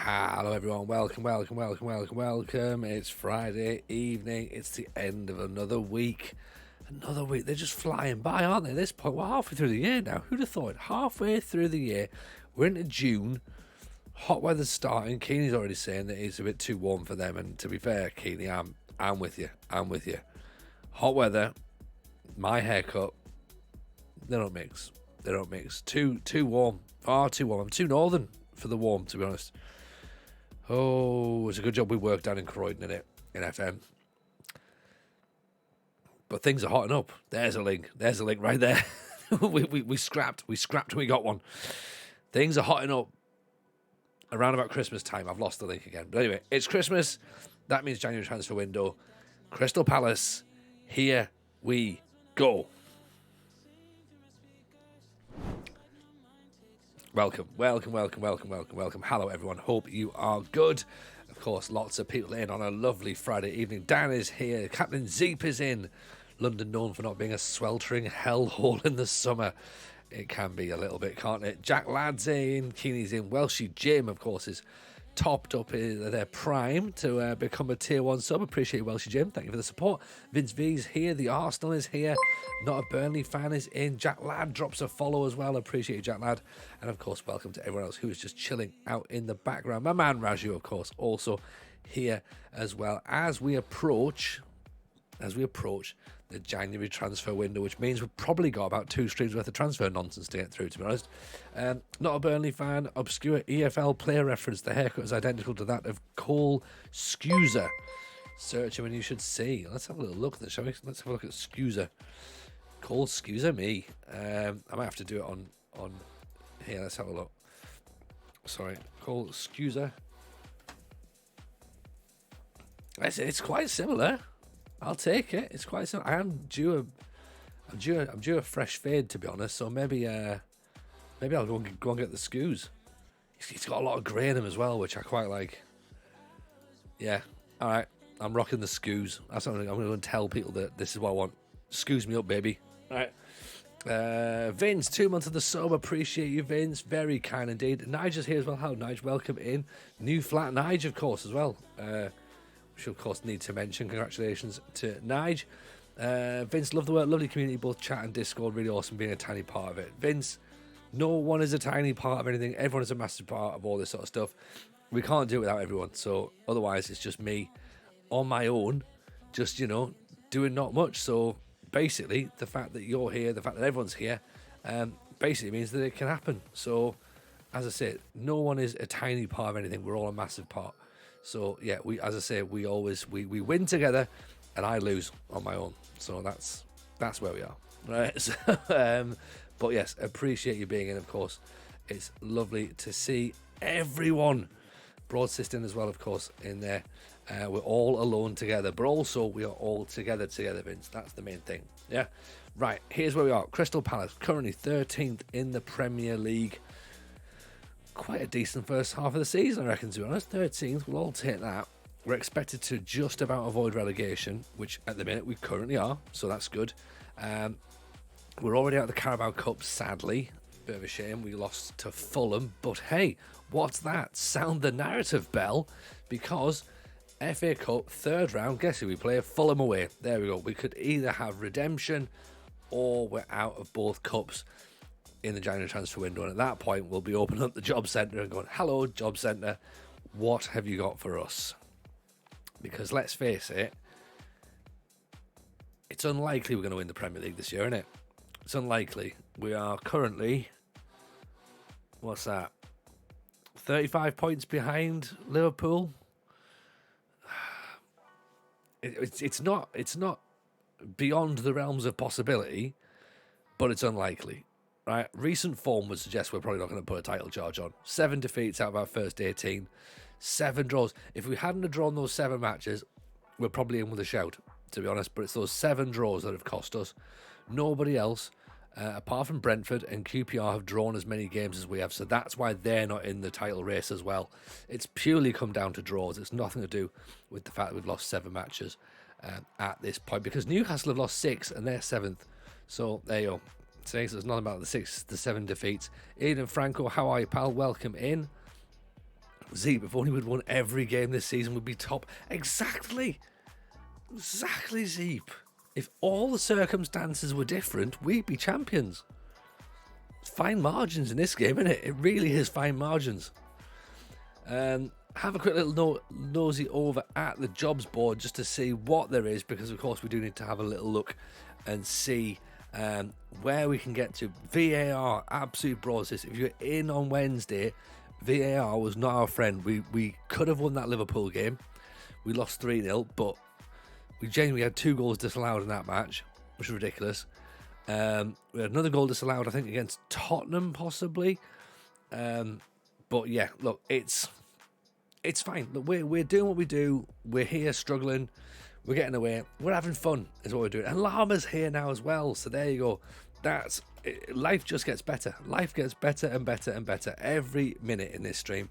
Hello everyone, welcome. It's Friday evening, it's the end of another week. They're just flying by, aren't they? At this point, we're halfway through the year now. Who'd have thought? Halfway through the year, we're into June, hot weather's starting. Keeney's already saying that it's a bit too warm for them, and to be fair, Keeney, I'm with you. Hot weather, my haircut, they don't mix. Too warm, far too warm. I'm too northern for the warm, to be honest. Oh, it's a good job we worked down in Croydon, in FM. But things are hotting up. There's a link right there. we scrapped and we got one. Things are hotting up around about Christmas time. I've lost the link again. But anyway, it's Christmas. That means January transfer window. Crystal Palace, here we go. Welcome. Hello, everyone. Hope you are good. Of course, lots of people in on a lovely Friday evening. Dan is here. Captain Zeep is in. London known for not being a sweltering hellhole in the summer. It can be a little bit, can't it? Jack Ladd's in. Keeney's in. Welshie Jim, of course, is topped up in their prime to become a tier 1 sub. Appreciate you, Welshie Jim. Thank you for the support. Vince V's here. The Arsenal is here. Not a Burnley fan is in. Jack Ladd drops a follow as well. Appreciate you, Jack Ladd. And of course, welcome to everyone else who is just chilling out in the background. My man Raju, of course, also here as well. As we approach the January transfer window, which means we've probably got about 2 streams worth of transfer nonsense to get through, to be honest. Not a Burnley fan. Obscure EFL player reference. The haircut is identical to that of Cole Scusa. Search him and you should see. Let's have a little look at this, shall we? Let's have a look at Scusa. Cole Scusa me. I might have to do it on here. Let's have a look. Sorry, Cole Scusa. It's quite similar. I'll take it. It's quite simple. I'm due a fresh fade, to be honest. So maybe I'll go and get the scoos. He's got a lot of grey in him as well, which I quite like. Yeah. All right. I'm rocking the scoos. That's what I'm going to tell people that this is what I want. Scoos me up, baby. All right. Vince, 2 months of the sub. Appreciate you, Vince. Very kind indeed. Nigel's here as well. Hello, Nigel. Welcome in. New flat Nigel, of course, as well. Which of course need to mention. Congratulations to Nige. Vince, love the work, lovely community, both chat and Discord, really awesome being a tiny part of it. Vince, no one is a tiny part of anything, everyone is a massive part of all this sort of stuff. We can't do it without everyone, so otherwise it's just me on my own, just, doing not much. So basically, the fact that you're here, the fact that everyone's here, basically means that it can happen. So, as I said, no one is a tiny part of anything, we're all a massive part. So yeah, we win together, and I lose on my own. So that's where we are, right? So, but yes, appreciate you being in. Of course, it's lovely to see everyone. Broad System as well, of course, in there. We're all alone together, but also we are all together, Vince. That's the main thing. Yeah, right. Here's where we are. Crystal Palace currently 13th in the Premier League. Quite a decent first half of the season, I reckon, to be honest. 13th, we'll all take that. We're expected to just about avoid relegation, which at the minute we currently are, so that's good. We're already out of the Carabao Cup, sadly. Bit of a shame, we lost to Fulham, but hey, what's that? Sound the narrative bell, because FA Cup, 3rd round, guess who we play? Fulham away. There we go. We could either have redemption or we're out of both cups in the January transfer window, and at that point we'll be opening up the job centre and going, hello job centre, what have you got for us? Because let's face it, it's unlikely we're going to win the Premier League this year, isn't it? It's unlikely. We are currently, what's that, 35 points behind Liverpool. It's not beyond the realms of possibility, but it's unlikely. Right, recent form would suggest we're probably not going to put a title charge on. 7 defeats out of our first 18, 7 draws. If we hadn't have drawn those 7 matches, we're probably in with a shout, to be honest. But it's those 7 draws that have cost us. Nobody else, apart from Brentford and QPR, have drawn as many games as we have. So that's why they're not in the title race as well. It's purely come down to draws. It's nothing to do with the fact that we've lost 7 matches at this point. Because Newcastle have lost 6 and they're 7th. So there you go. So it's not about the 7 defeats. Aidan Franco, how are you, pal? Welcome in. Zeep, if only we'd won every game this season, we'd be top. Exactly, Zeep. If all the circumstances were different, we'd be champions. Fine margins in this game, isn't it? It really is fine margins. Have a quick little nosy over at the jobs board just to see what there is, because of course we do need to have a little look and see where we can get to. VAR, absolute process. If you're in on Wednesday, VAR was not our friend. We could have won that Liverpool game. We lost 3-0, but we genuinely had 2 goals disallowed in that match, which is ridiculous. We had another goal disallowed, I think, against Tottenham, possibly. But yeah, look, it's fine. Look, we're doing what we do. We're here struggling. We're getting away. We're having fun, is what we're doing. And Llama's here now as well. So there you go. Life just gets better. Life gets better and better and better every minute in this stream.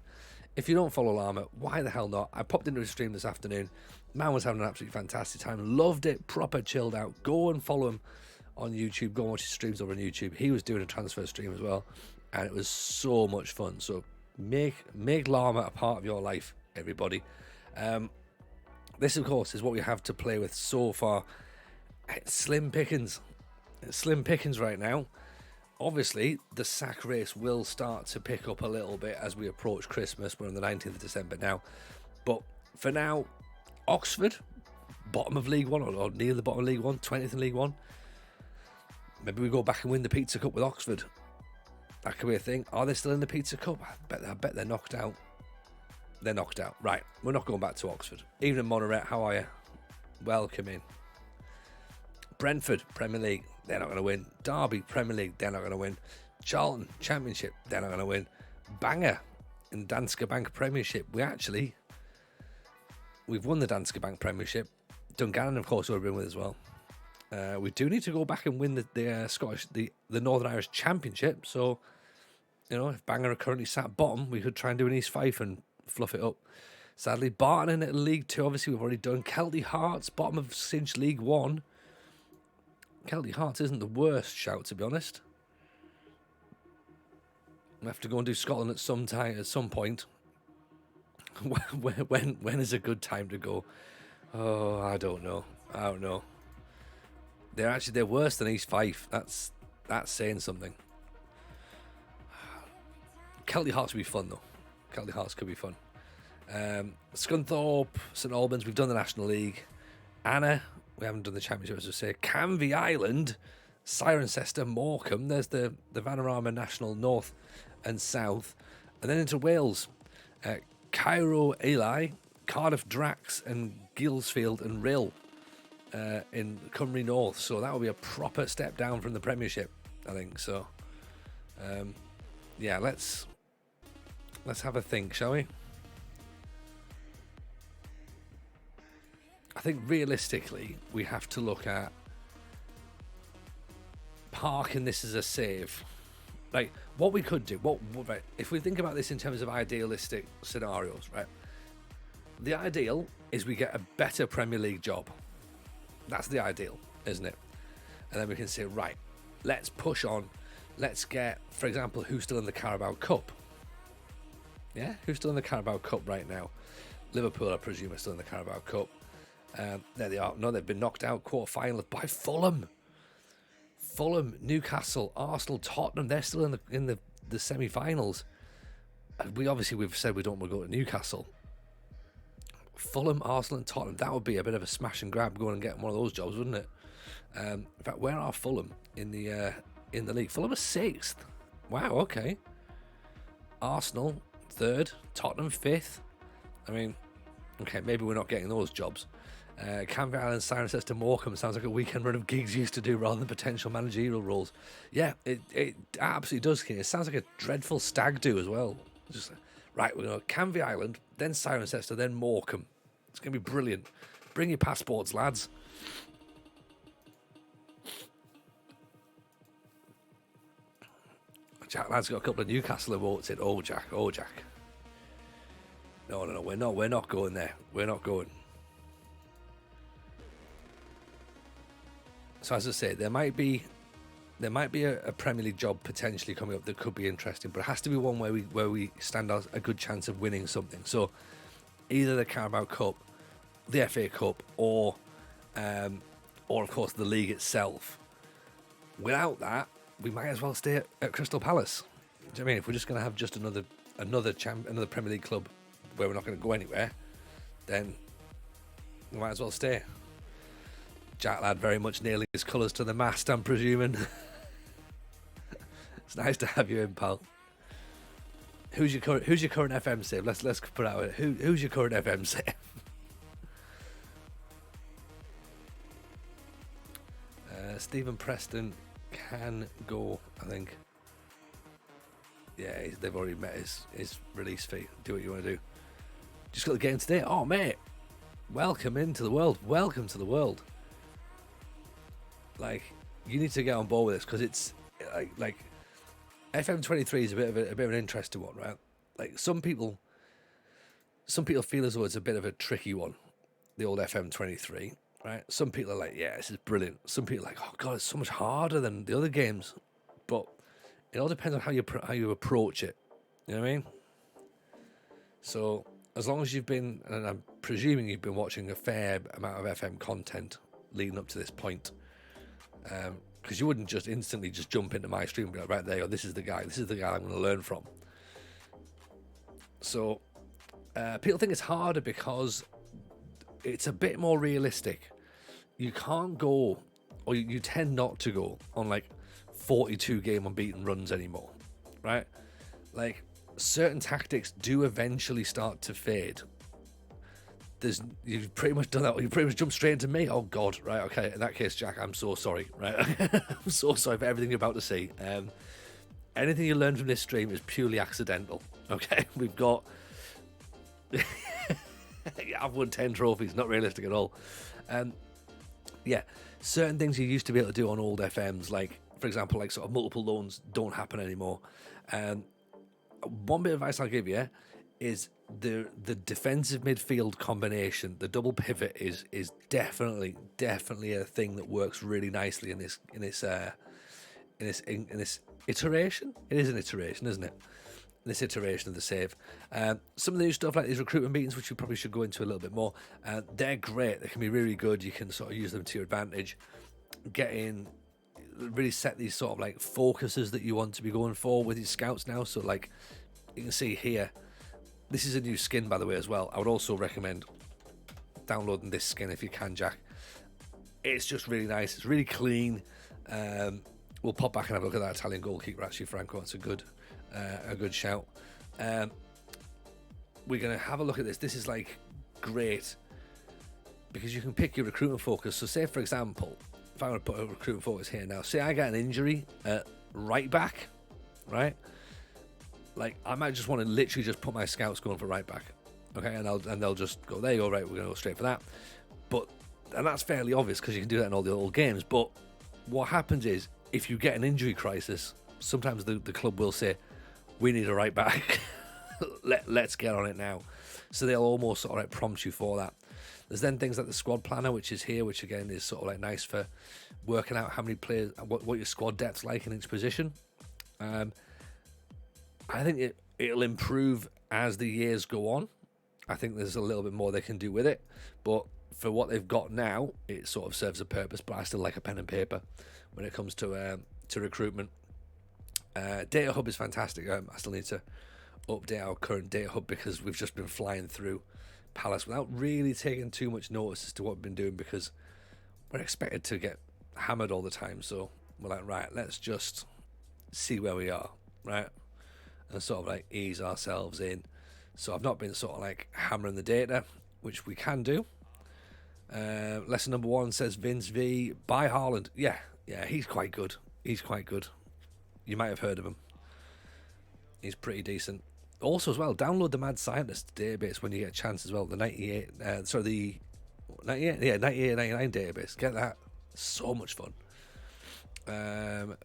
If you don't follow Llama, why the hell not? I popped into his stream this afternoon. Man was having an absolutely fantastic time. Loved it. Proper chilled out. Go and follow him on YouTube. Go and watch his streams over on YouTube. He was doing a transfer stream as well, and it was so much fun. So make Llama a part of your life, everybody. This, of course, is what we have to play with so far. It's slim pickings. It's slim pickings right now. Obviously, the sack race will start to pick up a little bit as we approach Christmas. We're on the 19th of December now. But for now, Oxford, bottom of League One, or near the bottom of League One, 20th in League One. Maybe we go back and win the Pizza Cup with Oxford. That could be a thing. Are they still in the Pizza Cup? I bet they're knocked out. They're knocked out. Right, we're not going back to Oxford. Evening, Monoret, how are you? Welcome in. Brentford, Premier League, they're not going to win. Derby, Premier League, they're not going to win. Charlton, Championship, they're not going to win. Bangor in Danske Bank Premiership. We've won the Danske Bank Premiership. Dungannon, of course, we've been with as well. We do need to go back and win the Northern Irish Championship. So, you know, if Bangor are currently sat bottom, we could try and do an East Fife and fluff it up. Sadly, Barton in at League 2, obviously we've already done. Kelty Hearts, bottom of Cinch League 1. Kelty Hearts isn't the worst shout, to be honest. We have to go and do Scotland at some point. When is a good time to go? Oh, I don't know. They're worse than East Fife. That's saying something. Kelty Hearts would be fun though. Kelty Hearts could be fun. Scunthorpe, St Albans, we've done the National League. Anna, we haven't done the Championship, as I say. Canvey Island, Cirencester, Morecambe. There's the Vanarama National North and South. And then into Wales. Cairo, Ely, Cardiff Drax, and Gilsfield and Rill in Cymru North. So that will be a proper step down from the Premiership, I think. So, yeah, let's have a think, shall we? I think realistically, we have to look at parking this as a save. Like, what we could do, right, if we think about this in terms of idealistic scenarios, right? The ideal is we get a better Premier League job. That's the ideal, isn't it? And then we can say, right, let's push on. Let's get, for example, who's still in the Carabao Cup? Yeah, who's still in the Carabao Cup right now? Liverpool, I presume, are still in the Carabao Cup. There they are. No, they've been knocked out quarter-final by Fulham. Fulham, Newcastle, Arsenal, Tottenham, they're still in the semi-finals. We've said we don't want to go to Newcastle. Fulham, Arsenal and Tottenham, that would be a bit of a smash and grab going and getting one of those jobs, wouldn't it? In fact, where are Fulham in the league? Fulham are 6th. Wow, okay. Arsenal 3rd, Tottenham 5th. I mean, okay, maybe we're not getting those jobs. Canvey Island, Cirencester, Morecambe sounds like a weekend run of gigs used to do rather than potential managerial roles. Yeah, it absolutely does. It sounds like a dreadful stag do as well. Just right, we're going to Canvey Island, then Cirencester, then Morecambe. It's going to be brilliant. Bring your passports, lads. Jack Ladd's got a couple of Newcastle awards in. Oh, Jack. No, we're not going there. We're not going. So as I say, there might be there might be a Premier League job potentially coming up that could be interesting, but it has to be one where we stand out a good chance of winning something. So either the Carabao Cup, the FA Cup, or of course the league itself. Without that, we might as well stay at Crystal Palace. Do you know what I mean? If we're just going to have just another Premier League club where we're not going to go anywhere, then we might as well stay. Jack Lad very much nailing his colours to the mast, I'm presuming. It's nice to have you in, pal. Who's your current FM save? Let's put it out. Who's your current FM save? Stephen Preston can go, I think. Yeah, they've already met his release fee. Do what you want to do. Just got the game today. Oh, mate. Welcome into the world. Welcome to the world. Like, you need to get on board with this because it's like FM23 is a bit of an interesting one, right? Like some people feel as though it's a bit of a tricky one, the old FM23, right? Some people are like, yeah, this is brilliant. Some people are like, oh god, it's so much harder than the other games. But it all depends on how you approach it. You know what I mean? So as long as you've been, and I'm presuming you've been watching a fair amount of FM content leading up to this point. Because you wouldn't just instantly just jump into my stream and be like, right there, this is the guy I'm going to learn from. So people think it's harder because it's a bit more realistic. You can't go, or you tend not to go on like 42 game unbeaten runs anymore, right? Like certain tactics do eventually start to fade. You've pretty much done that. You pretty much jumped straight into me. Oh God, right? Okay. In that case, Jack, I'm so sorry. Right? I'm so sorry for everything you're about to see. Anything you learn from this stream is purely accidental. Okay, we've got. I've won 10 trophies. Not realistic at all. Yeah, certain things you used to be able to do on old FMs, like for example, like sort of multiple loans, don't happen anymore. One bit of advice I'll give you is the defensive midfield combination. The double pivot is definitely a thing that works really nicely in this iteration. It is an iteration, isn't it? This iteration of the save. Some of the new stuff like these recruitment meetings, which we probably should go into a little bit more, they're great. They can be really good. You can sort of use them to your advantage. Really set these sort of like focuses that you want to be going for with your scouts now. So like you can see here, this is a new skin, by the way, as well. I would also recommend downloading this skin if you can, Jack. It's just really nice. It's really clean. We'll pop back and have a look at that Italian goalkeeper, actually, Franco. It's a good shout. We're going to have a look at this. This is like great because you can pick your recruitment focus. So say, for example, if I'm going to put a recruitment focus here now, say I get an injury at right back, right? Like, I might just want to literally just put my scouts going for right back, okay? And they'll just go, there you go, right, we're going to go straight for that. And that's fairly obvious because you can do that in all the old games. But what happens is, if you get an injury crisis, sometimes the club will say, we need a right back. Let's get on it now. So they'll almost sort of like prompt you for that. There's then things like the squad planner, which is here, which again is sort of like nice for working out how many players, what your squad depth's like in each position. I think it'll improve as the years go on. I think there's a little bit more they can do with it, but for what they've got now, it sort of serves a purpose. But I still like a pen and paper when it comes to recruitment. Data Hub is fantastic. I still need to update our current Data Hub because we've just been flying through Palace without really taking too much notice as to what we've been doing because we're expected to get hammered all the time. So we're like, right, let's just see where we are, right? And sort of like ease ourselves in. So I've not been sort of like hammering the data, which we can do. Lesson number 1 says Vince V. Buy Haaland. Yeah, he's quite good. You might have heard of him. He's pretty decent. Also as well, download the Mad Scientist database when you get a chance as well. The 98, the 98, 99 database. Get that. So much fun.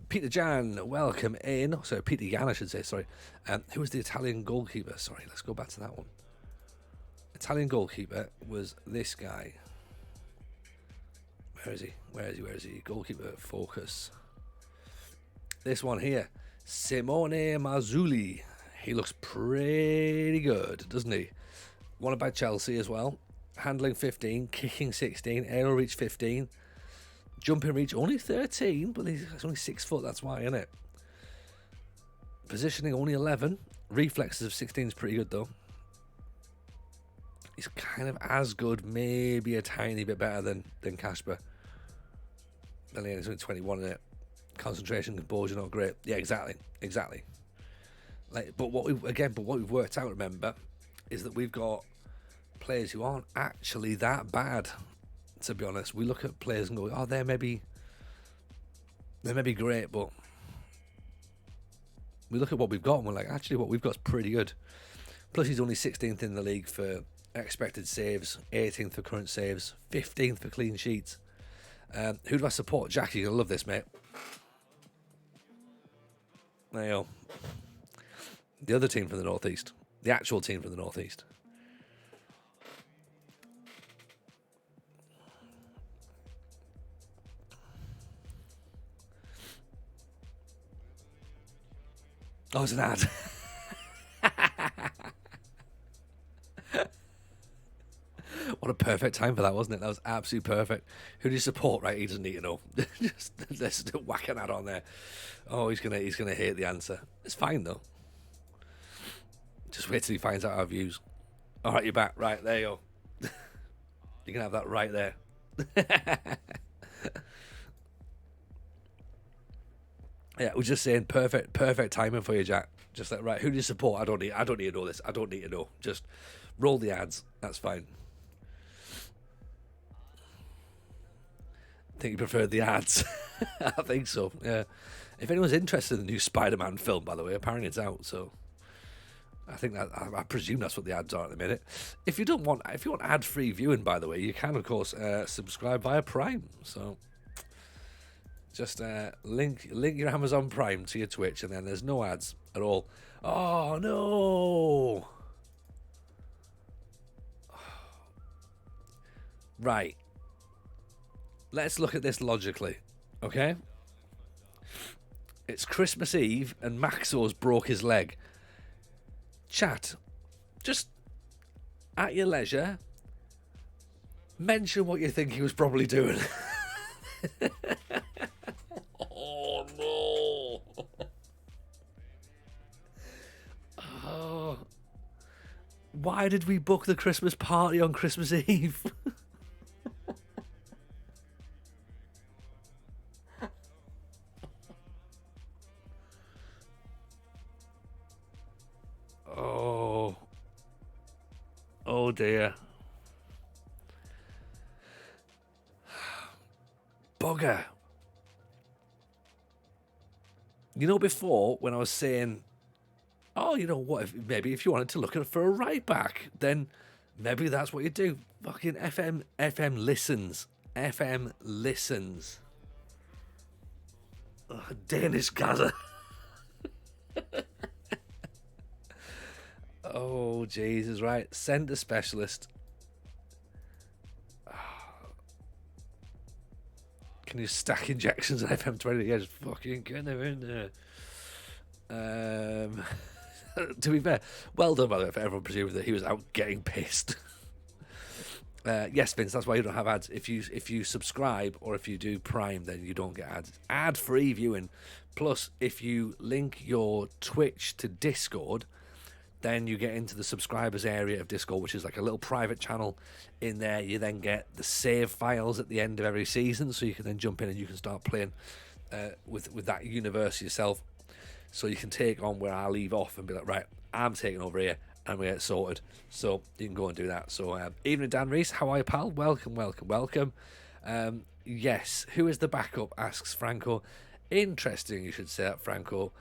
Peter Jan, welcome in. Sorry, Peter Jan, I should say. Sorry. Who was the Italian goalkeeper? Sorry, let's go back to that one. Italian goalkeeper was this guy. Where is he? Goalkeeper focus. This one here, Simone Mazzulli. He looks pretty good, doesn't he? Wanted by Chelsea as well. Handling 15, kicking 16, aerial reach 15, jumping reach only 13, but he's only 6 foot, that's why, isn't it? Positioning only 11. Reflexes of 16 is pretty good though. He's kind of as good, maybe a tiny bit better than Kasper. Then he's only 21 in it. Concentration, composure, not great. Yeah, exactly. But what we've worked out, remember, is that we've got players who aren't actually that bad. To be honest, we look at players and go, "Oh, they may be great," but we look at what we've got and we're like, actually, what we've got is pretty good. Plus, he's only 16th in the league for expected saves, 18th for current saves, 15th for clean sheets. Who do I support? Jack, you're going to love this, mate. There you go. The other team from the Northeast. The actual team from the Northeast. Oh, it's an ad. What a perfect time for that, wasn't it? That was absolutely perfect. Who do you support? Right, he doesn't need to know. Let's whack an ad on there. Oh, he's gonna hate the answer. It's fine though. Just wait till he finds out our views. All right, you're back. Right, there you go. You can have that right there. Yeah, we're just saying perfect timing for you, Jack. Just like, right, who do you support? I don't need to know this. I don't need to know. Just roll the ads. That's fine. I think you preferred the ads. I think so. Yeah. If anyone's interested in the new Spider-Man film, by the way, apparently it's out. So I think that I presume that's what the ads are at the minute. If you want ad-free viewing, by the way, you can of course subscribe via Prime. So just link your Amazon Prime to your Twitch, and then there's no ads at all. Oh no! Right. Let's look at this logically, okay? It's Christmas Eve and Maxo's broke his leg. Chat, just at your leisure, mention what you think he was probably doing. Oh no! Oh. Why did we book the Christmas party on Christmas Eve? Oh dear. Bugger. You know, before when I was saying, oh, you know what, maybe if you wanted to look at it for a right back, then maybe that's what you do. Fucking FM listens. FM listens. Ugh, Danish Gaza. Oh, Jesus, right. Centre specialist. Can you stack injections at FM20? Yeah, just fucking get them in there. To be fair, well done, by the way, for everyone presuming that he was out getting pissed. Yes, Vince, that's why you don't have ads. If you subscribe or if you do Prime, then you don't get ads. Ad-free viewing. Plus, if you link your Twitch to Discord, then you get into the subscribers area of Discord, which is like a little private channel. In there, you then get the save files at the end of every season, so you can then jump in and you can start playing with that universe yourself. So you can take on where I leave off and be like, right, I'm taking over here and we get sorted. So you can go and do that. So evening, Dan Reese. How are you, pal? Welcome. Yes, who is the backup? Asks Franco. Interesting, you should say that, Franco.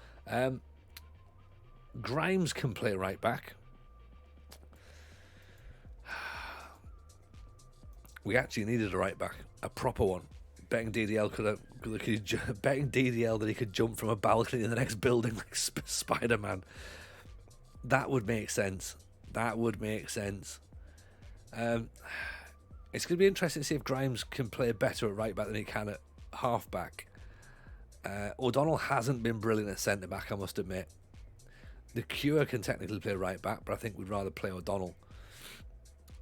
Grimes can play right back. We actually needed a right back, a proper one. Betting DDL betting DDL that he could jump from a balcony in the next building like Spider-Man. That would make sense. It's going to be interesting to see if Grimes can play better at right back than he can at half back. O'Donnell hasn't been brilliant at centre-back, I must admit. The Cure can technically play right-back, but I think we'd rather play O'Donnell.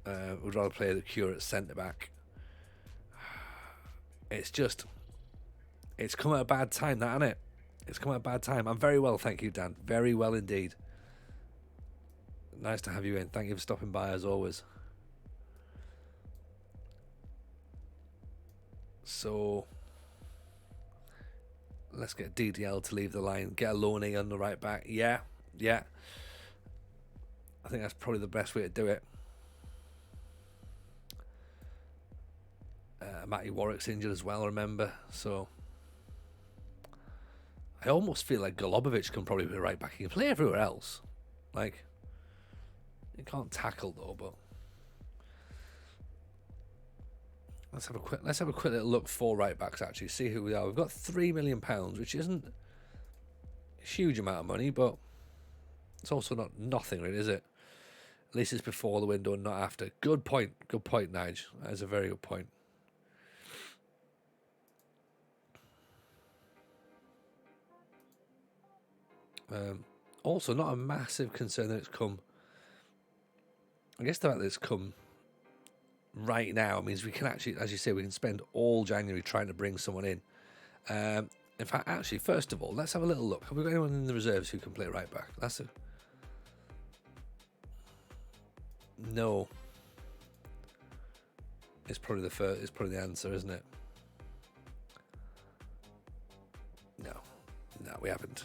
We'd rather play the Cure at centre-back. It's come at a bad time, that, isn't it? It's come at a bad time. I'm very well, thank you, Dan. Very well indeed. Nice to have you in. Thank you for stopping by, as always. So, let's get DDL to leave the line. Get a Loney on the right back. Yeah. I think that's probably the best way to do it. Matty Warwick's injured as well, remember? So, I almost feel like Golubovic can probably be right back. He can play everywhere else. Like, he can't tackle though, but let's have a quick little look for right backs, actually. See who we are. We've got £3 million, which isn't a huge amount of money, but it's also nothing really, is it? At least it's before the window and not after. Good point, Nige. That is a very good point. Also, not a massive concern that it's come. I guess the fact that it's come right now means we can actually, as you say, we can spend all January trying to bring someone in. In fact, actually, first of all, let's have a little look. Have we got anyone in the reserves who can play right back? No. It's probably the answer, isn't it? No, we haven't.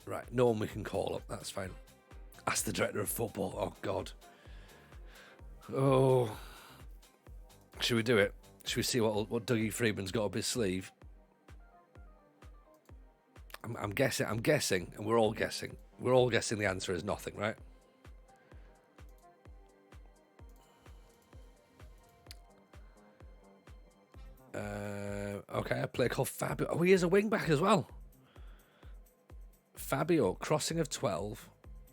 Right, no one we can call up. That's fine. Ask the director of football. Oh God. Oh. Should we do it? Should we see what Dougie Freeman's got up his sleeve? I'm guessing, and we're all guessing. We're all guessing the answer is nothing, right? Okay, a player called Fabio. Oh, he is a wing back as well. Fabio, crossing of 12,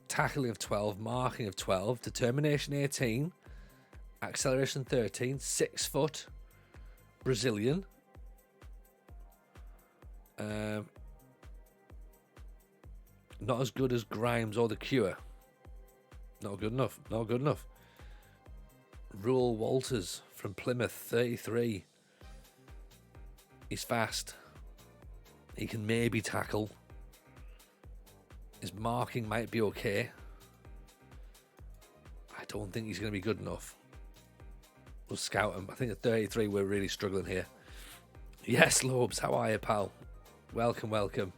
tackling of 12, marking of 12, determination 18, acceleration 13, 6 foot, Brazilian. Not as good as Grimes or the Cure. Not good enough. Rule Walters from Plymouth, 33. He's fast. He can maybe tackle. His marking might be okay. I don't think he's going to be good enough. We'll scout him. I think at 33 we're really struggling here. Yes, Lobes, how are you, pal? Welcome.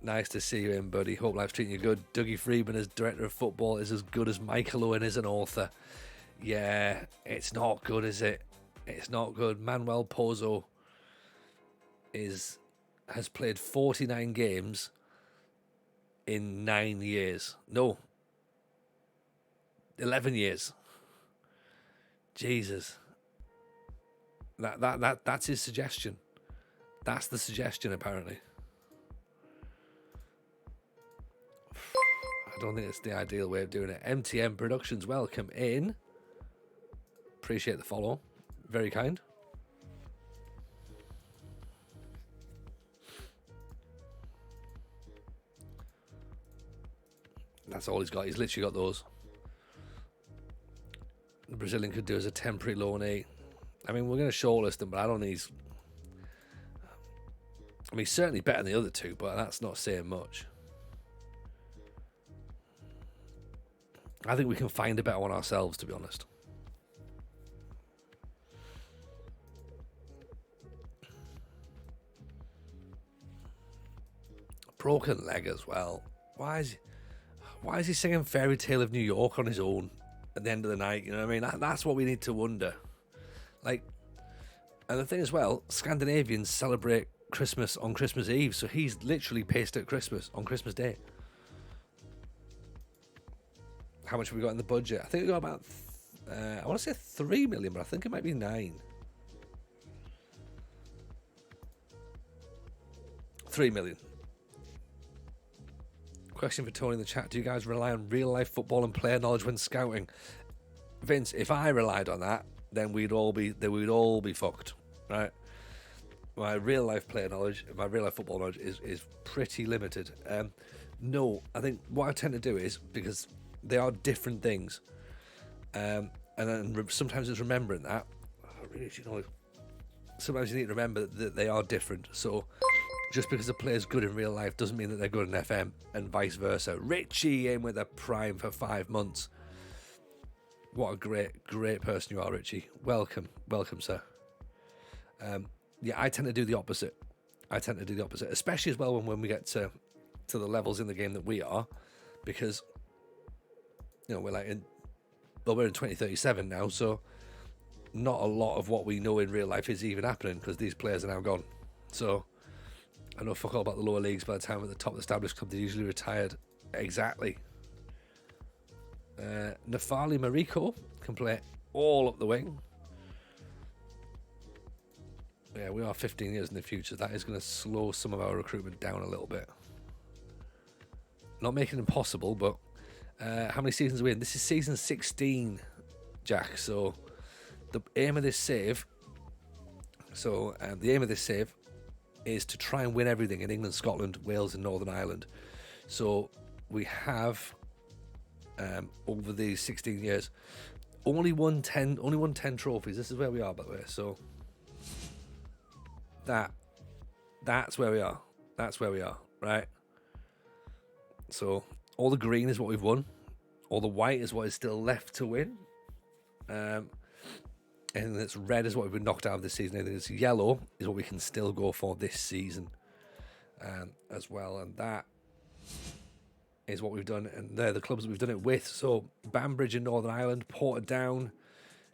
Nice to see you in, buddy. Hope life's treating you good. Dougie Freeman as director of football is as good as Michael Owen is an author. Yeah, it's not good, is it? It's not good. Manuel Pozo has played 49 games in 9 years. No. 11 years. Jesus. That's his suggestion. That's the suggestion, apparently. I don't think it's the ideal way of doing it. MTM Productions, welcome in. Appreciate the follow. Very kind. That's all he's got. He's literally got those. The Brazilian could do as a temporary loanee. I mean, we're going to shortlist him, but I don't think he's... I mean, he's certainly better than the other two, but that's not saying much. I think we can find a better one ourselves, to be honest. Broken leg as well. Why is he singing Fairy Tale of New York on his own at the end of the night? You know what I mean? That's what we need to wonder. Like, and the thing as well, Scandinavians celebrate Christmas on Christmas Eve, so he's literally pissed at Christmas on Christmas Day. How much have we got in the budget? I think we got about, I want to say 3 million, but I think it might be 9. 3 million. Question for Tony in the chat. Do you guys rely on real life football and player knowledge when scouting? Vince, if I relied on that, then we'd all be fucked, right? My real life player knowledge, my real life football knowledge is pretty limited. No, I think what I tend to do is, because they are different things, and then sometimes it's remembering that. Sometimes you need to remember that they are different. So just because a player's good in real life doesn't mean that they're good in FM, and vice versa. Richie in with a prime for 5 months. What a great person you are, Richie. Welcome, sir. Yeah, I tend to do the opposite. Especially as well when we get to the levels in the game that we are, because we're in 2037 now, so not a lot of what we know in real life is even happening because these players are now gone. So I know fuck all about the lower leagues. By the time at the top established club, they're usually retired. Exactly. Nafali Mariko can play all up the wing. Yeah, we are 15 years in the future. That is going to slow some of our recruitment down a little bit. Not making it impossible, but how many seasons are we in? This is season 16, Jack. So the aim of this save is to try and win everything in England, Scotland, Wales and Northern Ireland. So we have over these 16 years only won 10 trophies. This is where we are, by the way. So that's where we are. Right? So all the green is what we've won. All the white is what is still left to win. And it's red is what we've been knocked out of this season. Anything that's yellow is what we can still go for this season as well. And that is what we've done. And they're the clubs that we've done it with. So Banbridge in Northern Ireland, Portadown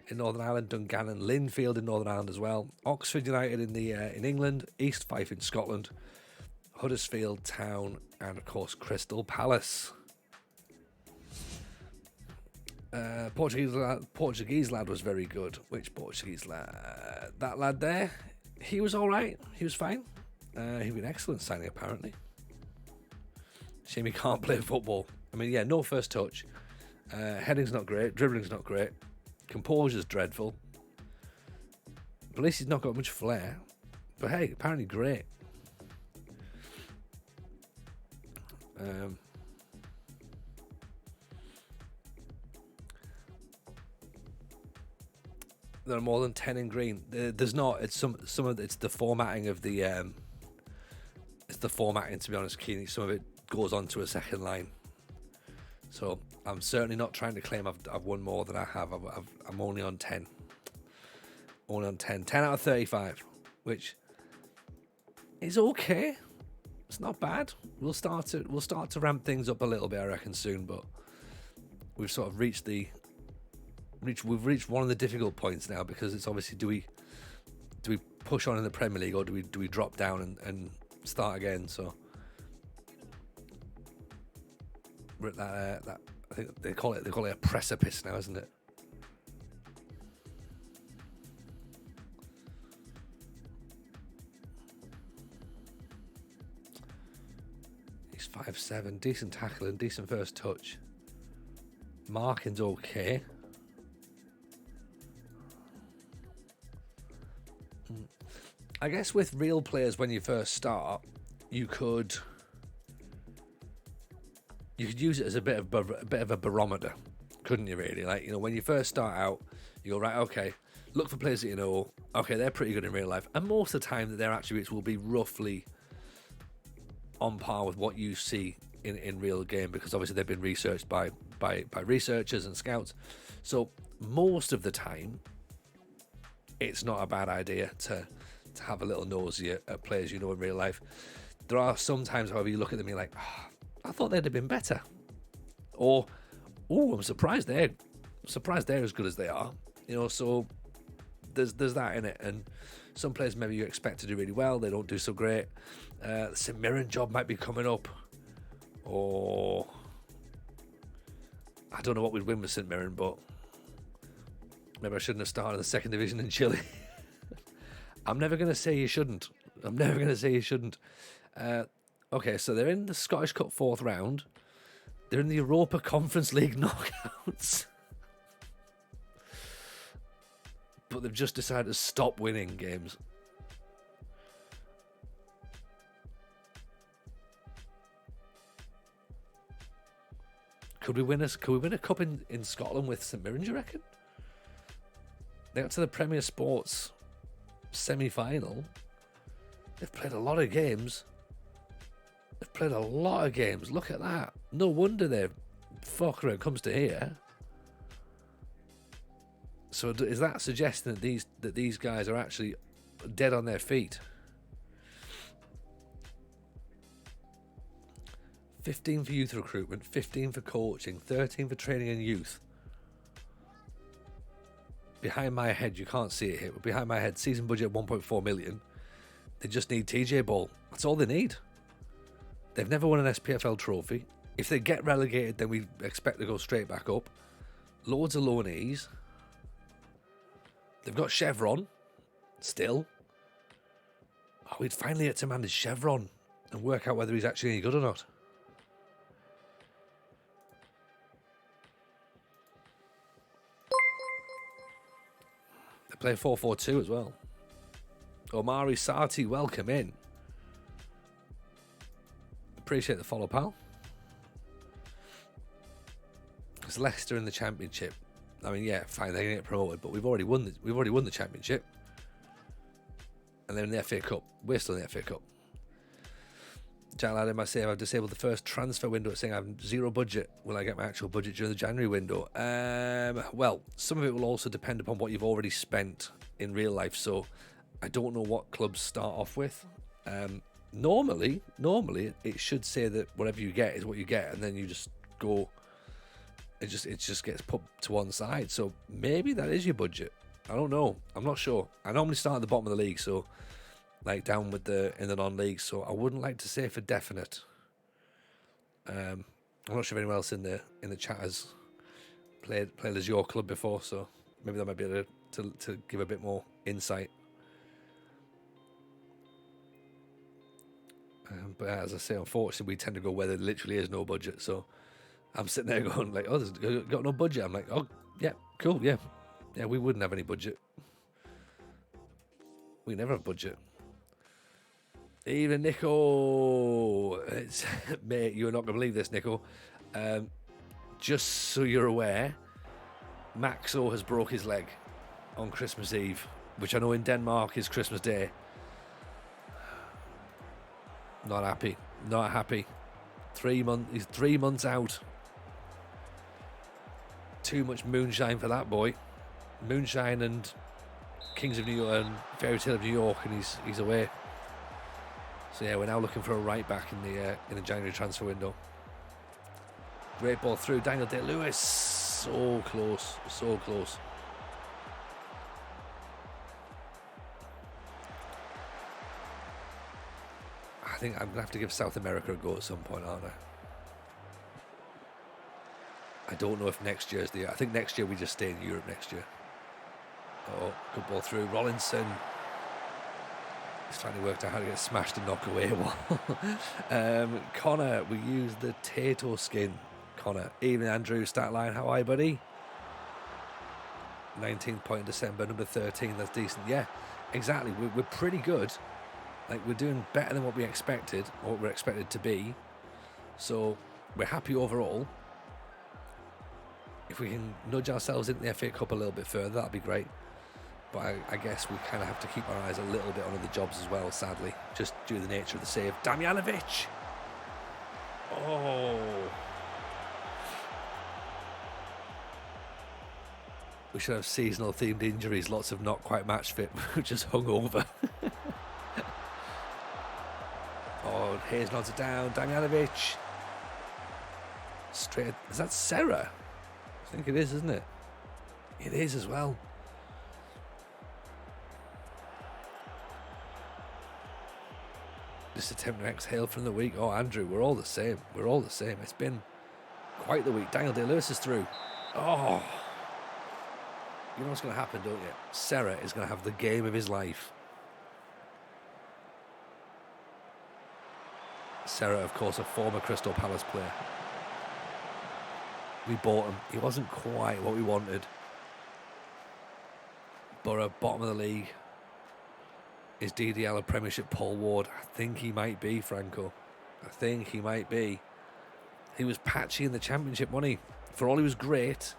in Northern Ireland, Dungannon, Linfield in Northern Ireland as well, Oxford United in England, East Fife in Scotland, Huddersfield Town, and of course Crystal Palace. Portuguese lad was very good. Which Portuguese lad? That lad there. He was all right. He was fine. He was an excellent signing, apparently. Shame he can't play football. I mean, yeah, no first touch. Heading's not great. Dribbling's not great. Composure's dreadful. But at least he's not got much flair. But hey, apparently great. There are more than 10 in green. There's not. It's some of it's the formatting of the. It's the formatting, to be honest, Keeney. Some of it goes on to a second line. So I'm certainly not trying to claim I've won more than I have. I'm only on 10. Only on 10. 10 out of 35, which is okay. It's not bad. We'll start to ramp things up a little bit, I reckon, soon. But we've sort of reached one of the difficult points now, because it's obviously do we push on in the Premier League, or do we drop down and start again? So we're at that I think they call it a precipice now, isn't it? He's 5'7", decent tackling, decent first touch. Marking's okay. I guess with real players, when you first start, you could use it as a bit of a barometer, couldn't you? Really, like, when you first start out, you go, right, okay, look for players that you know. Okay, they're pretty good in real life, and most of the time that their attributes will be roughly on par with what you see in real game, because obviously they've been researched by researchers and scouts. So most of the time, it's not a bad idea to have a little nosy at players you know in real life. There are some times, however, you look at them and you're like, I thought they'd have been better, or I'm surprised they're as good as they are. So there's that in it. And some players maybe you expect to do really well, they don't do so great. The St Mirren job might be coming up, or I don't know what we'd win with St Mirren, but maybe I shouldn't have started in the second division in Chile. I'm never going to say you shouldn't. Okay, so they're in the Scottish Cup 4th round. They're in the Europa Conference League knockouts. but they've just decided to stop winning games. Could we win a cup in Scotland with St Mirren, do you reckon? They got to the Premier Sports semi-final. They've played a lot of games. Look at that. No wonder they're fucker when it comes to here. So is that suggesting that these guys are actually dead on their feet? 15 for youth recruitment, 15 for coaching, 13 for training and youth. Behind my head, you can't see it here, but behind my head, season budget 1.4 million. They just need TJ Ball. That's all they need. They've never won an SPFL trophy. If they get relegated, then we expect to go straight back up. Loads of loanees. They've got Chevron, still. Oh, we'd finally get to manage Chevron and work out whether he's actually any good or not. They play 4-4-2 as well. Omari Sati, welcome in. Appreciate the follow, pal. It's Leicester in the Championship. I mean, yeah, fine, they're going to get promoted, but we've already won the Championship. And they're in the FA Cup. We're still in the FA Cup. Jan Adam, I say I've disabled the first transfer window, saying I have zero budget. Will I get my actual budget during the January window? Well, some of it will also depend upon what you've already spent in real life. So I don't know what clubs start off with. Normally, it should say that whatever you get is what you get, and then you just go. It just gets put to one side. So maybe that is your budget. I don't know. I'm not sure. I normally start at the bottom of the league, so like down with in the non-league. So I wouldn't like to say for definite. I'm not sure if anyone else in the chat has played as your club before, so maybe that might be able to give a bit more insight. But as I say, unfortunately, we tend to go where there literally is no budget. So I'm sitting there going like, "Oh, there's got no budget." I'm like, "Oh, yeah, cool, yeah, we wouldn't have any budget. We never have budget." Even Nico, mate, you're not gonna believe this, Nico. Just so you're aware, Maxo has broke his leg on Christmas Eve, which I know in Denmark is Christmas Day. Not happy. 3 he's 3 months out. Too much moonshine for that boy. Moonshine and Kings of New York and Fairy Tale of New York, and he's away. So yeah, we're now looking for a right back in the January transfer window. Great ball through, Daniel Day-Lewis. So close. I think I'm going to have to give South America a go at some point, aren't I? I don't know if next year's the year. I think next year we just stay in Europe next year. Oh, good ball through. Rollinson. He's trying to work out how to get smashed and knock away a wall. Connor, we use the Tato skin. Connor. Evening, Andrew. Stat line. How are you, buddy? 19th point in December. Number 13. That's decent. Yeah, exactly. We're pretty good. Like, we're doing better than what we expected, or what we're expected to be. So, we're happy overall. If we can nudge ourselves into the FA Cup a little bit further, that'd be great. But I guess we kind of have to keep our eyes a little bit on other jobs as well, sadly, just due to the nature of the save. Damjanovic! Oh! We should have seasonal themed injuries, lots of not quite match fit, just hung over. Oh, Hayes nods it down. Damjanovic. Straight. Is that Serra? I think it is, isn't it? It is as well. Just attempt to exhale from the week. Oh, Andrew, we're all the same. It's been quite the week. Daniel Day-Lewis is through. Oh. You know what's going to happen, don't you? Serra is going to have the game of his life. Serra, of course, a former Crystal Palace player. We bought him. He wasn't quite what we wanted. Borough, bottom of the league. Is DDL a Premiership Paul Ward? I think he might be, Franco. I think he might be. He was patchy in the Championship, wasn't he? For all he was great,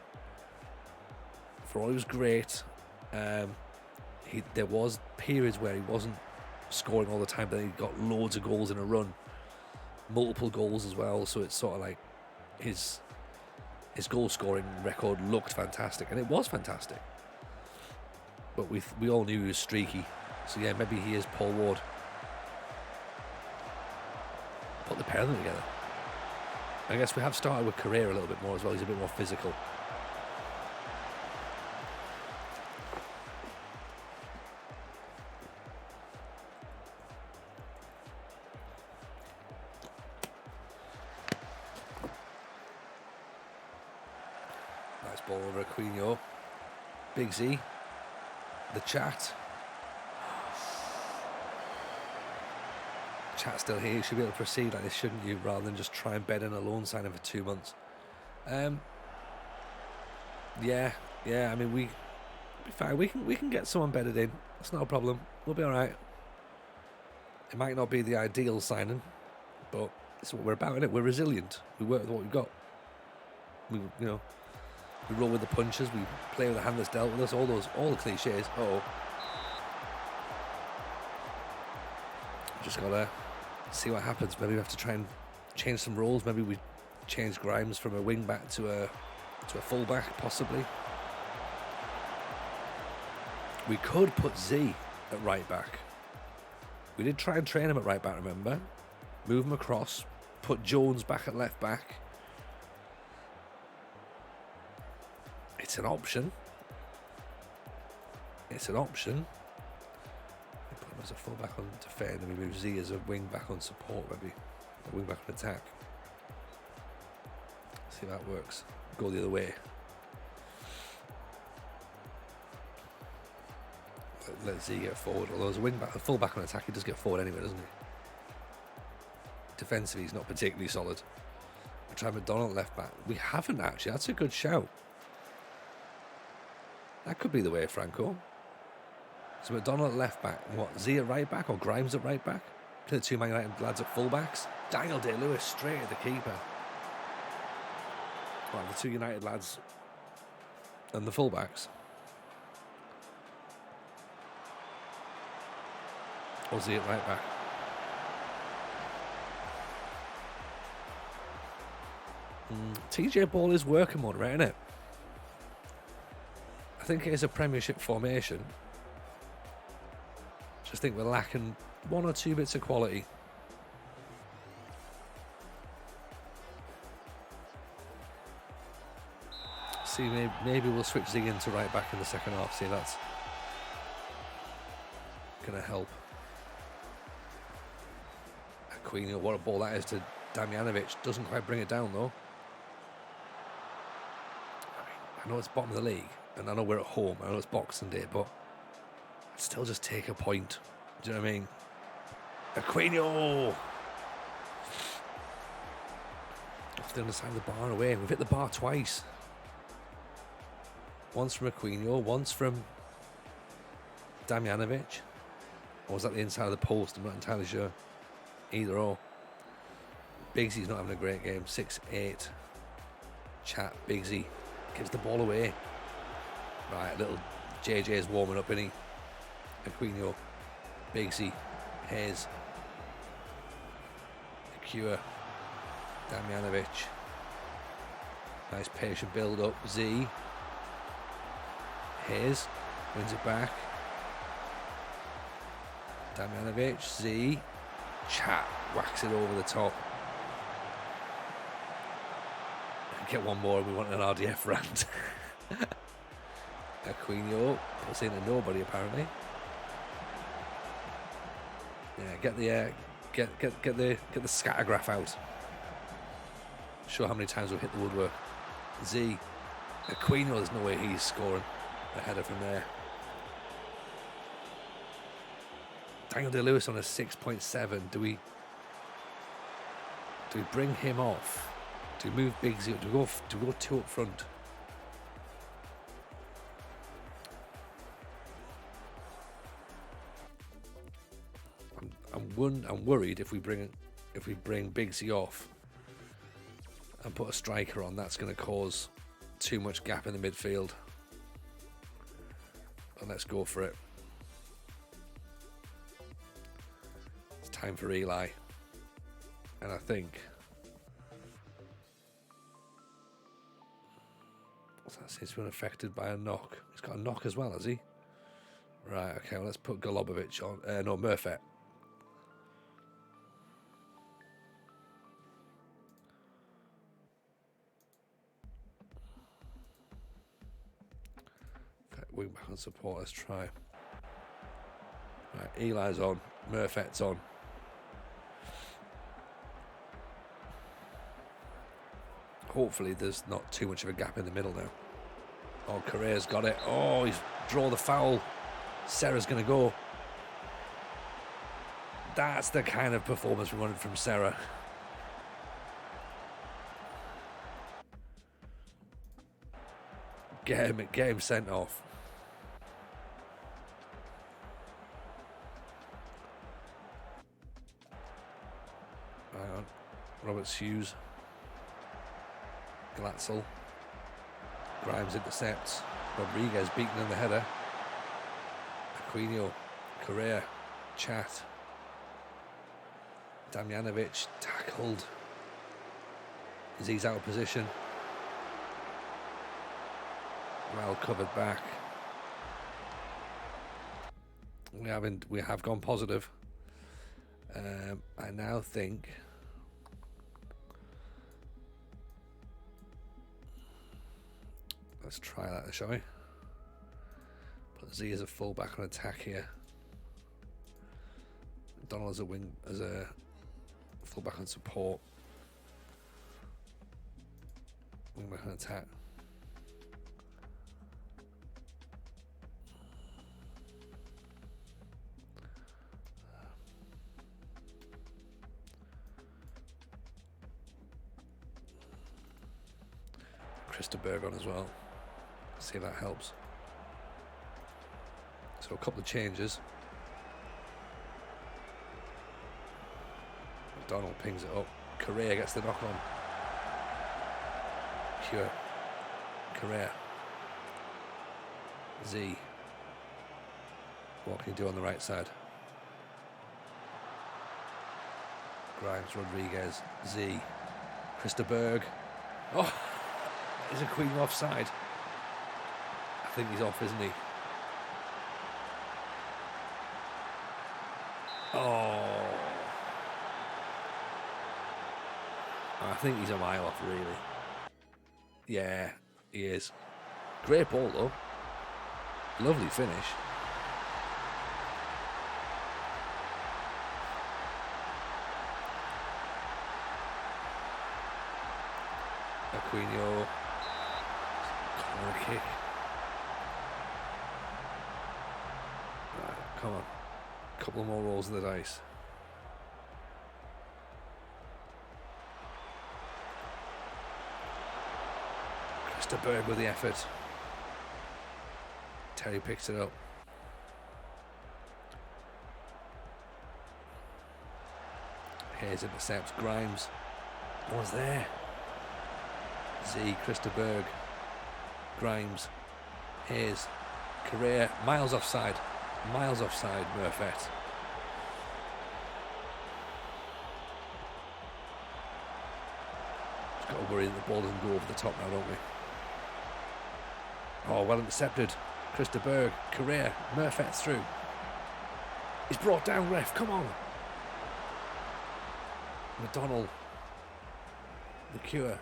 there was periods where he wasn't scoring all the time, but he got loads of goals in a run, multiple goals as well. So it's sort of like his goal scoring record looked fantastic, and it was fantastic. But we all knew he was streaky. So yeah, maybe he is Paul Ward. Put the pair of them together. I guess we have started with Carrera a little bit more as well. He's a bit more physical. Nice ball over Aquino. Big Z. The chat. Chat's still here. You should be able to proceed like this, shouldn't you? Rather than just try and bed in a loan signing for 2 months. Yeah. I mean, we'll be fine. We can get someone bedded in. That's not a problem. We'll be all right. It might not be the ideal signing, but it's what we're about, isn't it? We're resilient. We work with what we've got. We roll with the punches. We play with the hand that's dealt with us. All the cliches. Just gotta see what happens. Maybe we have to try and change some roles. Maybe we change Grimes from a wing back to a full back, possibly. We could put Z at right back. We did try and train him at right back, remember? Move him across, put Jones back at left back. It's an option. Put him as a full back on defend, and we move Z as a wing back on support, maybe. A wing back on attack. See if that works. Go the other way. Let Z get forward. Although as a wing back, a full back on attack, he does get forward anyway, doesn't he? Defensively, he's not particularly solid. We try McDonald left back. We haven't actually. That's a good shout. That could be the way, Franco. So McDonald at left back. What, Z at right back or Grimes at right back? Play the two Man United lads at full backs. Daniel Day-Lewis straight at the keeper. Well, the two United lads and the full backs. Or Z at right back. TJ Ball is working mode, right, isn't it? I think it is a Premiership formation. Just think we're lacking one or two bits of quality. See, maybe we'll switch Z into right back in the second half. See, that's going to help. Aquino, what a ball that is to Damjanovic. Doesn't quite bring it down, though. I know it's bottom of the league, and I know we're at home. I know it's Boxing Day, but I'd still just take a point. Do you know what I mean? Aquino! Off the underside of the bar and away. We've hit the bar twice. Once from Aquino, once from Damjanovic. Or was that the inside of the post? I'm not entirely sure. Either or. Bigsy's not having a great game. 6-8. Chat. Bigsy gives the ball away. Right, little JJ's warming up, isn't he? Aquino. Bigsy. Hayes. Acua. Damjanovic. Nice patient build up. Z. Hayes. Wins it back. Damjanovic. Z. Chat. Whacks it over the top. Get one more, we want an RDF rant. Aquino puts in a nobody apparently. Yeah, get the scattergraph out. Show how many times we've hit the woodwork. Z. Aquino, there's no way he's scoring a header from there. Daniel Day-Lewis on a 6.7. Do we bring him off? Do we move Bigsy? Do we go two up front? I'm worried if we bring Bigsy off and put a striker on, that's going to cause too much gap in the midfield. And let's go for it. It's time for Eli. And I think... He's been affected by a knock. He's got a knock as well, has he? Right, okay, well, let's put Golubovic on. No, Murphy. Wing back on support, let's try. Right, Eli's on. Murphy's on. Hopefully there's not too much of a gap in the middle now. Oh, Correa's got it. Oh, he's draw the foul. Serra's going to go. That's the kind of performance we wanted from Serra. Get him sent off. Hang on. Roberts Hughes. Glatzel. Grimes intercepts. Rodriguez beaten in the header. Aquino. Correa. Chat. Damjanovic tackled. He's out of position. Well covered back. We have gone positive. I now think let's try that, shall we? Put Z as a fullback on attack here. Donald as a wing, as a fullback on support. Wing back on attack. Berg on as well. See if that helps. So a couple of changes. McDonald pings it up. Correa gets the knock on. Cure. Correa. Z. What can he do on the right side? Grimes, Rodriguez, Z. Berg. Oh! Is Aquino offside? I think he's off, isn't he? Oh. I think he's a mile off, really. Yeah, he is. Great ball, though. Lovely finish. Aquino. Corner kick. Right, come on. A couple more rolls in the dice. Berg with the effort. Terry picks it up. Hayes intercepts. Grimes. No one's there. Z. Berg. Grimes. Hayes. Correa. Miles offside. Miles offside, Murphet. Just got to worry that the ball doesn't go over the top now, don't we? Oh, well intercepted. Berg. Correa. Murphet through. He's brought down, ref. Come on. McDonald. The cure.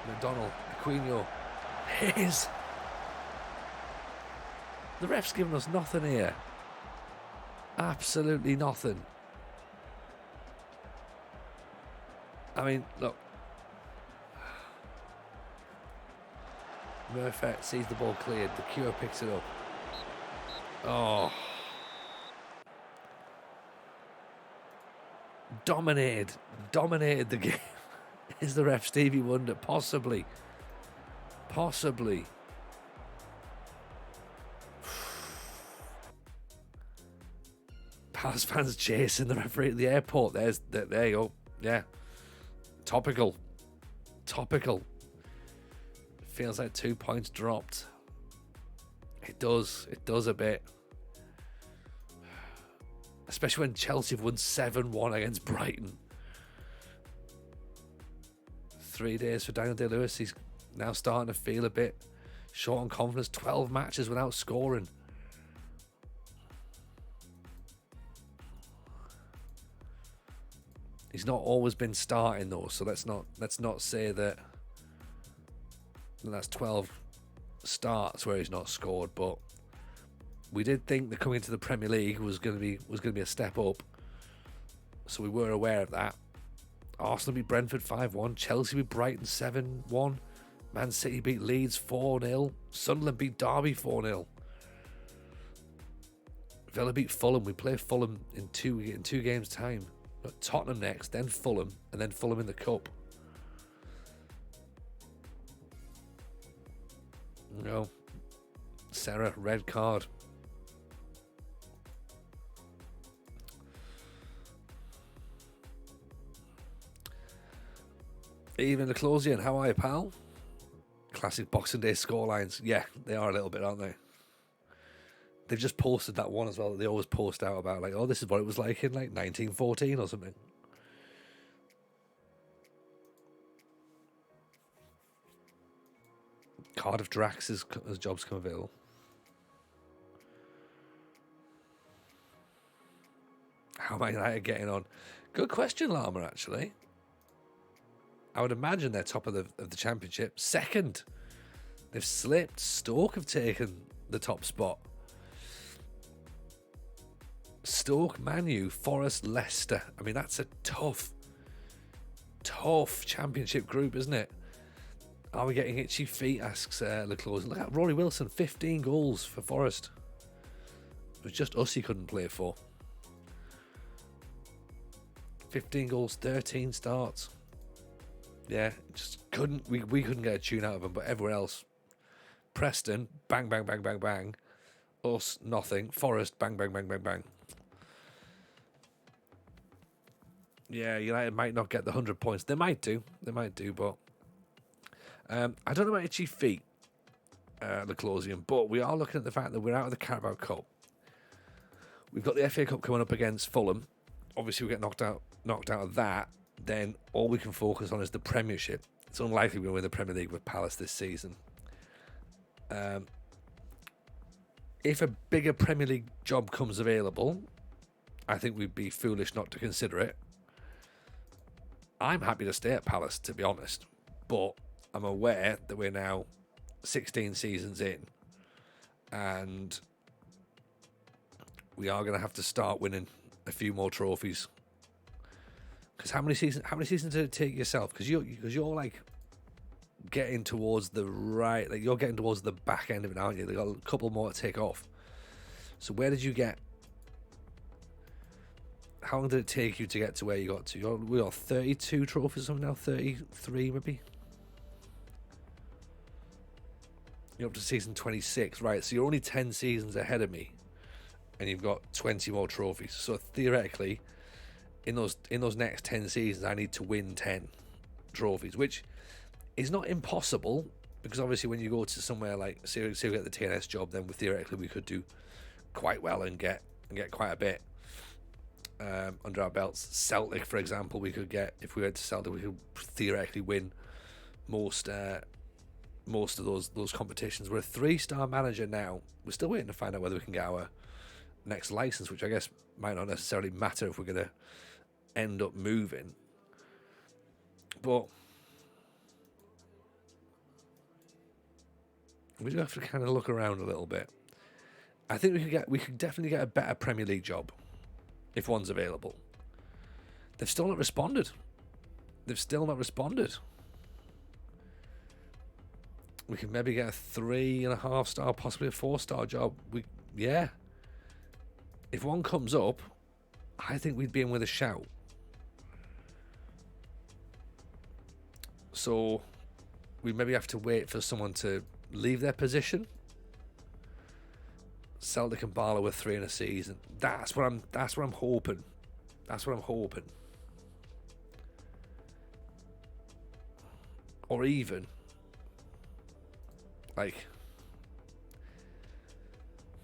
McDonald. Aquino. Hayes. The ref's giving us nothing here. Absolutely nothing. I mean, look. Murphet sees the ball cleared. The cure picks it up. Oh. Dominated the game. Is the ref Stevie Wonder? Possibly. Palace fans chasing the referee at the airport. There you go. Yeah. Topical. Feels like 2 points dropped. It does a bit. Especially when Chelsea have won 7-1 against Brighton. 3 days for Daniel Day-Lewis. He's now starting to feel a bit short on confidence. 12 matches without scoring. He's not always been starting though, so let's not say that that's 12 starts where he's not scored. But we did think that coming into the Premier League was going to be a step up, so we were aware of that. Arsenal beat Brentford 5-1, Chelsea beat Brighton 7-1, Man City beat Leeds 4-0, Sunderland beat Derby 4-0. Villa beat Fulham. We play Fulham in two games time. Got Tottenham next, then Fulham, and then Fulham in the Cup. No. Sarah, red card. Even the closing, how are you, pal? Classic Boxing Day scorelines. Yeah, they are a little bit, aren't they? They've just posted that one as well that they always post out about, like, oh, this is what it was like in like 1914 or something. Cardiff Drax as jobs come available. How am I getting on? Good question, Lama, actually. I would imagine they're top of the championship. Second. They've slipped. Stoke have taken the top spot. Stoke, Man U, Forest, Leicester. I mean, that's a tough championship group, isn't it? Are we getting itchy feet, asks Leclerc. Look at Rory Wilson, 15 goals for Forest. It was just us he couldn't play for. 15 goals, 13 starts. Yeah, just couldn't. We couldn't get a tune out of him, but everywhere else, Preston, bang, bang, bang, bang, bang. Us, nothing. Forest, bang, bang, bang, bang, bang. Yeah, United might not get the 100 points. They might do, but I don't know about itchy feet, the Closium, but we are looking at the fact that we're out of the Carabao Cup. We've got the FA Cup coming up against Fulham. Obviously, we get knocked out of that. Then all we can focus on is the Premiership. It's unlikely we're going to win the Premier League with Palace this season. If a bigger Premier League job comes available, I think we'd be foolish not to consider it. I'm happy to stay at Palace, to be honest, but I'm aware that we're now 16 seasons in, and we are going to have to start winning a few more trophies. Because how many seasons did it take yourself? Because you're like getting towards the right, like you're getting towards the back end of it, aren't you? They got a couple more to take off. So where did you get? How long did it take you to get to where you got to? We got 32 trophies or something now, 33 maybe. You're up to season 26, right? So you're only 10 seasons ahead of me, and you've got 20 more trophies. So theoretically, in those next 10 seasons, I need to win 10 trophies, which is not impossible, because obviously when you go to somewhere like, say we get the TNS job, then theoretically we could do quite well and get quite a bit under our belts. Celtic, for example, we could get, if we went to Celtic, we could theoretically win most of those competitions. We're a 3-star manager now. We're still waiting to find out whether we can get our next license, which I guess might not necessarily matter if we're going to end up moving. But we do have to kind of look around a little bit. I think we could definitely get a better Premier League job if one's available. They've still not responded. We can maybe get a 3.5-star, possibly a 4-star job. If one comes up, I think we'd be in with a shout. So we maybe have to wait for someone to leave their position. Celtic and Barlow with 3 in a season. That's what I'm hoping. That's what I'm hoping. Or even like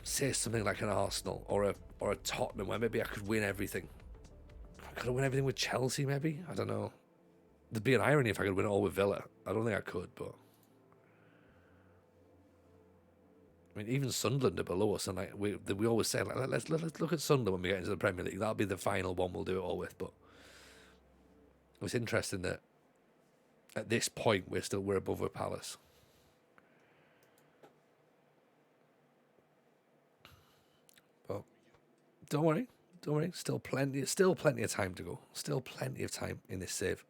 say something like an Arsenal or a Tottenham where maybe I could win everything. Could I win everything with Chelsea maybe? I don't know. There'd be an irony if I could win it all with Villa. I don't think I could, but I mean, even Sunderland are below us, and like we always say, like let's look at Sunderland when we get into the Premier League. That'll be the final one we'll do it all with. But it's interesting that at this point we're above with Palace. But don't worry. Still plenty of time to go. Still plenty of time in this save.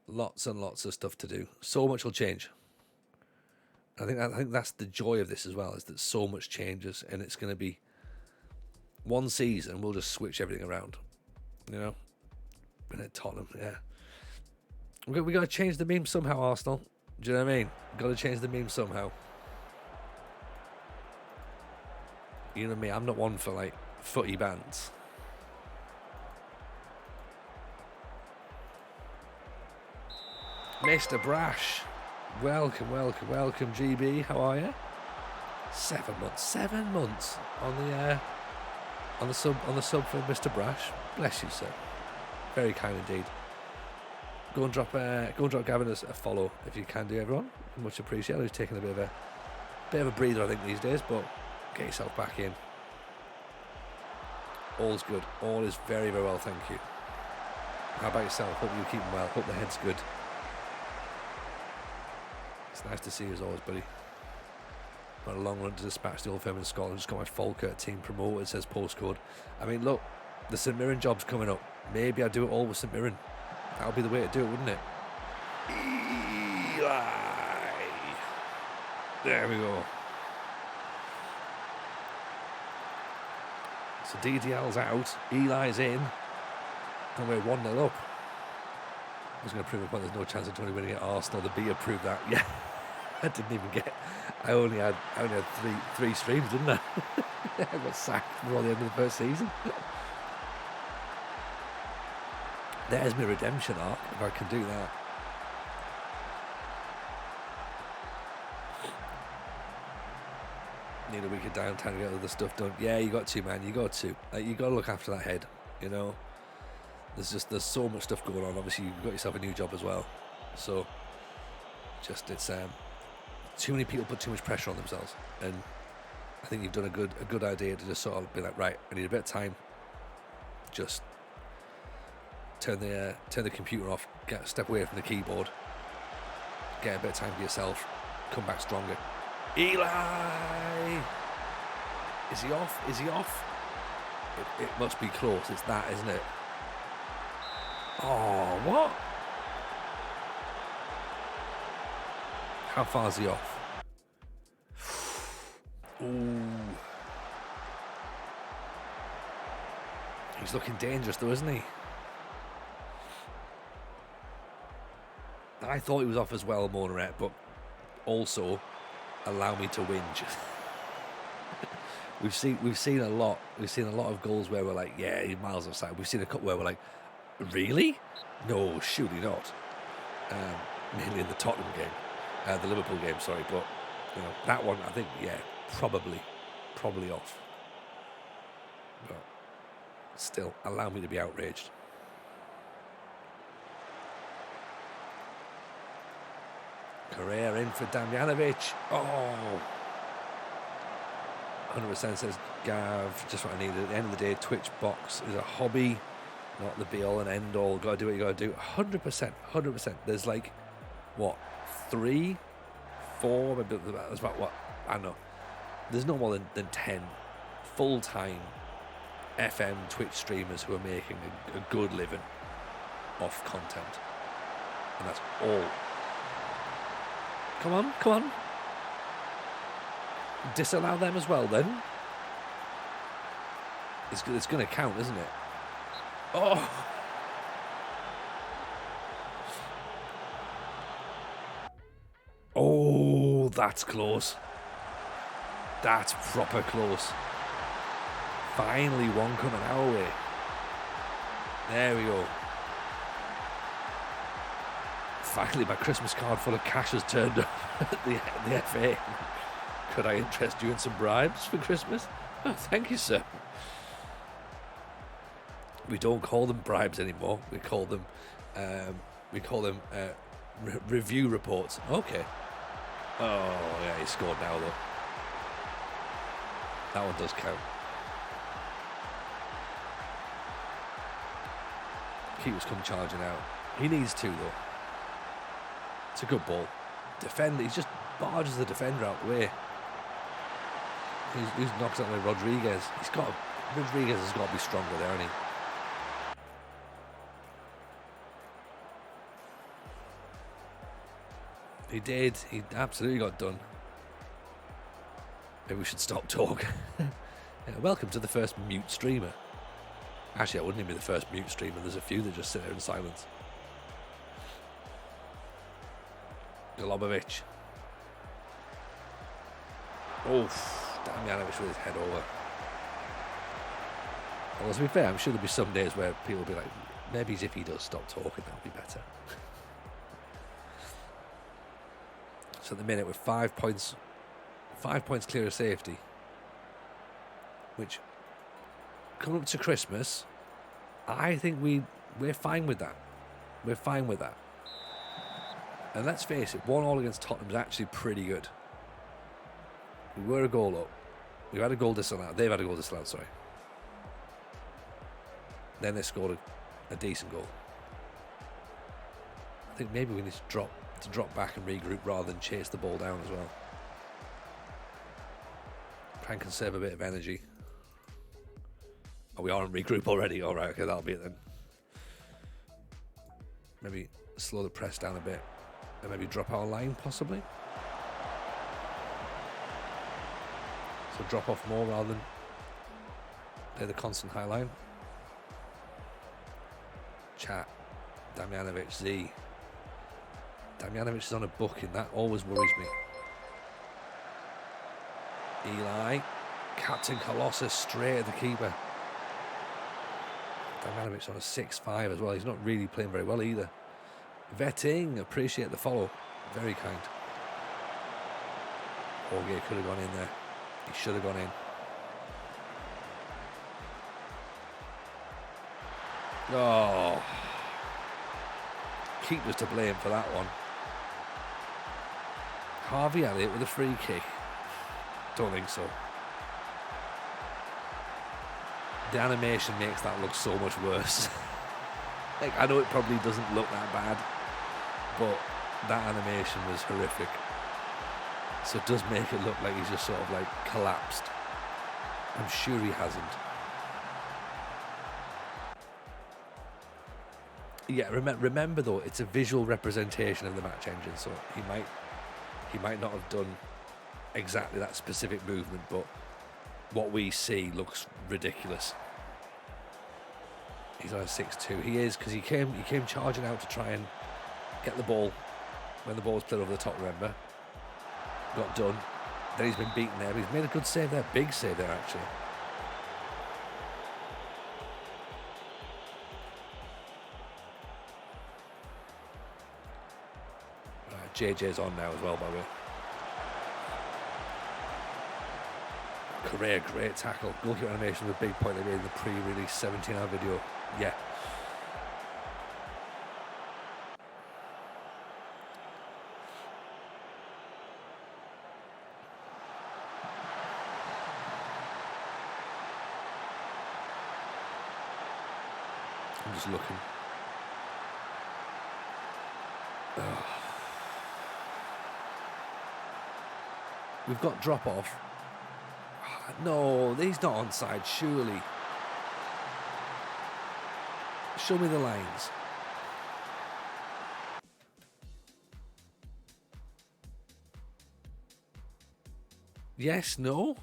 Lots and lots of stuff to do. So much will change. I think that's the joy of this as well, is that so much changes, and it's going to be one season we'll just switch everything around. You know, been at Tottenham, yeah. We got to change the meme somehow, Arsenal. Do you know what I mean? Got to change the meme somehow. You know me, I'm not one for like footy bands. Mr. Brash, welcome, GB. How are you? 7 months. 7 months on the sub for Mr. Brash. Bless you, sir. Very kind indeed. Go and drop Gavin a follow if you can do, everyone. Much appreciated. He's taking a bit of a breather, I think, these days, but get yourself back in. All's good. All is very, very well, thank you. How about yourself? Hope you're keeping well. Hope the head's good. It's nice to see you as always, buddy. Got a long run to dispatch the old firm in Scotland. Just got my Falkirk team promoted. It says postcode. I mean, look, the St Mirren job's coming up. Maybe I do it all with St Mirren. That would be the way to do it, wouldn't it? Eli. There we go. So DDL's out. Eli's in. And we're 1-0 up. I was going to prove a point. There's no chance of Tony winning at Arsenal. The B approved that. Yeah. I didn't even get. I only had three streams, didn't I? I got sacked before the end of the first season. There's my redemption arc, if I can do that. Need a week of downtime to get other stuff done. Yeah, you got to, man. You got to. You got to look after that head. You know, there's so much stuff going on. Obviously, you've got yourself a new job as well. So, it's too many people put too much pressure on themselves, and I think you've done a good idea to just sort of be like, right, I need a bit of time. Just turn the computer off, step away from the keyboard, get a bit of time for yourself, come back stronger. Eli! Is he off? It must be close. It's that, isn't it? Oh, what? How far is he off? Ooh. He's looking dangerous though, isn't he? I thought he was off as well, Monaret, but also allow me to whinge. We've seen a lot of goals where we're like, yeah, he's miles offside. We've seen a couple where we're like, really? No, surely not. Mainly in the Tottenham game, the Liverpool game, sorry, but you know, that one I think, yeah, probably off. But still, allow me to be outraged. Correa in for Damjanovic. Oh, 100% says Gav. Just what I needed. At the end of the day, Twitch box is a hobby, not the be all and end all. Got to do what you got to do. 100%. There's like what, 3, 4. Maybe that's about what I don't know. There's no more than 10 full-time FM Twitch streamers who are making a good living off content, and that's all. Come on. Disallow them as well, then. It's going to count, isn't it? Oh! Oh, that's close. That's proper close. Finally, one coming our way. There we go. Finally, my Christmas card full of cash has turned up at the FA. Could I interest you in some bribes for Christmas? Oh, thank you, sir. We don't call them bribes anymore. We call them review reports. Okay. Oh yeah, he scored now though. That one does count. Keeper's come charging out. He needs to though. It's a good ball. Defender, he just barges the defender out the way. He's knocks out with Rodriguez. Rodriguez has got to be stronger there, hasn't he? He did. He absolutely got done. Maybe we should stop talking. Yeah, welcome to the first mute streamer. Actually, I wouldn't even be the first mute streamer. There's a few that just sit there in silence. Golubovic. Oh, Damjanovic with his head over. Well, to be fair, I'm sure there'll be some days where people will be like, maybe if he does stop talking, that'll be better. So at the minute, we're 5 points clear of safety. Which, coming up to Christmas, I think we're fine with that. We're fine with that. And let's face it, 1-1 against Tottenham is actually pretty good. We were a goal up. We've had a goal disallowed. They've had a goal disallowed, sorry. Then they scored a decent goal. I think maybe we need to drop back and regroup rather than chase the ball down as well. Try and conserve a bit of energy. Oh, we are in regroup already. All right, okay, that'll be it then. Maybe slow the press down a bit and maybe drop our line possibly. So drop off more rather than play the constant high line. Chat. Damjanovic, Z. Damjanovic is on a booking. That always worries me. Eli. Captain Colossus straight at the keeper. Damjanovic on a 6-5 as well. He's not really playing very well either. Vetting. Appreciate the follow. Very kind. Jorge could have gone in there. He should have gone in. Oh. Keeper's to blame for that one. Harvey Elliott with a free kick. Don't think so. The animation makes that look so much worse. Like, I know it probably doesn't look that bad, but that animation was horrific. So it does make it look like he's just sort of like collapsed. I'm sure he hasn't. Yeah, remember though, it's a visual representation of the match engine, so he might not have done exactly that specific movement, but what we see looks ridiculous. He's on a 6-2. He is, because he came charging out to try and get the ball when the ball was played over the top, remember? Got done. Then he's been beaten there, but he's made a good save there. Big save there, actually. Right, JJ's on now as well, by the way. Correa, great tackle. Goalkeeper animation was a big point they made in the pre-release 17-hour video. Yeah. I'm just looking. Ugh. We've got drop off. No, he's not onside, surely. Show me the lines. Yes, no?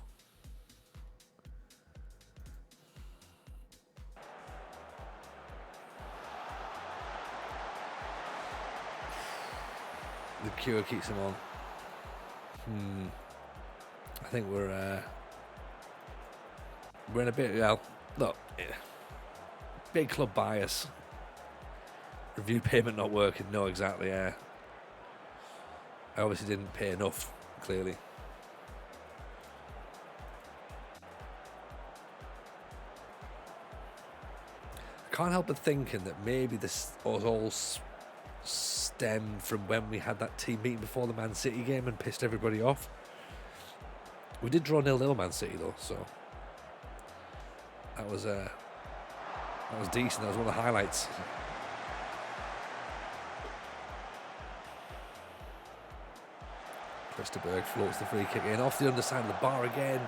The cure keeps him on. I think we're in a bit. Well, look, big club bias. Review payment not working. No, exactly. Yeah. I obviously didn't pay enough. Clearly. I can't help but thinking that maybe this was all stemmed from when we had that team meeting before the Man City game and pissed everybody off. We did draw 0-0 Man City though, so that was decent. That was one of the highlights. Christenberg floats the free kick in off the underside of the bar again.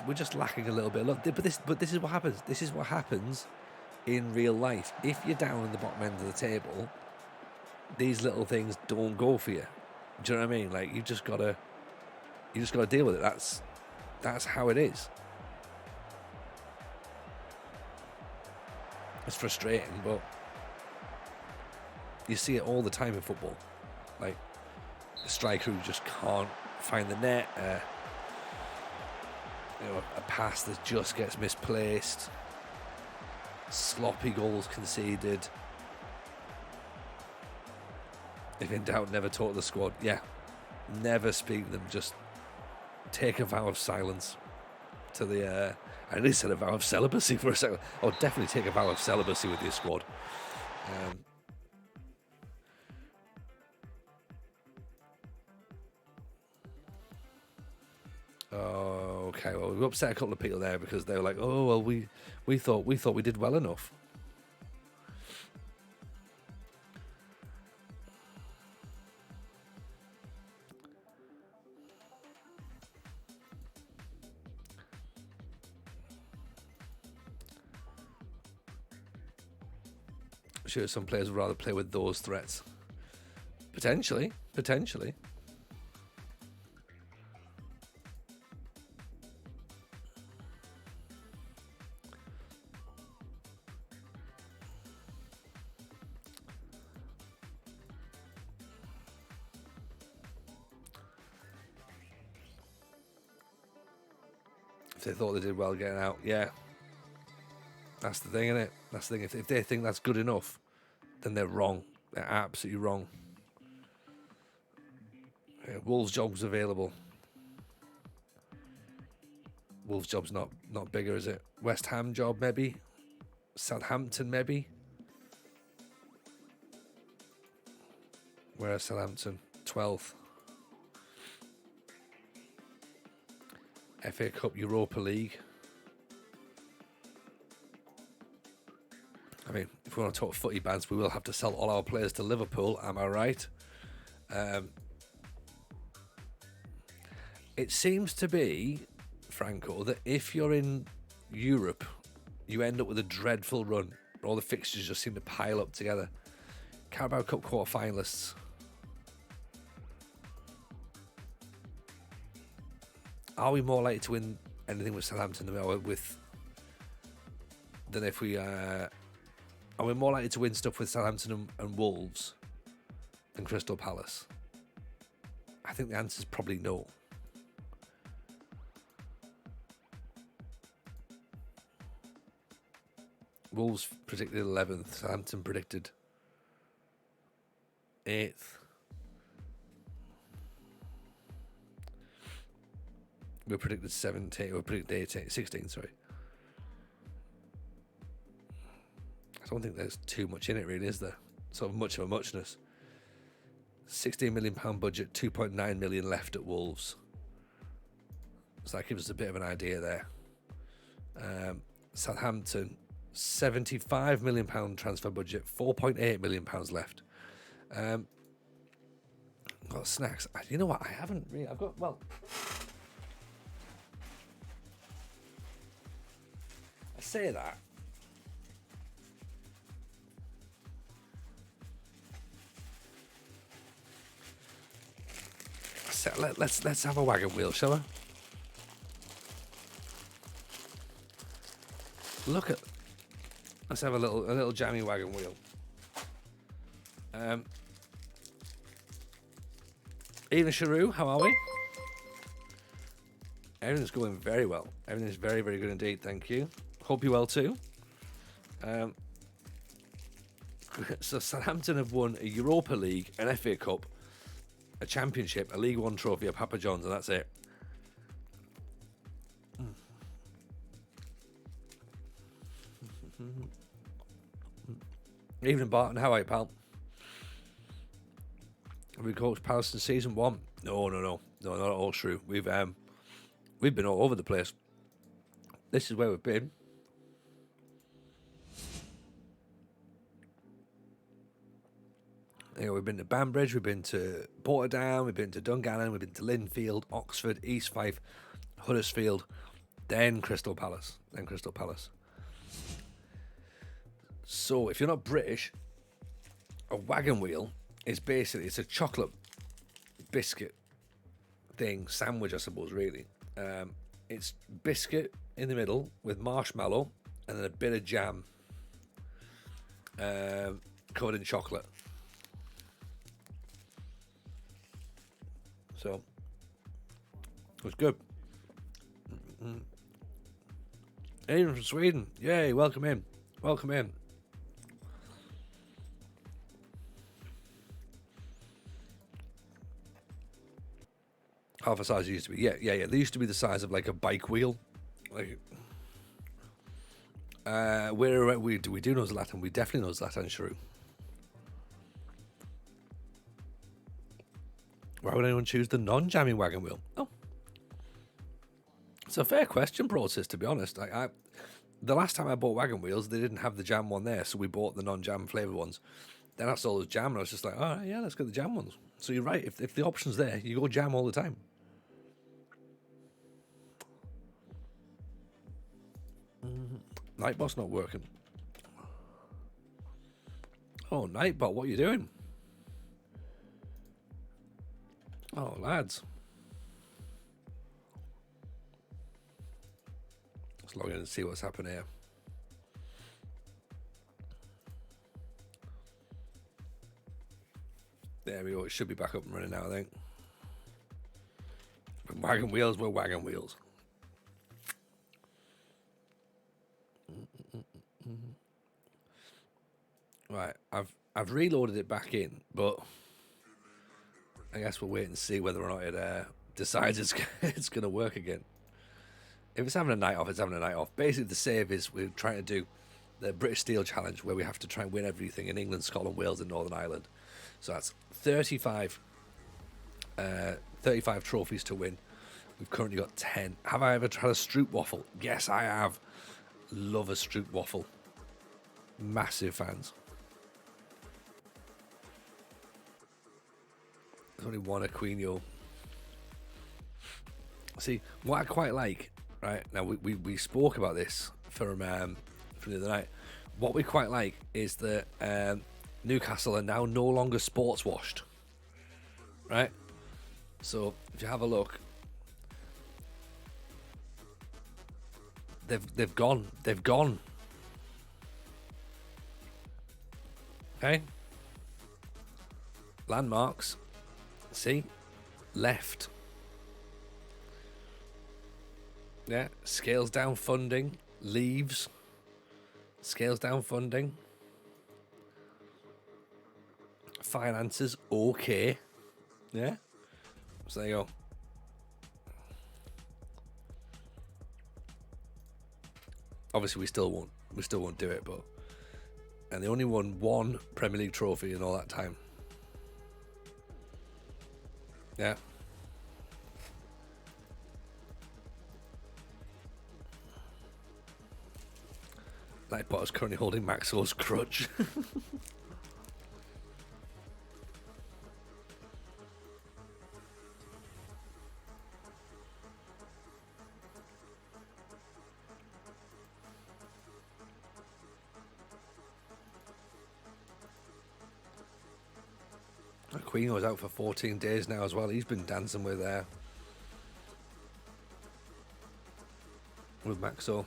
We're just lacking a little bit. Look, but this is what happens. This is what happens in real life. If you're down in the bottom end of the table, these little things don't go for you. Do you know what I mean? Like you just gotta deal with it. That's how it is. It's frustrating, but you see it all the time in football. Like the striker who just can't find the net. A pass that just gets misplaced. Sloppy goals conceded. If in doubt, never talk to the squad. Yeah, never speak to them. Just take a vow of silence to the. I nearly said a vow of celibacy for a second. Oh, definitely take a vow of celibacy with your squad. Okay, well, we upset a couple of people there because they were like, "Oh, well, we thought we did well enough." Sure, some players would rather play with those threats. Potentially. If they thought they did well getting out, yeah. That's the thing, isn't it? That's the thing. If they think that's good enough, then they're wrong. They're absolutely wrong. Yeah, Wolves' job's available. Wolves' job's not bigger, is it? West Ham job, maybe? Southampton, maybe? Where is Southampton? 12th. FA Cup, Europa League. I mean, if we want to talk footy bands, we will have to sell all our players to Liverpool, am I right? It seems to be, Franco, that if you're in Europe, you end up with a dreadful run. All the fixtures just seem to pile up together. Carabao Cup quarter-finalists. Are we more likely to win anything with Southampton than we are than if we are we more likely to win stuff with Southampton and Wolves than Crystal Palace? I think the answer is probably no. Wolves predicted 11th. Southampton predicted 8th. We predicted 17. We predicted 18, 16. Sorry. I don't think there's too much in it, really, is there? Sort of much of a muchness. £16 million budget, 2.9 million left at Wolves. So that gives us a bit of an idea there. Southampton, £75 million transfer budget, £4.8 million left. Got snacks. You know what? I haven't really. I've got, well, I say that. Let's have a wagon wheel, shall we? Look at. Let's have a little jammy wagon wheel. Evening, Sharu. How are we? Everything's going very well. Everything's very, very good indeed. Thank you. Hope you're well too. So Southampton have won a Europa League, an FA Cup, a Championship, a League One trophy, a Papa John's, and that's it. Evening, Barton. How are you, pal? Have we coached Palace in season 1? No, not at all true. We've been all over the place. This is where we've been. You know, we've been to Banbridge, we've been to Portadown, we've been to Dungannon, we've been to Linfield, Oxford, East Fife, Huddersfield, then Crystal Palace. So, if you're not British, a wagon wheel is basically, it's a chocolate biscuit thing, sandwich, I suppose, really. It's biscuit in the middle with marshmallow and then a bit of jam covered in chocolate. So, it was good. Adrian from Sweden. Yay, welcome in. Half the size it used to be. Yeah. They used to be the size of like a bike wheel. Like, we do know Zlatan. We definitely know Zlatan Shrew. Why would anyone choose the non-jamming wagon wheel? Oh, it's a fair question, Broadsis, to be honest. The last time I bought wagon wheels, they didn't have the jam one there, so we bought the non-jam flavoured ones. Then I saw the jam, and I was just like, all right, yeah, let's get the jam ones. So you're right. If the option's there, you go jam all the time. Nightbot's not working. Oh, Nightbot, what are you doing? Oh, lads. Let's log in and see what's happening here. There we go. It should be back up and running now, I think. But wagon wheels were wagon wheels. Right, I've reloaded it back in, but I guess we'll wait and see whether or not it decides it's going to work again. If it's having a night off, it's having a night off. Basically, the save is we're trying to do the British Steel Challenge, where we have to try and win everything in England, Scotland, Wales, and Northern Ireland. So that's 35 trophies to win. We've currently got 10. Have I ever tried a Stroop waffle? Yes, I have. Love a Stroop waffle. Massive fans. There's only one Aquino. See, what I quite like, right, now we spoke about this from the other night. What we quite like is that Newcastle are now no longer sports washed, right? So if you have a look, they've gone. Okay, landmarks. See, left. Yeah, scales down funding, leaves. Scales down funding. Finances, okay. Yeah. So there you go. Obviously we still won't do it, but and they only won one Premier League trophy in all that time. Yeah. Nightbot is currently holding Maxwell's crutch. Queen was out for 14 days now as well. He's been dancing with Maxo.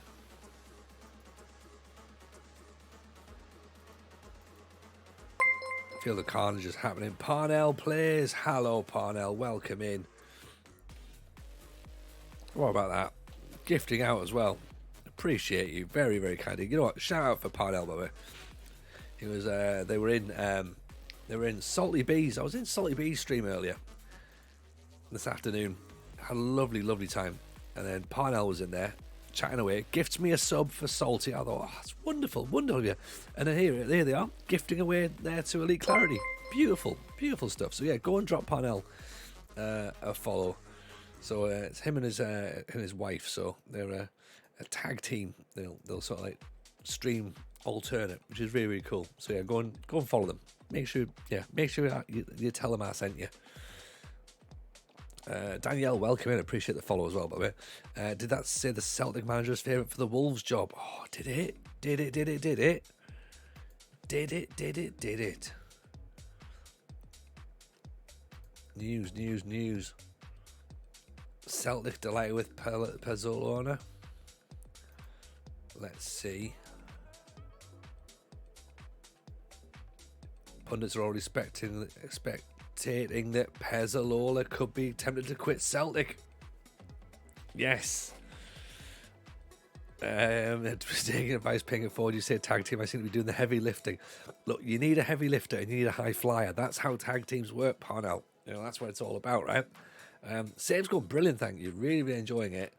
Feel the carnage is happening. Parnell plays. Hello, Parnell. Welcome in. What about that? Gifting out as well. Appreciate you. Very, very kind. You know what? Shout out for Parnell, by the way. He was. They were in Salty Bees. I was in Salty Bees stream earlier this afternoon. Had a lovely, lovely time. And then Parnell was in there chatting away. Gifts me a sub for Salty. I thought, oh, that's wonderful, wonderful of you. And then here they are, gifting away there to Elite Clarity. Beautiful, beautiful stuff. So yeah, go and drop Parnell a follow. So it's him and his wife. So they're a tag team. They'll sort of like stream alternate, which is really, really cool. So yeah, go and follow them. Make sure you tell them I sent you. Danielle, welcome in. Appreciate the follow as well, by the way. Did that say the Celtic manager's favourite for the Wolves job? Oh, did it? Did it? News. Celtic delighted with Pezzolona. Let's see. Pundits are already expectating that Pezzolola could be tempted to quit Celtic. Yes. Taking advice, paying it forward. You say tag team. I seem to be doing the heavy lifting. Look, you need a heavy lifter and you need a high flyer. That's how tag teams work, Parnell. That's what it's all about, right? Save's going brilliant, thank you. Really, really enjoying it.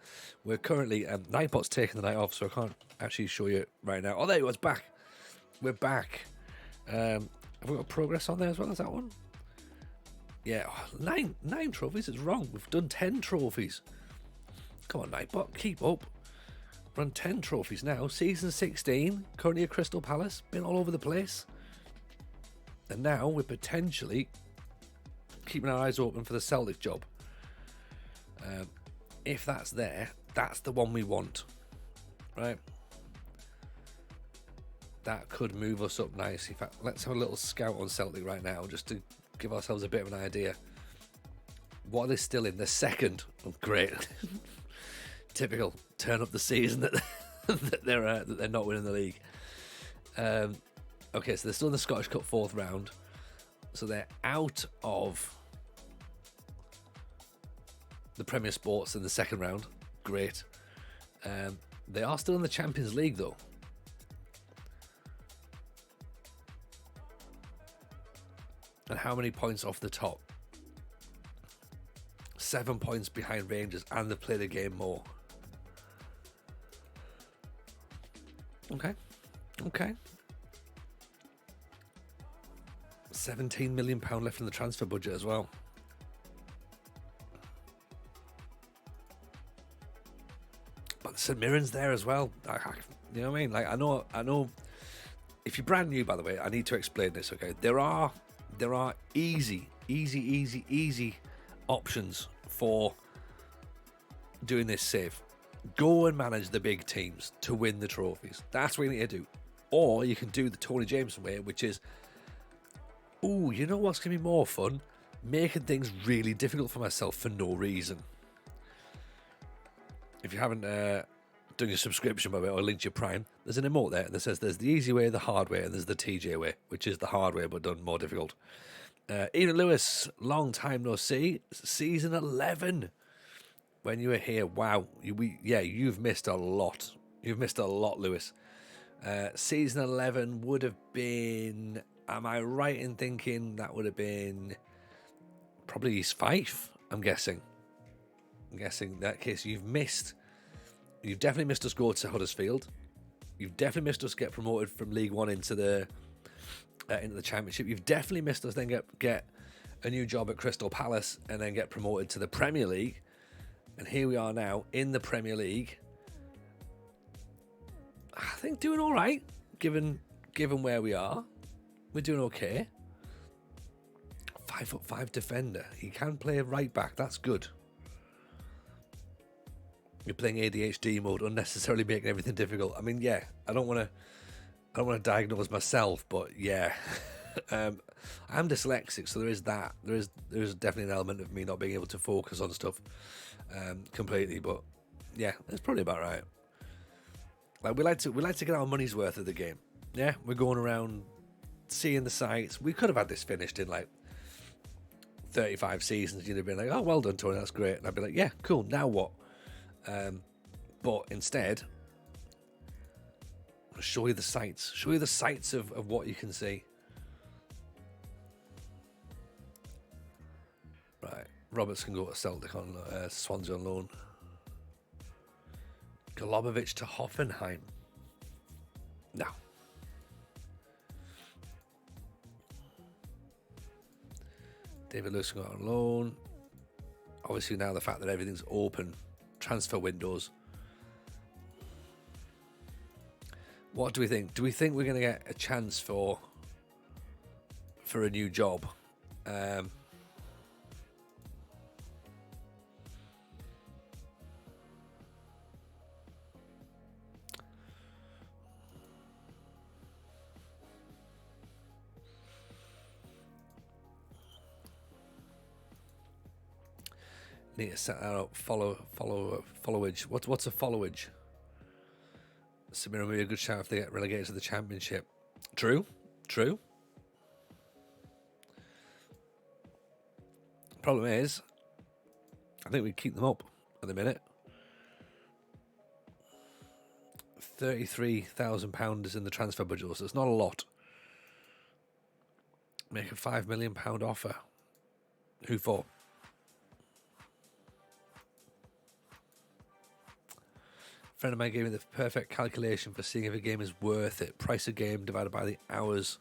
We're currently Nightbot's taking the night off, so I can't actually show you right now. Oh, there it was. Back. We're back. Have we got progress on there as well as that one? Yeah, nine trophies is wrong. We've done 10 trophies. Come on, Nightbot, keep up. Run 10 trophies now. Season 16, currently at Crystal Palace. Been all over the place. And now we're potentially keeping our eyes open for the Celtic job. If that's there, that's the one we want. Right? That could move us up nicely. In fact, let's have a little scout on Celtic right now, just to give ourselves a bit of an idea. What are they still in? They're second. Oh, great. Typical. Turn up the season that they're not winning the league. Okay, so they're still in the Scottish Cup 4th round. So they're out of the Premier Sports in the 2nd round. Great. They are still in the Champions League, though. And how many points off the top? 7 points behind Rangers, and they've played a game more. Okay. £17 million left in the transfer budget as well. But the St Mirren's there as well. You know what I mean? Like I know. If you're brand new, by the way, I need to explain this. Okay, there are easy options for doing this save. Go and manage the big teams to win the trophies. That's what you need to do. Or you can do the Tony Jameson way, which is, you know what's going to be more fun? Making things really difficult for myself for no reason. If you haven't done your subscription, by the way, or linked your Prime, there's an emote there that says there's the easy way, the hard way, and there's the TJ way, which is the hard way but done more difficult. Ian Lewis, long time no see. Season 11. When you were here, wow, you've missed a lot. You've missed a lot, Lewis. Season 11 would have been, am I right in thinking that would have been probably East Fife, I'm guessing. In that case, you've definitely missed us go to Huddersfield. You've definitely missed us get promoted from League One into the Championship. You've definitely missed us then get a new job at Crystal Palace and then get promoted to the Premier League. And here we are now in the Premier League. I think doing all right, given where we are. We're doing okay. 5'5" defender. He can play right back. That's good. You're playing ADHD mode, unnecessarily making everything difficult. I mean, yeah, I don't want to diagnose myself, but yeah, I'm dyslexic, so there is that. There is definitely an element of me not being able to focus on stuff completely. But yeah, that's probably about right. Like we like to get our money's worth of the game. Yeah, we're going around seeing the sights. We could have had this finished in like 35 seasons. You'd have been like, oh, well done, Tony, that's great. And I'd be like, yeah, cool, now what? But instead, I'll show you the sights. Show you the sights of what you can see. Right, Roberts can go to Celtic on Swansea on loan. Golubovic to Hoffenheim. No. David Lewis can go on loan. Obviously now the fact that everything's open, transfer windows. What do we think? Do we think we're going to get a chance for a new job? Need to set that up. Followage. What's a followage? Samira would be a good shout if they get relegated to the Championship. True. Problem is, I think we keep them up at the minute. £33,000 is in the transfer budget, so it's not a lot. Make a £5 million offer. Who for? A friend of mine gave me the perfect calculation for seeing if a game is worth it. Price of game divided by the hours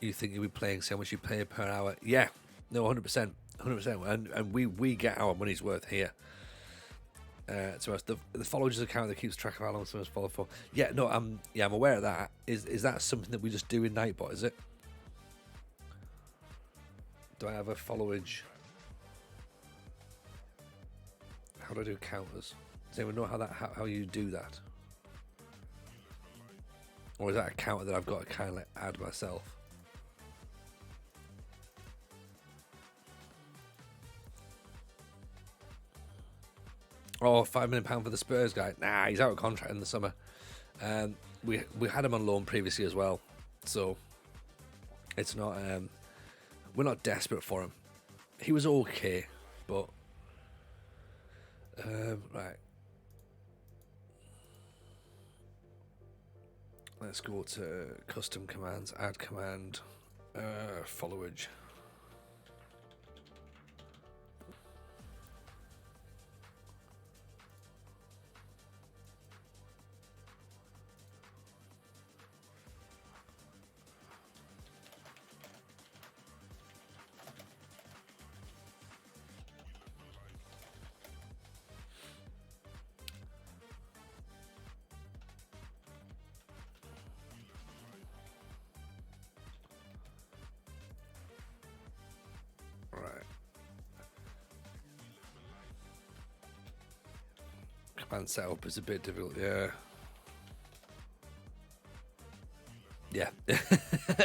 you think you'll be playing, see how much you pay per hour. Yeah, no, 100%. And we get our money's worth here. So the followers account that keeps track of how long someone's followed for. Yeah, no, I'm aware of that. Is that something that we just do in Nightbot, is it? Do I have a followage? How do I do counters? Does anyone know how you do that? Or is that a counter that I've got to kind of like add myself? Oh, £5 million for the Spurs guy. Nah, he's out of contract in the summer. We had him on loan previously as well, so it's not. We're not desperate for him. He was okay, but right. Let's go to custom commands, add command, followage. Command setup is a bit difficult, yeah.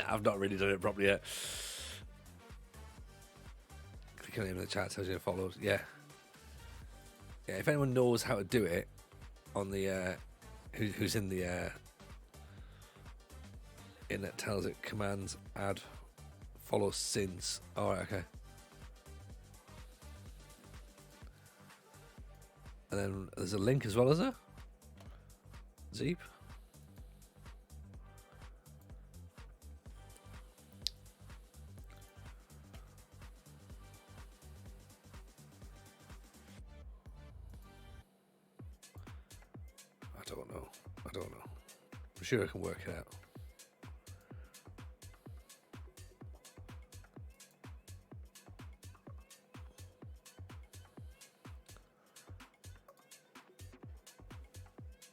I've not really done it properly yet. Click on him in the chat, tells you follows. Yeah. If anyone knows how to do it on the who's in the in it tells it commands add follow since. Alright, okay. And then there's a link as well, is there? Zeep. I don't know. I'm sure I can work it out.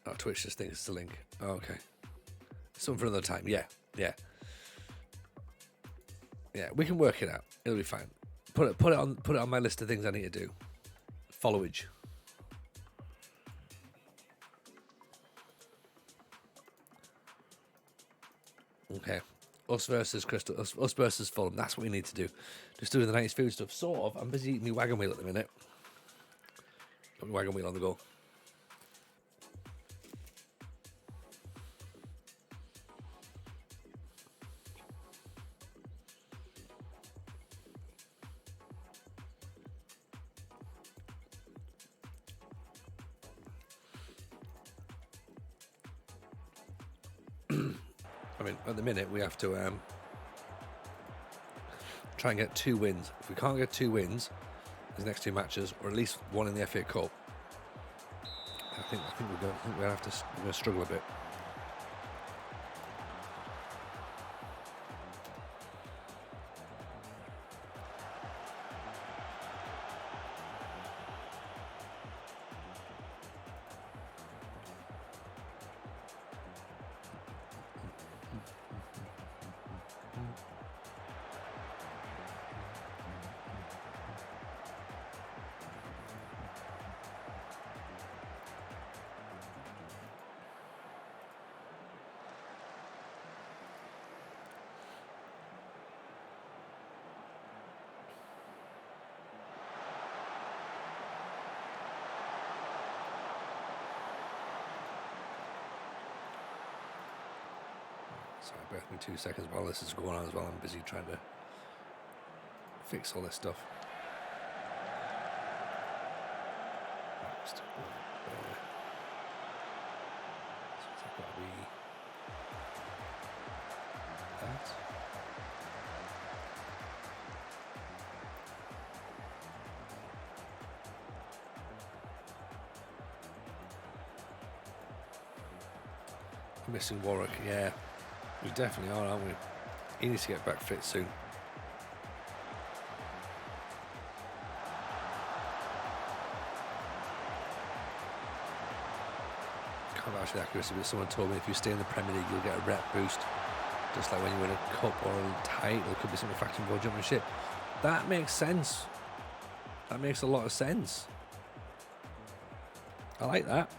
Oh, Twitch just thinks it's a link. Oh, okay. Something for another time. Yeah. We can work it out. It'll be fine. Put it on my list of things I need to do. Followage. Okay. Us versus Crystal. Us versus Fulham. That's what we need to do. Just doing the nice food stuff. Sort of. I'm busy eating my wagon wheel at the minute. Got my wagon wheel on the go. I mean, at the minute we have to try and get 2 wins. If we can't get 2 wins in the next 2 matches, or at least one in the FA Cup, I think we're going to struggle a bit. Sorry, bear with me 2 seconds while this is going on as well. I'm busy trying to fix all this stuff. So it's got to be that. Missing Warwick, yeah. We definitely are, aren't we? He needs to get back fit soon. Can't actually accuracy, but someone told me if you stay in the Premier League, you'll get a rep boost. Just like when you win a cup or a title, it could be something faction for jumping ship. That makes sense. That makes a lot of sense. I like that.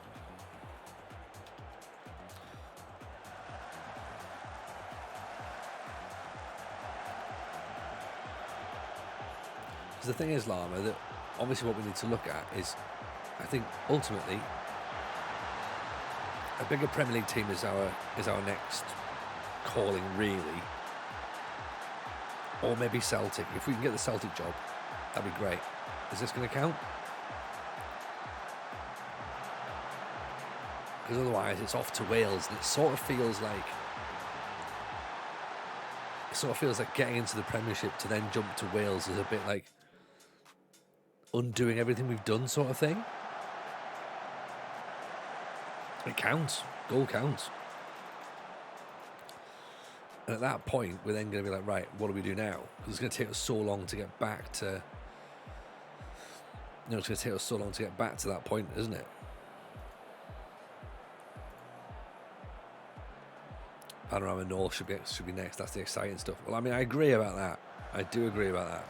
The thing is, Lama, that obviously what we need to look at is, I think ultimately, a bigger Premier League team is our next calling, really, or maybe Celtic. If we can get the Celtic job, that'd be great. Is this going to count? Because otherwise, it's off to Wales, and it sort of feels like getting into the Premiership to then jump to Wales is a bit like undoing everything we've done, sort of thing. It counts. Goal counts. And at that point, we're then going to be like, right, what do we do now? Because it's going to take us so long to get back to... it's going to take us so long to get back to that point, isn't it? Panorama North should be next. That's the exciting stuff. Well, I mean, I agree about that. I do agree about that.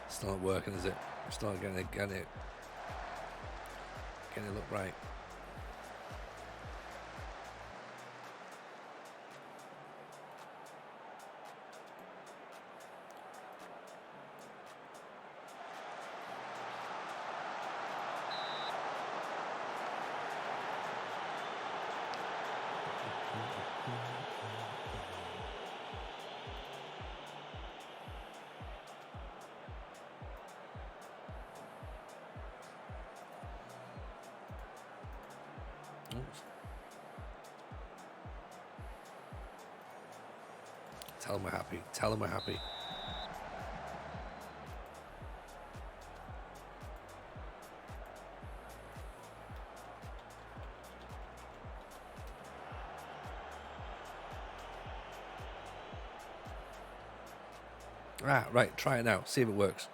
It's not working, is it? It's not getting it look right. Tell them we're happy. Tell them we're happy. Right, try it now. See if it works.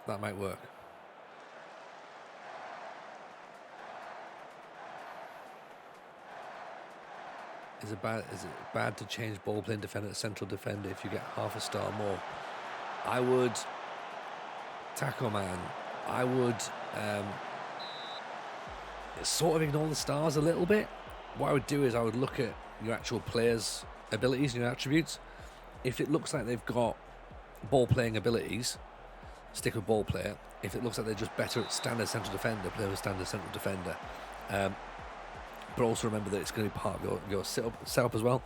That might work. Is it bad to change ball playing defender to central defender if you get half a star more? I would, Taco Man, I would sort of ignore the stars a little bit. What I would do is I would look at your actual players' abilities and your attributes. If it looks like they've got ball playing abilities, stick with ball player. If it looks like they're just better at standard central defender, play with standard central defender. But also remember that it's going to be part of your setup as well.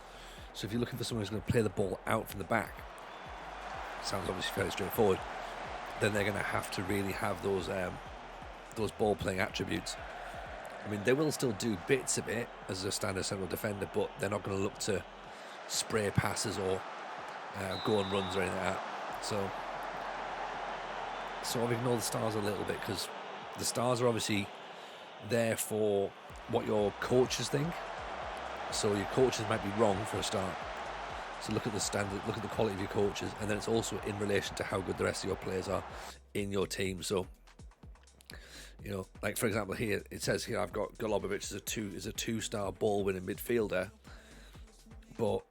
So if you're looking for someone who's going to play the ball out from the back, sounds obviously fairly straightforward, then they're going to have to really have those ball playing attributes. I mean, they will still do bits of it as a standard central defender, but they're not going to look to spray passes or go on runs or anything like that. So sort of ignore the stars a little bit, because the stars are obviously there for what your coaches think. So your coaches might be wrong for a start. So look at the standard, look at the quality of your coaches, and then it's also in relation to how good the rest of your players are in your team. So, you know, like for example here, it says here I've got Golubovic as a two-star ball-winning midfielder, but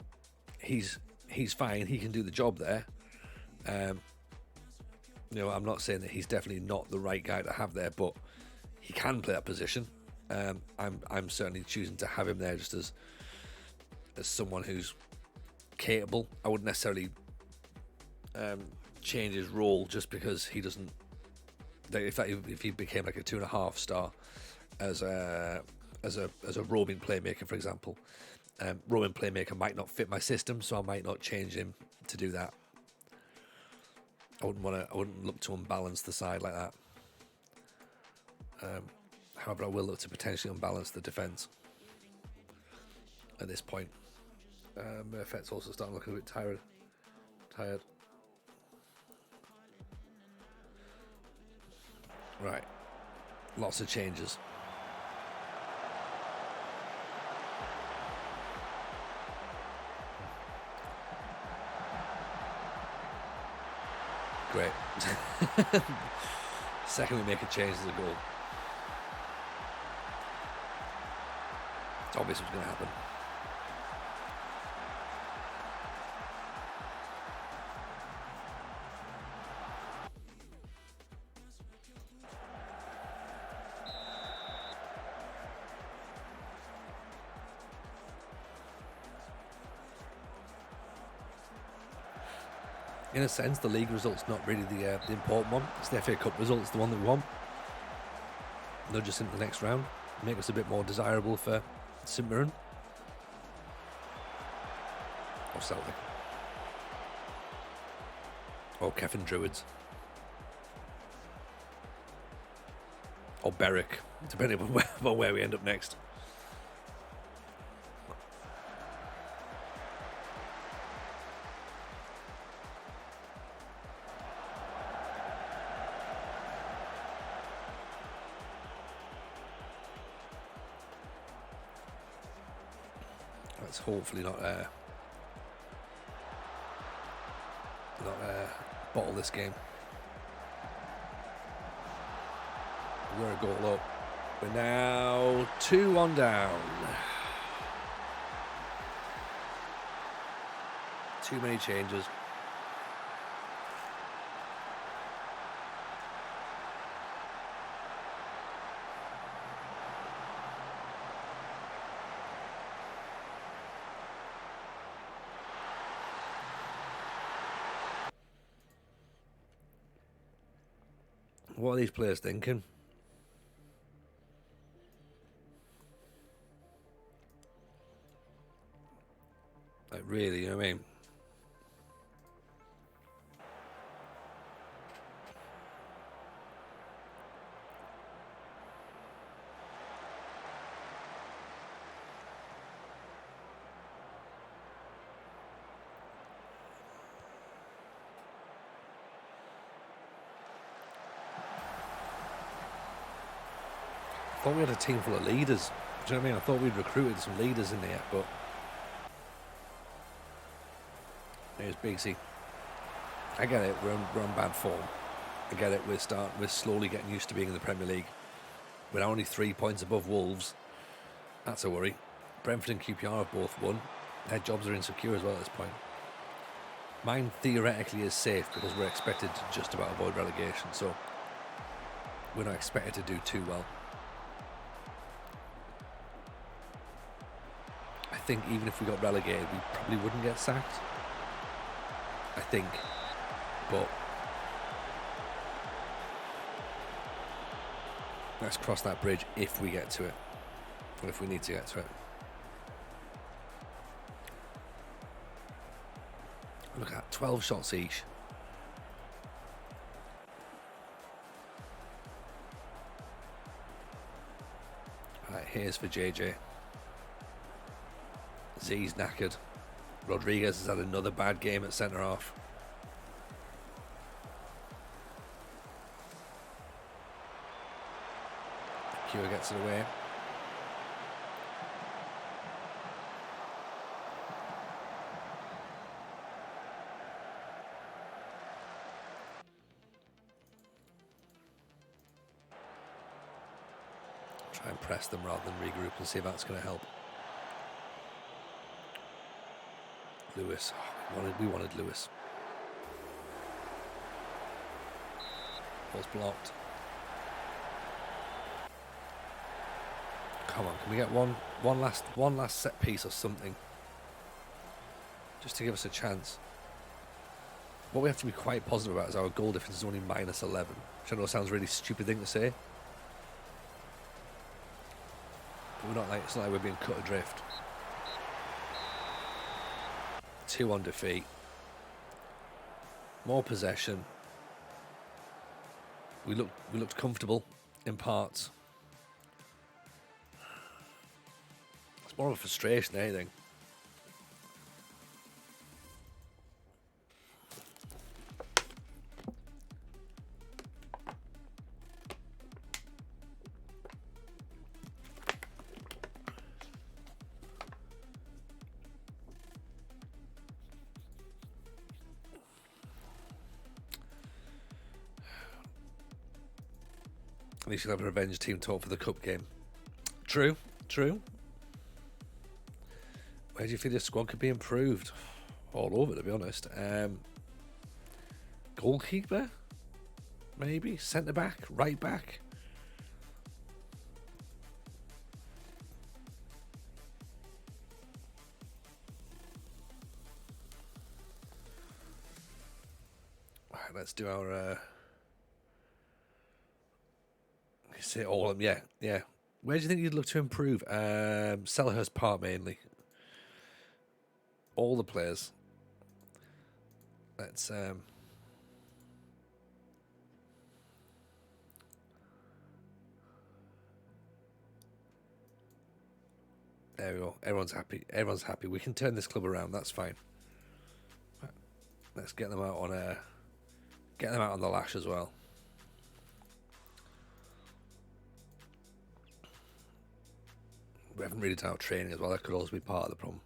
he's fine. He can do the job there. You know, I'm not saying that he's definitely not the right guy to have there, but he can play that position. I'm certainly choosing to have him there just as someone who's capable. I wouldn't necessarily change his role just because he doesn't. If he became like a 2.5 star as a roaming playmaker, for example, roaming playmaker might not fit my system, so I might not change him to do that. I wouldn't look to unbalance the side like that. However, I will look to potentially unbalance the defence at this point. Murphet's also starting looking a bit tired. Right. Lots of changes. Great. Second we make a change, there's a goal. It's obvious what's going to happen. In a sense, the league result's not really the important one. It's the FA Cup result's the one that we want. They're just into the next round. Make us a bit more desirable for St Mirren or Celtic or Kevin Druids or Berwick, depending on where we end up next. Let's hopefully not bottle this game. We're a goal up. We're now 2-1 down. Too many changes. What are these players thinking? Like, really, you know what I mean? I thought we had a team full of leaders. Do you know what I mean? I thought we'd recruited some leaders in there, but there's Beaksy. I get it. We're on bad form. I get it. We're slowly getting used to being in the Premier League. We're only 3 points above Wolves. That's a worry. Brentford and QPR have both won. Their jobs are insecure as well at this point. Mine theoretically is safe because we're expected to just about avoid relegation, so we're not expected to do too well. I think even if we got relegated, we probably wouldn't get sacked. I think. But let's cross that bridge if we get to it. Or if we need to get to it. Look at 12 shots each. Right, here's for JJ. Z's knackered. Rodriguez has had another bad game at centre half. Cure gets it away. Try and press them rather than regroup and see if that's going to help. Lewis. Oh, we wanted Lewis. Ball's blocked. Come on, can we get one last set piece or something? Just to give us a chance. What we have to be quite positive about is our goal difference is only -11. Which I know sounds a really stupid thing to say. But it's not like we're being cut adrift. 2-1 defeat. More possession. We looked comfortable in parts. It's more of a frustration than anything. At least you'll have a revenge team talk for the cup game. True. Where do you feel the squad could be improved? All over, to be honest. Goalkeeper? Maybe? Centre back? Right back? Alright, let's do our... say all of them, yeah. Where do you think you'd look to improve? Selhurst Park mainly. All the players. Let's there we go. Everyone's happy. We can turn this club around. That's fine. Let's get them out on the lash as well. We haven't really done our training as well. That could also be part of the problem.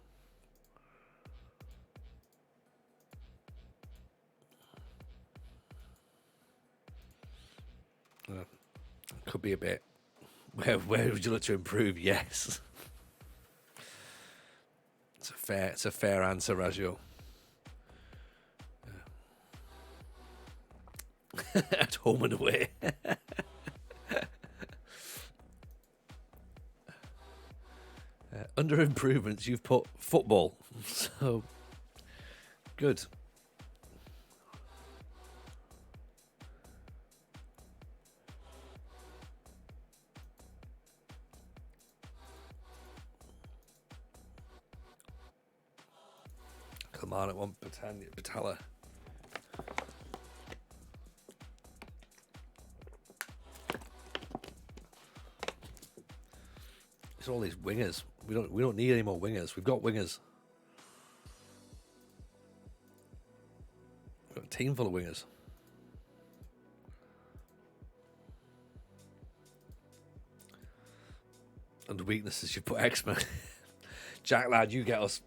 Could be a bit. Where would you look to improve? Yes. It's a fair answer, Raggio. Yeah. At home and away. Under improvements, you've put football. So, good. Come on, at one Batala. It's all these wingers. We don't need any more wingers. We've got wingers. We've got a team full of wingers. Under weaknesses, you put X-Men. Jack, lad, you get us.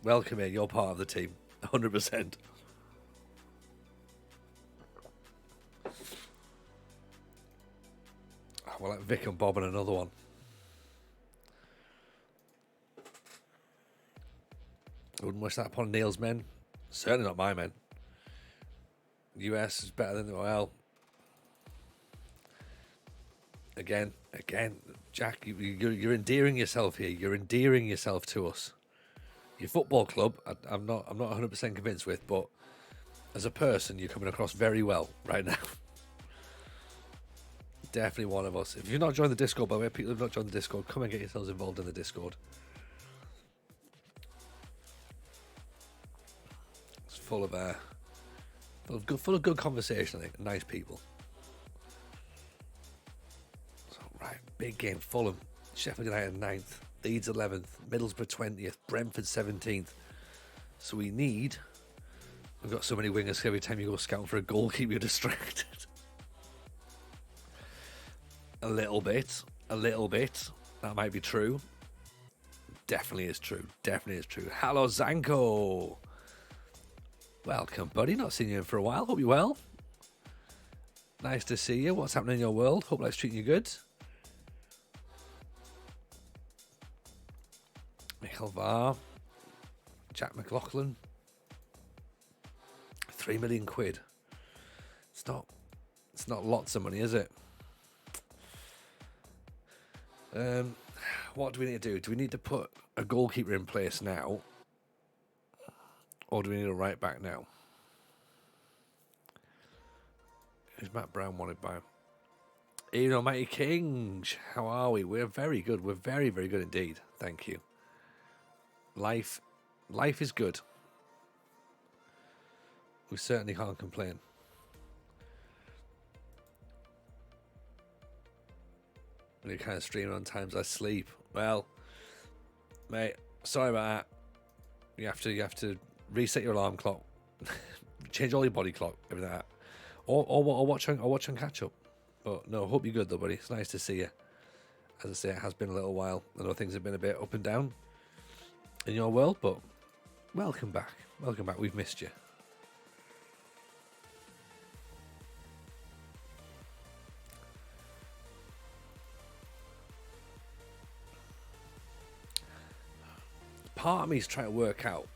Welcome in. You're part of the team. 100%. We're like Vic and Bob and another one. I wouldn't wish that upon Neil's men. Certainly not my men. US is better than, well, again, Jack, you're endearing yourself here. You're endearing yourself to us. Your football club, I'm not 100% convinced with, but as a person, you're coming across very well right now. Definitely one of us. If you've not joined the Discord, by the way, people who've not joined the Discord, come and get yourselves involved in the Discord. It's full of good conversation, I think. Nice people. So, right, big game. Fulham, Sheffield United 9th, Leeds 11th, Middlesbrough 20th, Brentford 17th. So we've got so many wingers every time you go scouting for a goalkeeper, you're distracted. A little bit. That might be true. Definitely is true. Hello, Zanko. Welcome, buddy. Not seen you in for a while. Hope you're well. Nice to see you. What's happening in your world? Hope life's treating you good. Michael Varr. Jack McLaughlin. 3 million quid. It's not lots of money, is it? What do we need to do? Do we need to put a goalkeeper in place now? Or do we need a right back now? Who's Matt Brown wanted by? Ian Almighty King. How are we? We're very good. We're very, very good indeed. Thank you. Life is good. We certainly can't complain. You kind of stream on times I sleep. Well, mate, sorry about that. You have to reset your alarm clock, change all your body clock, everything like that, or watch on catch up. But no, hope you're good though, buddy. It's nice to see you. As I say, it has been a little while. I know things have been a bit up and down in your world, but welcome back. We've missed you. Part of me is trying to work out,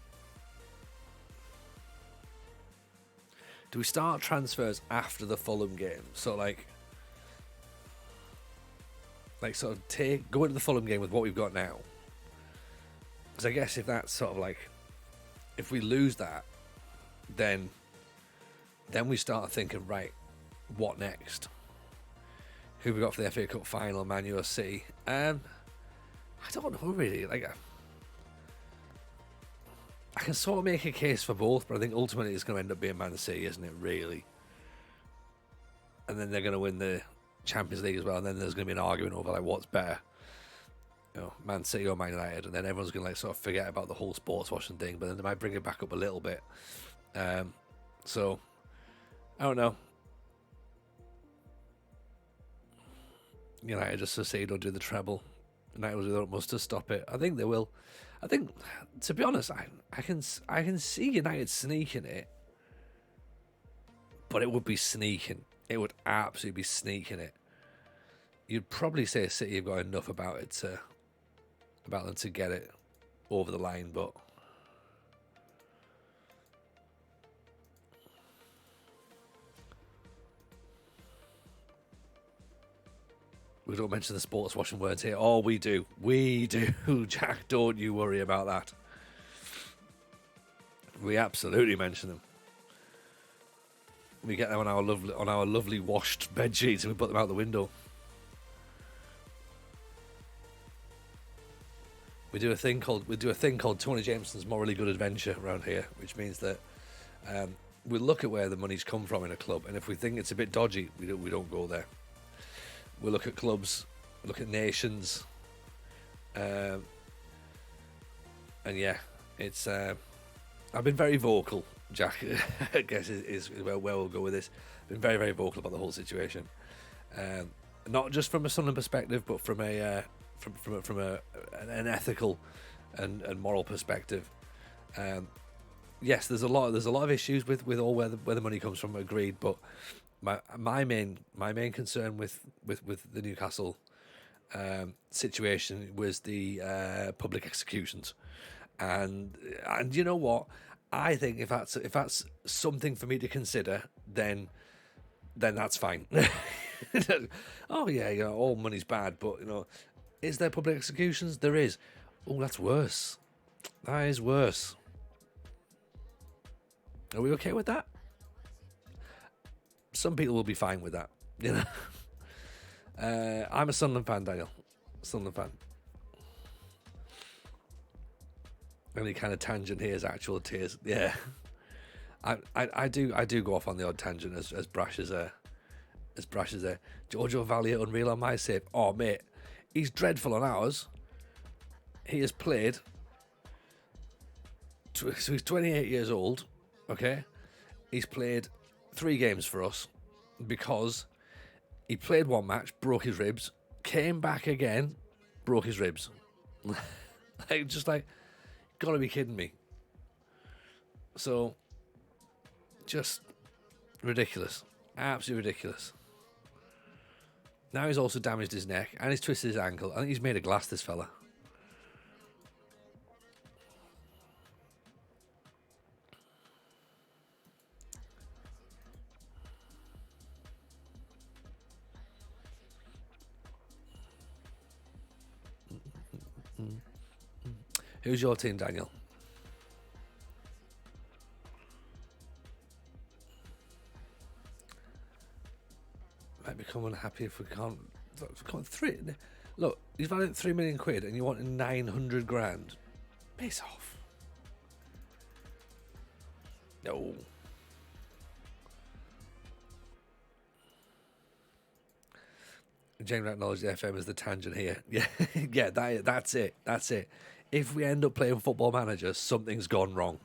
do we start transfers after the Fulham game? So like sort of go into the Fulham game with what we've got now. Because I guess if that's sort of like, if we lose that, then we start thinking, right, what next? Who we got for the FA Cup final, Man U or City? I don't know really. I can sort of make a case for both, but I think ultimately it's going to end up being Man City, isn't it, really? And then they're going to win the Champions League as well, and then there's going to be an argument over like what's better, Man City or Man United, and then everyone's going to sort of forget about the whole sports washing thing, but then they might bring it back up a little bit. So, I don't know. United just say don't do the treble. United will do their utmost to stop it. I think they will. I think, to be honest, I can see United sneaking it, but it would be sneaking. It would absolutely be sneaking it. You'd probably say City have got enough about them to get it over the line, but we don't mention the sports washing words here. Oh, we do, Jack. Don't you worry about that. We absolutely mention them. We get them on our lovely washed bed sheets and we put them out the window. We do a thing called Tony Jameson's Morally Good Adventure around here, which means that we look at where the money's come from in a club, and if we think it's a bit dodgy, we don't go there. We look at clubs, we look at nations, and yeah, it's. I've been very vocal, Jack. I guess is where we'll go with this. Been very, very vocal about the whole situation, not just from a Sunderland perspective, but from an ethical and moral perspective. Yes, there's a lot of issues with all where the money comes from. Agreed, but My main concern with the Newcastle situation was the public executions, and you know what? I think if that's something for me to consider, then that's fine. Oh yeah, all money's bad, but is there public executions? There is. Oh, that's worse. That is worse. Are we okay with that? Some people will be fine with that. I'm a Sunderland fan, Daniel. Sunderland fan. Any kind of tangent here is actual tears. Yeah. I do go off on the odd tangent as brash as there. Giorgio Valier unreal on my save. Oh mate, he's dreadful on ours. He has played. So he's 28 years old. Okay, he's played 3 games for us because he played 1 match, broke his ribs, came back again, broke his ribs. Gotta be kidding me. So, just ridiculous. Absolutely ridiculous. Now he's also damaged his neck and he's twisted his ankle. I think he's made of glass, this fella. Who's your team, Daniel? Might become unhappy if we can't. Look, he's valued £3 million and you want 900 grand. Piss off. No. James acknowledged the FM as the tangent here. Yeah, yeah, that's it. That's it. If we end up playing Football Manager, something's gone wrong.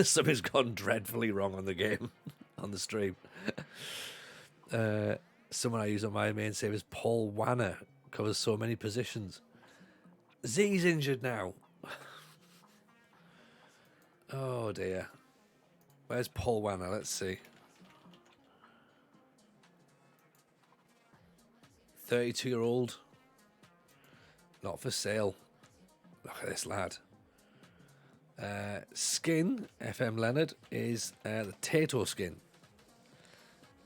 Something's gone dreadfully wrong on the game, on the stream. Someone I use on my main save is Paul Wanner. Covers so many positions. Z's injured now. Oh dear. Where's Paul Wanner? Let's see. 32-year-old. Not for sale. Look at this lad. Skin, FM Leonard, is the Tato skin.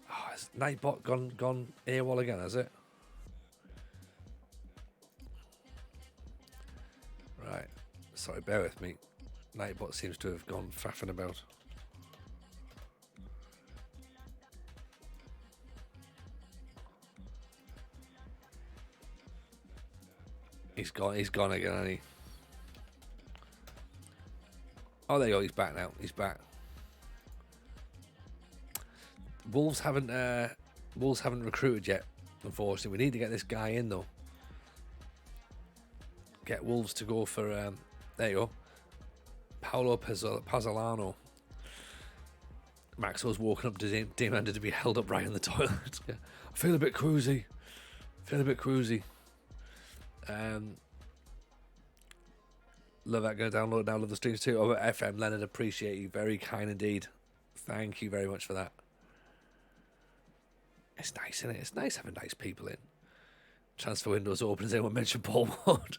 Oh, has Nightbot gone AWOL again, has it? Right. Sorry, bear with me. Nightbot seems to have gone faffing about. He's gone again, hasn't he? Oh, there you go. He's back now. He's back. Wolves haven't recruited yet. Unfortunately, we need to get this guy in though. Get Wolves to go for. There you go. Paolo Pazzolano. Maxwell's walking up to demanded to be held up right in the toilet. I feel a bit quoozy. Love that. Go download now. Love the streams too. Over FM Leonard, appreciate you. Very kind indeed. Thank you very much for that. It's nice, isn't it? It's nice having nice people in. Transfer windows open. As anyone mentioned Paul Ward?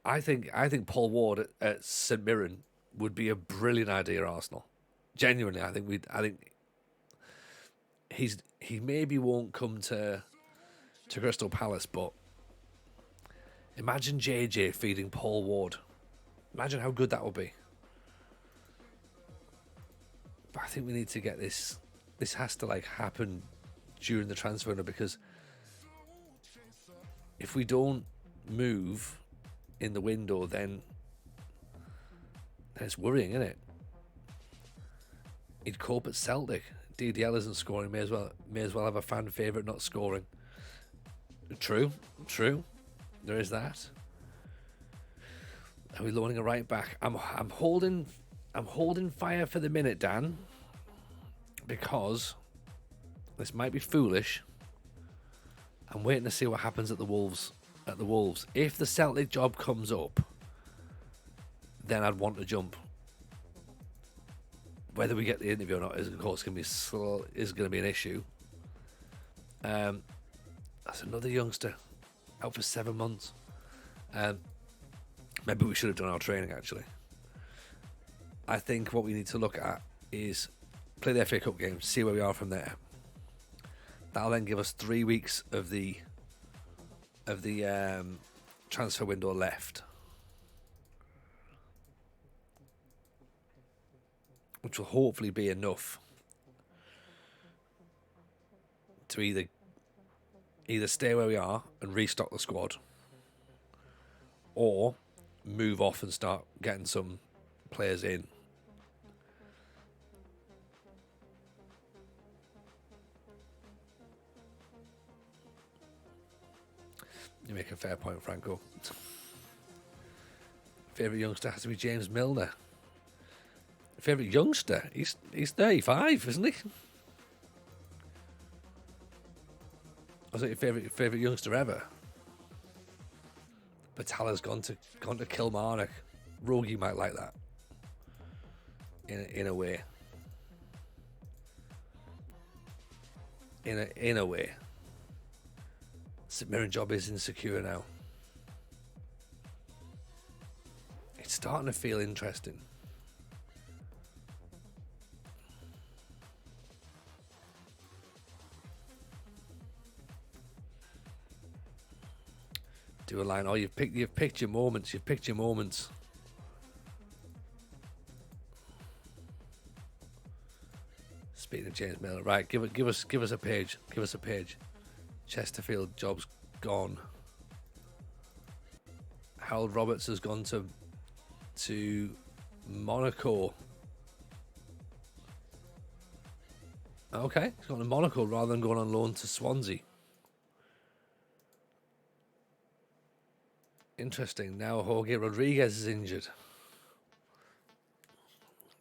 I think Paul Ward at St Mirren would be a brilliant idea at Arsenal. Genuinely, I think he maybe won't come to Crystal Palace, but imagine JJ feeding Paul Ward. Imagine how good that would be. But I think we need to get this. This has to happen during the transfer window, because if we don't move in the window, then it's worrying, isn't it? He'd cope at Celtic. DDL isn't scoring. May as well have a fan favourite not scoring. True. There is that. Are we loaning a right back? I'm holding fire for the minute, Dan, because this might be foolish. I'm waiting to see what happens at the Wolves. If the Celtic job comes up, then I'd want to jump. Whether we get the interview or not is, of course, going to be an issue. That's another youngster out for 7 months. Maybe we should have done our training, actually. I think what we need to look at is play the FA Cup game, see where we are from there. That'll then give us 3 weeks of the transfer window left, which will hopefully be enough to either stay where we are and restock the squad, or move off and start getting some players in. You make a fair point, Franco. Favourite youngster has to be James Milner. Favourite youngster? He's 35, isn't he? Was it your favourite youngster ever? Batala's gone to Kilmarnock. Rogie might like that. In a way. In a way. St Mirren job is insecure now. It's starting to feel interesting. Do a line. Oh, you've picked your moments. You've picked your moments. Speaking of James Miller, right? Give us a page. Give us a page. Chesterfield job's gone. Harold Roberts has gone to Monaco. Okay, he's gone to Monaco rather than going on loan to Swansea. Interesting. Now Jorge Rodriguez is injured.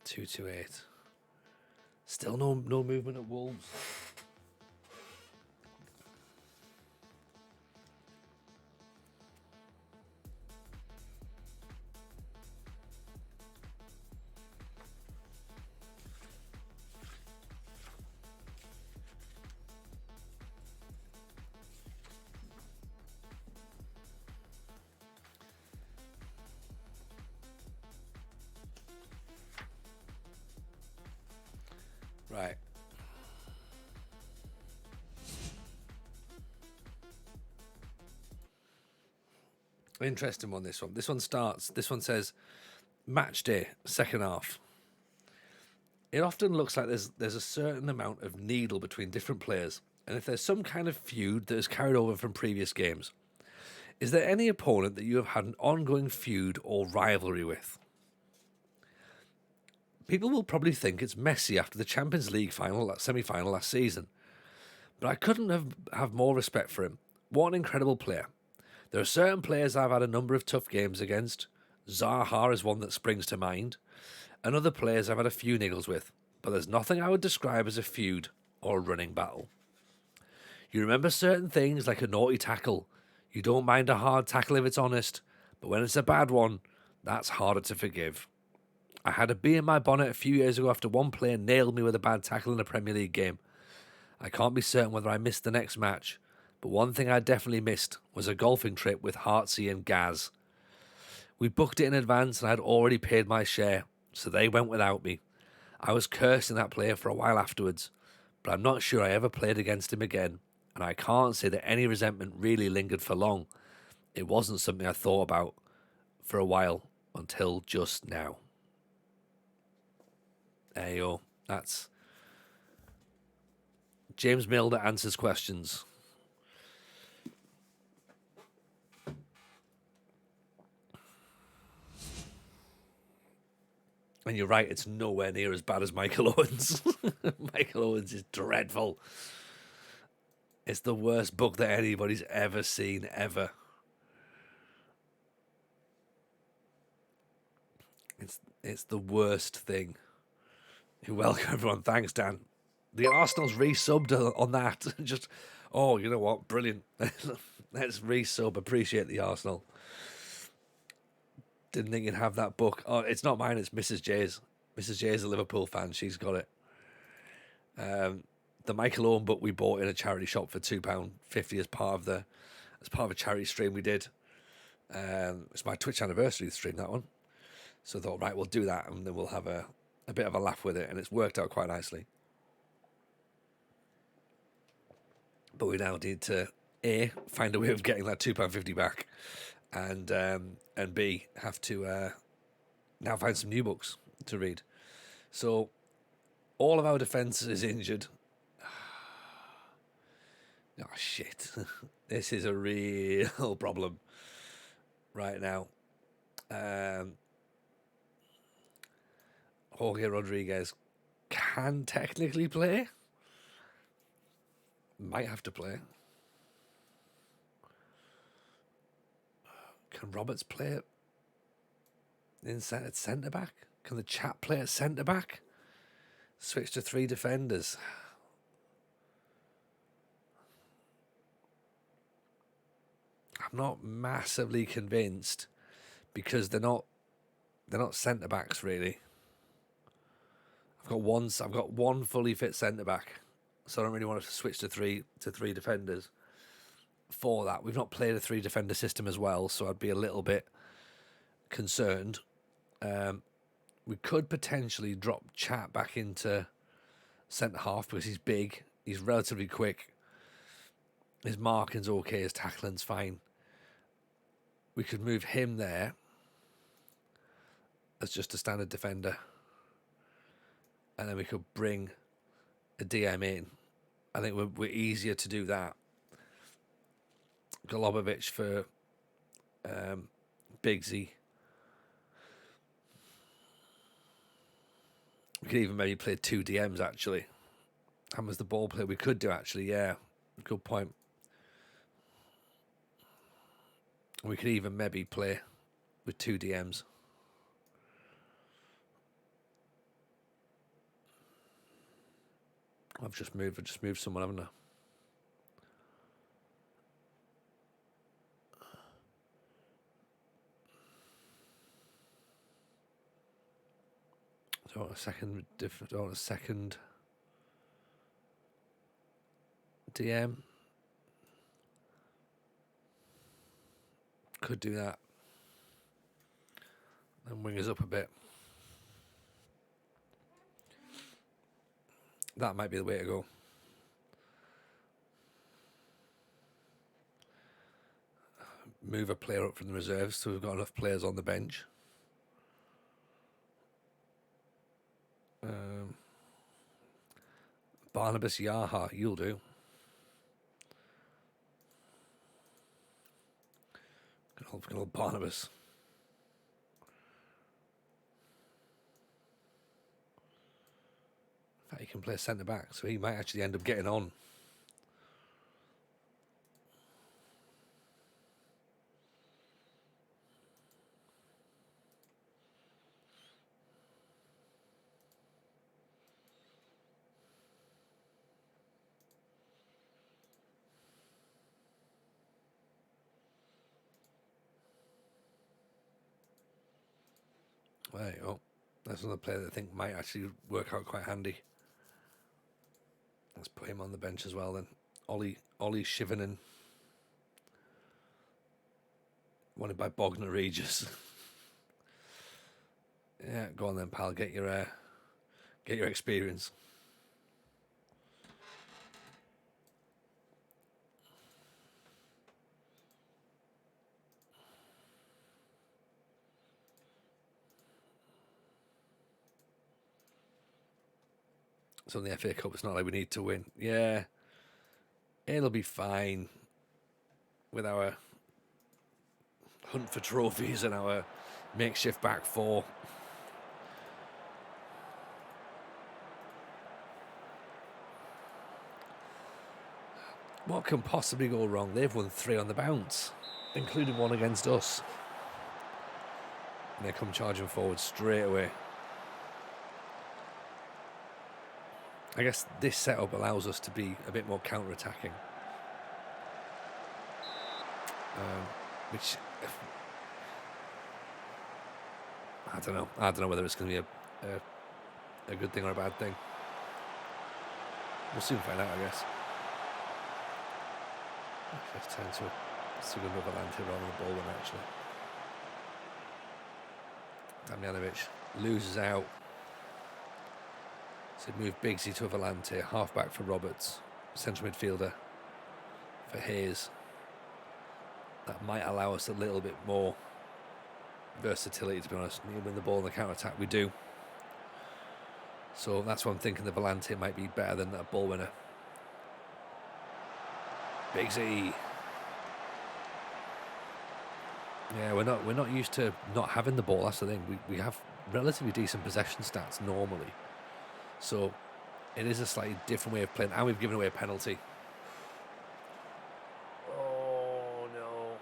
228. Still no movement at Wolves. Right. Interesting one, this one. This one says, match day, second half. It often looks like there's a certain amount of needle between different players, and if there's some kind of feud that is carried over from previous games. Is there any opponent that you have had an ongoing feud or rivalry with? People will probably think it's Messi after the Champions League semi-final last season. But I couldn't have more respect for him. What an incredible player. There are certain players I've had a number of tough games against. Zaha is one that springs to mind. And other players I've had a few niggles with. But there's nothing I would describe as a feud or a running battle. You remember certain things like a naughty tackle. You don't mind a hard tackle if it's honest. But when it's a bad one, that's harder to forgive. I had a bee in my bonnet a few years ago after one player nailed me with a bad tackle in a Premier League game. I can't be certain whether I missed the next match, but one thing I definitely missed was a golfing trip with Heartsy and Gaz. We booked it in advance and I'd already paid my share, so they went without me. I was cursing that player for a while afterwards, but I'm not sure I ever played against him again, and I can't say that any resentment really lingered for long. It wasn't something I thought about for a while until just now. There you go. That's James Milner answers questions. And you're right, it's nowhere near as bad as Michael Owens. Michael Owens is dreadful. It's the worst book that anybody's ever seen, ever. It's the worst thing. You're welcome, everyone. Thanks, Dan. The Arsenal's resubbed on that. Just, oh, you know what? Brilliant. Let's resub. Appreciate the Arsenal. Didn't think you'd have that book. Oh, it's not mine. It's Mrs. J's. Mrs. J is a Liverpool fan. She's got it. The Michael Owen book we bought in a charity shop for £2.50 as part of a charity stream we did. It's my Twitch anniversary stream, that one. So I thought, right, we'll do that, and then we'll have a bit of a laugh with it, and it's worked out quite nicely. But we now need to A, find a way of getting that £2.50 back, and B, have to now find some new books to read. So all of our defence is injured. Oh, shit. This is a real problem right now. Jorge Rodriguez can technically play. Might have to play. Can Roberts play at centre back? Can the chap play at centre back? Switch to 3 defenders. I'm not massively convinced because they're not centre backs really. I've got one fully fit centre back, so I don't really want to switch to three defenders. For that, we've not played a 3 defender system as well, so I'd be a little bit concerned. We could potentially drop Chat back into centre half because he's big, he's relatively quick, his marking's okay, his tackling's fine. We could move him there as just a standard defender, and then we could bring a DM in. I think we're easier to do that. Golubovic for Bigsy. We could even maybe play 2 DMs actually. How was the ball play? We could do actually, yeah. Good point. We could even maybe play with 2 DMs. I've just moved someone, haven't I? Do I want a second DM? Could do that. And wing us up a bit. That might be the way to go. Move a player up from the reserves so we've got enough players on the bench. Barnabas Yaha, you'll do. Good old Barnabas. In fact, he can play centre back, so he might actually end up getting on. There you go. That's another player that I think might actually work out quite handy. Let's put him on the bench as well then. Ollie Shivanen. Wanted by Bogner Regis. Yeah, go on then, pal. Get your experience. So in the FA Cup, it's not like we need to win. Yeah, it'll be fine with our hunt for trophies and our makeshift back 4. What can possibly go wrong? They've won 3 on the bounce, including 1 against us. And they come charging forward straight away. I guess this setup allows us to be a bit more counter-attacking. Which, I don't know. I don't know whether it's going to be a good thing or a bad thing. We'll soon find out, I guess. It's time to stick another land here on the ball one, actually. Damjanovic loses out. So move Biggsy to a Volante, half-back for Roberts, central midfielder for Hayes. That might allow us a little bit more versatility, to be honest. We win the ball in the counter-attack, we do. So that's what I'm thinking, the Volante might be better than that ball winner. Biggsy. Yeah, we're not used to not having the ball, that's the thing. We have relatively decent possession stats normally. So it is a slightly different way of playing, and we've given away a penalty. Oh no.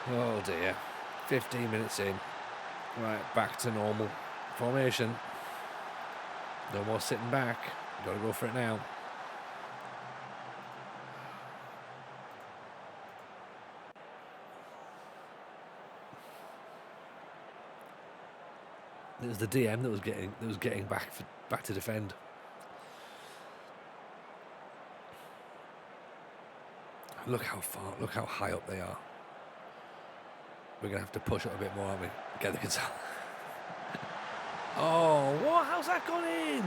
Oh dear. 15 minutes in. Right, back to normal formation. No more sitting back. Got to go for it now. It was the DM that was getting back to defend. Look how high up they are. We're gonna have to push it a bit more, aren't we? Get the guitar. Oh, what? How's that gone in?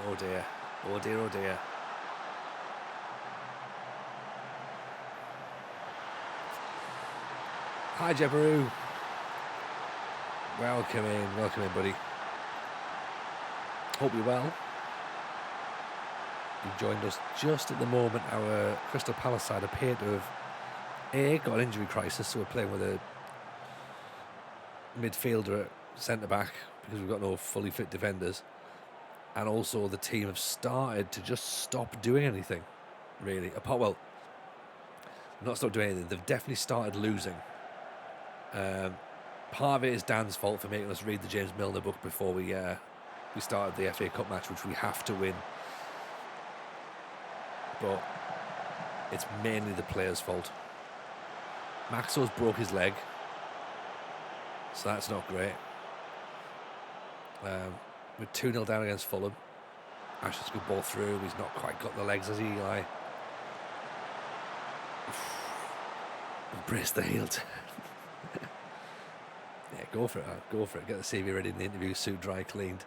Oh dear. Oh dear, oh dear. Hi, Jebbaroo. Welcome in, buddy. Hope you're well. You joined us just at the moment. Our Crystal Palace side appear to have got an injury crisis, so we're playing with a midfielder at centre back because we've got no fully fit defenders, and also the team have started to just stop doing anything, really. Not stop doing anything. They've definitely started losing. Part of it is Dan's fault for making us read the James Milner book before we started the FA Cup match, which we have to win. But it's mainly the players' fault. Maxo's broke his leg, so that's not great. We're 2-0 down against Fulham. Ashton's good ball through. He's not quite got the legs, has he, Eli? Brace the heel turn. Yeah, go for it, man. Go for it. Get the CV ready in the interview, suit dry cleaned.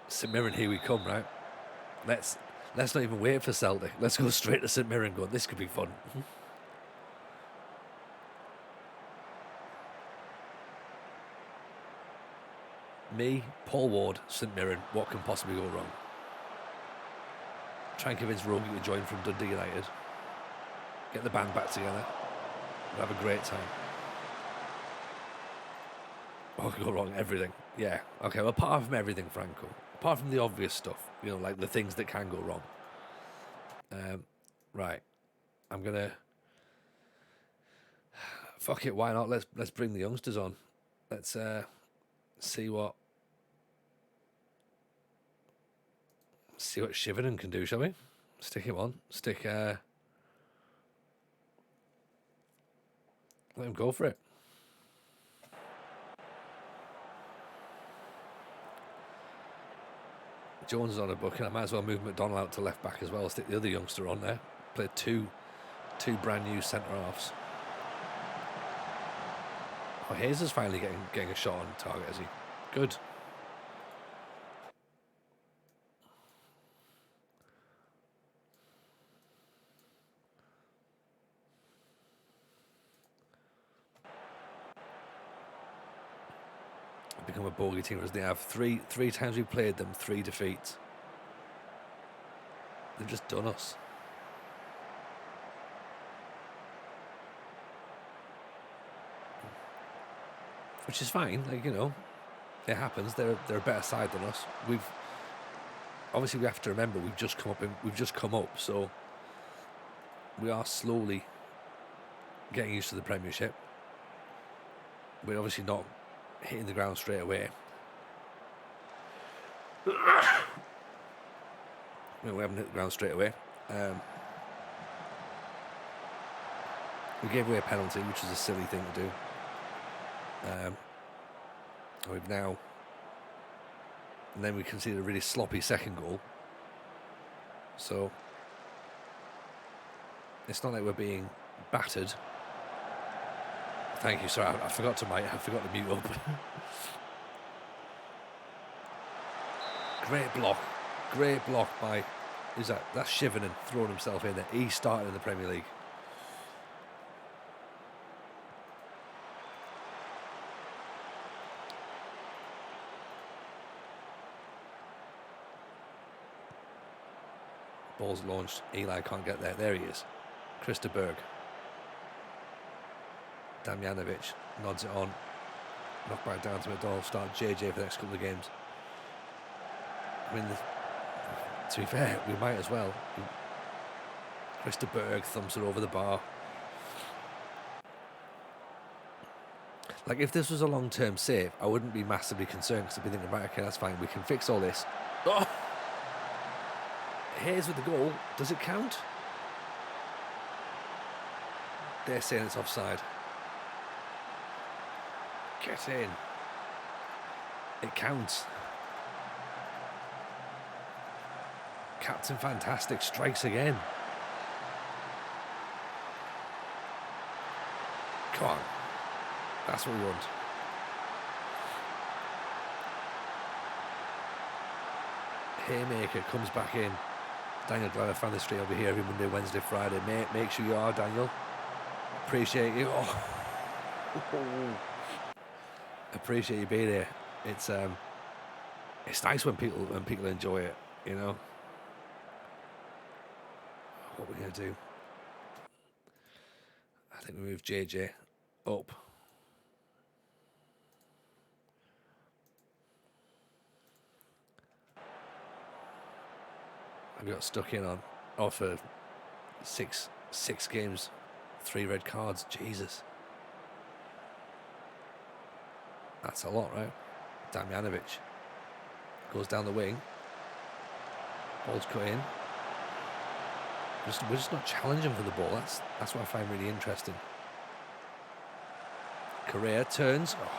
St Mirren, here we come, right? Let's not even wait for Celtic. Let's go straight to St Mirren. Go, this could be fun. Me, Paul Ward, St Mirren. What can possibly go wrong? Try and convince Rogie to join from Dundee United. Get the band back together. We'll have a great time. What could go wrong? Everything. Yeah. Okay. Well, apart from everything, Franco. Apart from the obvious stuff, like the things that can go wrong. Right. I'm gonna. Fuck it. Why not? Let's bring the youngsters on. Let's see what Shiveren can do, shall we? Stick him on. Let him go for it. Jones is on a booking. I might as well move McDonald out to left back as well. Stick the other youngster on there. Play two brand new centre halves. Oh, Hayes is finally getting a shot on target, is he? Good. Become a bogey team as they have. Three times we played them, 3 defeats. They've just done us. Which is fine, it happens. They're a better side than us. obviously we have to remember we've just come up, so we are slowly getting used to the Premiership. We're obviously not hitting the ground straight away. We haven't hit the ground straight away. We gave away a penalty, which was a silly thing to do. We've now, and then we conceded a really sloppy second goal. So it's not like we're being battered. Thank you. Sorry, I forgot to mute up. Great block by. Who's that? That's Shivenin throwing himself in there. He started in the Premier League. Ball's launched. Eli can't get there. There he is. Krista Berg. Damjanovic nods it on. Knock back down to McDonald. Start JJ for the next couple of games. I mean, to be fair, we might as well. Krista Berg thumps it over the bar. Like, if this was a long-term save, I wouldn't be massively concerned because I'd be thinking, right, okay, that's fine. We can fix all this. Oh! Hayes with the goal. Does it count? They're saying it's offside. Get in. It counts. Captain Fantastic strikes again. Come on. That's what we want. Haymaker comes back in. Daniel Driver, fan of the street, over here every Monday, Wednesday, Friday. Mate, make sure you are, Daniel. Appreciate you. Oh. Appreciate you being here. It's nice when people enjoy it, you know. What we're gonna do? I think we move JJ up. I got stuck in on for six games, 3 red cards. Jesus, that's a lot, right? Damjanovic goes down the wing. Ball's cut in. We're just not challenging for the ball. That's what I find really interesting. Correa turns. Oh.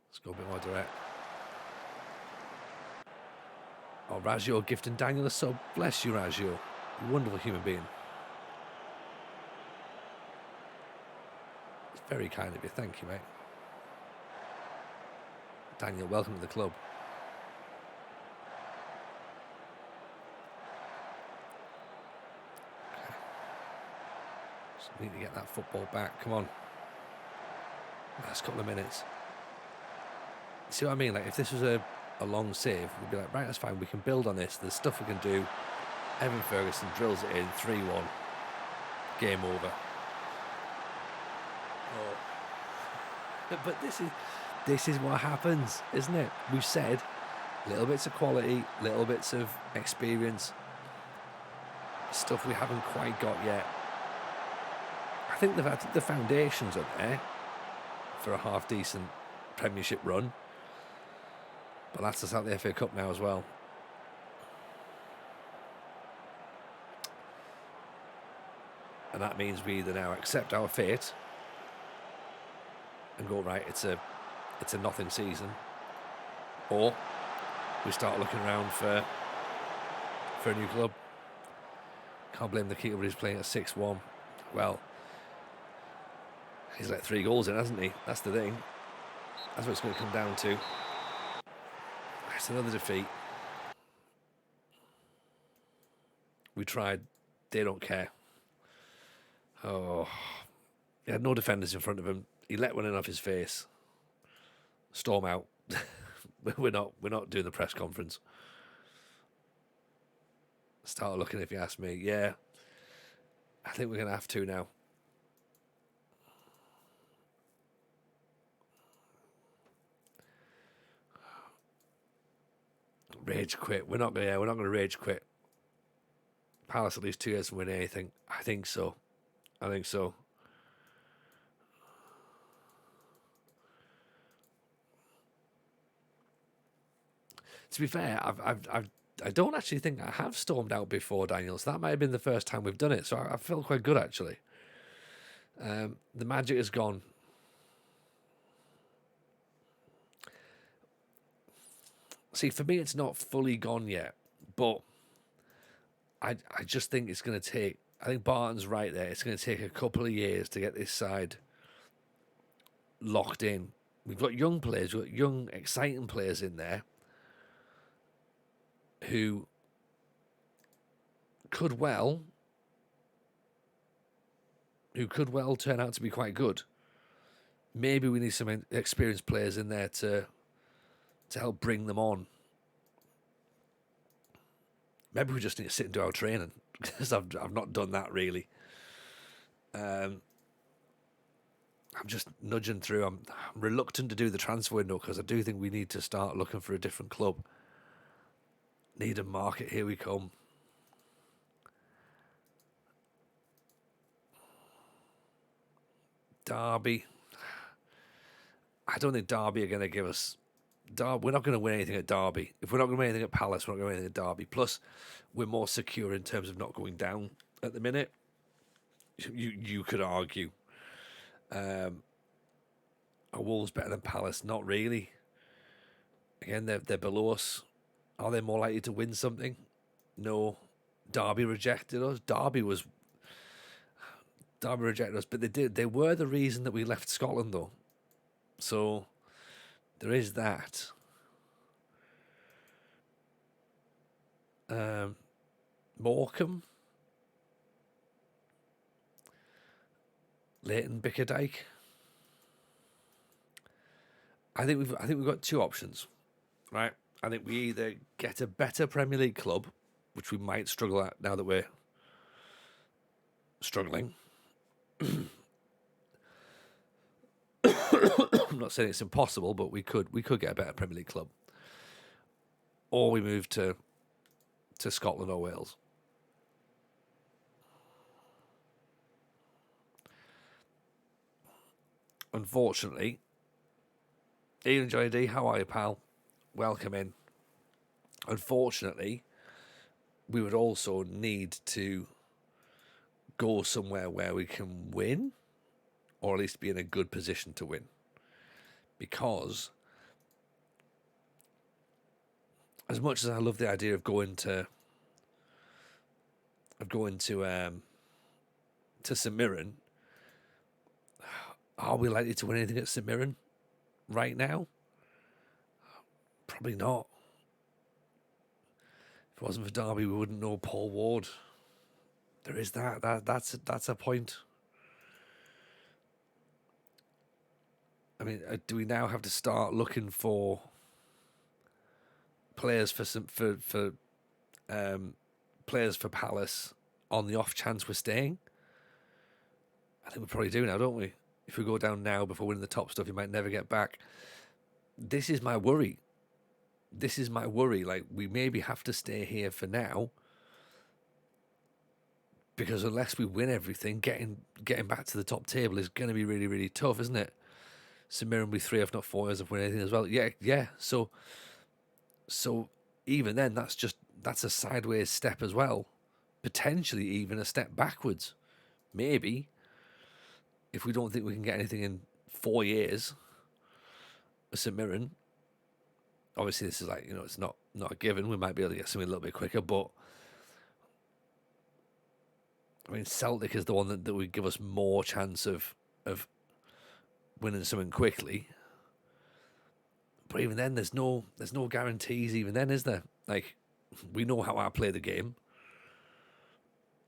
Let's go a bit more direct. Oh, Raggio gifting Daniel a sub. Bless you, Raggio. You wonderful human being. It's very kind of you. Thank you, mate. Daniel, welcome to the club. Okay. Just need to get that football back. Come on. Last couple of minutes. See what I mean? Like, if this was a long save, we'd be like, right, that's fine. We can build on this. There's stuff we can do. Evan Ferguson drills it in. 3-1. Game over. Oh. But this is what happens, isn't it? We've said little bits of quality, little bits of experience, stuff we haven't quite got yet. I think the foundations are there for a half decent Premiership run, but that's us out the FA Cup now as well. And that means we either now accept our fate and go, right, it's a nothing season, or we start looking around for a new club. Can't blame the keeper, he's playing at 6-1. Well, he's let 3 goals in, hasn't he? That's the thing. That's what it's going to come down to. It's another defeat. We tried. They don't care. Oh, he had no defenders in front of him. He let one in off his face. Storm out. We're not doing the press conference. Start looking, if you ask me. Yeah, I think we're going to have to now. Rage quit. We're not going to rage quit. Palace at least 2 years to win anything. I think so. To be fair, I don't actually think I have stormed out before, Daniel. So that might have been the first time we've done it. So I feel quite good actually. The magic is gone. See, for me, it's not fully gone yet, but I just think it's going to take. I think Barton's right there. It's going to take a couple of years to get this side locked in. We've got young players, we've got young, exciting players in there who could well turn out to be quite good. Maybe we need some experienced players in there to help bring them on. Maybe we just need to sit and do our training because I've not done that really. I'm just nudging through. I'm reluctant to do the transfer window because I do think we need to start looking for a different club. Need a market. Here we come. Derby. I don't think Derby are going to give us. We're not going to win anything at Derby. If we're not going to win anything at Palace, we're not going to win anything at Derby. Plus, we're more secure in terms of not going down at the minute. You could argue. Are Wolves better than Palace? Not really. Again, they're below us. Are they more likely to win something? No. Derby rejected us. Derby rejected us, but they were the reason that we left Scotland, though. So there is that. Morecambe, Leighton, Bickerdike. I think we've got two options, right? I think we either get a better Premier League club, which we might struggle at now that we're struggling. I'm not saying it's impossible, but we could get a better Premier League club, or we move to Scotland or Wales. Unfortunately, Ian Johnny D, how are you, pal? Welcome in. Unfortunately, we would also need to go somewhere where we can win, or at least be in a good position to win. Because as much as I love the idea of going to St Mirren, are we likely to win anything at St Mirren right now? Probably not. If it wasn't for Derby, we wouldn't know Paul Ward. There is that's a point. I mean, do we now have to start looking for players players for Palace on the off chance we're staying? I think we probably do now, don't we? If we go down now before winning the top stuff, you might never get back. This is my worry. Like, we maybe have to stay here for now, because unless we win everything, getting back to the top table is going to be really, really tough, isn't it? St Mirren will be 3, if not 4 years of winning anything as well. Yeah. So even then, that's a sideways step as well. Potentially even a step backwards. Maybe. If we don't think we can get anything in 4 years with St Mirren. Obviously, this is like, it's not a given. We might be able to get something a little bit quicker, but I mean, Celtic is the one that would give us more chance of winning something quickly. But even then, there's no guarantees. Even then, is there? Like, we know how I play the game,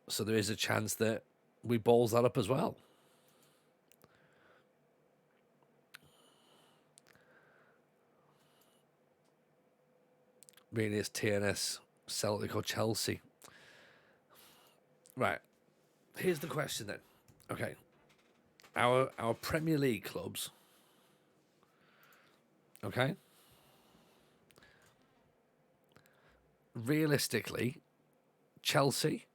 so there is a chance that we balls that up as well. Really, it's TNS, Celtic or Chelsea. Right. Here's the question then. Okay. Our Premier League clubs. Okay. realistically, Chelsea,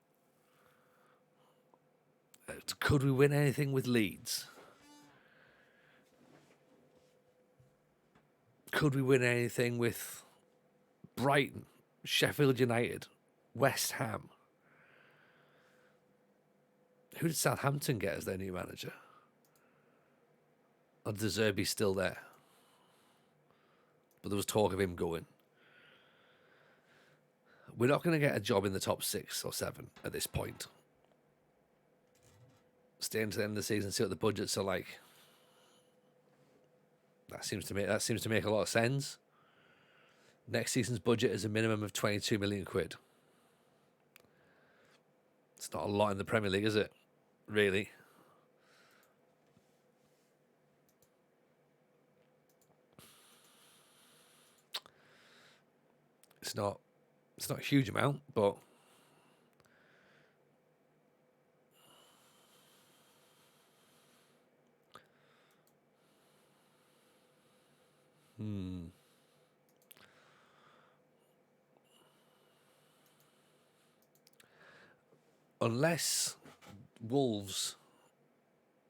could we win anything with Leeds? Could we win anything with Brighton, Sheffield United, West Ham? Who did Southampton get as their new manager? Or De Zerbi still there? But there was talk of him going. We're not going to get a job in the top 6 or 7 at this point. Stay into the end of the season, see what the budgets are like. That seems to make a lot of sense. Next season's budget is a minimum of 22 million quid. It's not a lot in the Premier League, is it? Really? It's not a huge amount, but unless Wolves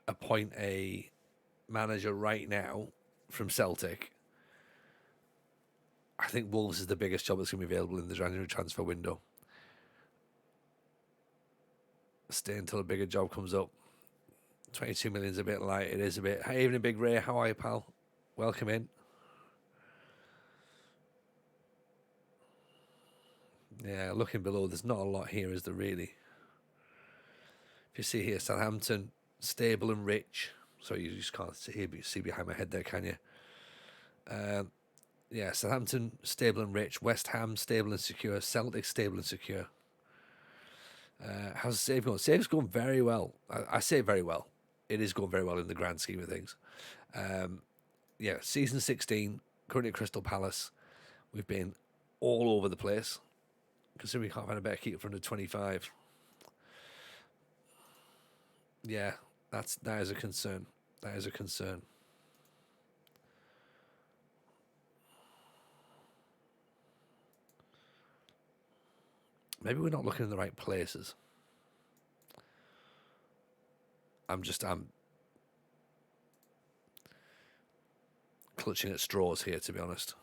appoint a manager right now from Celtic, I think Wolves is the biggest job that's going to be available in the January transfer window. Stay until a bigger job comes up. 22 million is a bit light. It is a bit. Hey, evening, Big Ray. How are you, pal? Welcome in. Yeah, looking below, there's not a lot here, is there really? If you see here, Southampton, stable and rich. So you just can't see behind my head there, can you? Yeah, Southampton, stable and rich. West Ham, stable and secure. Celtic, stable and secure. How's the save going? Save's going very well. I say very well. It is going very well in the grand scheme of things. Yeah, season 16, currently at Crystal Palace. We've been all over the place. Considering we can't find a better keeper for under 25. Yeah, that is a concern. That is a concern. Maybe we're not looking in the right places. I'm clutching at straws here, to be honest.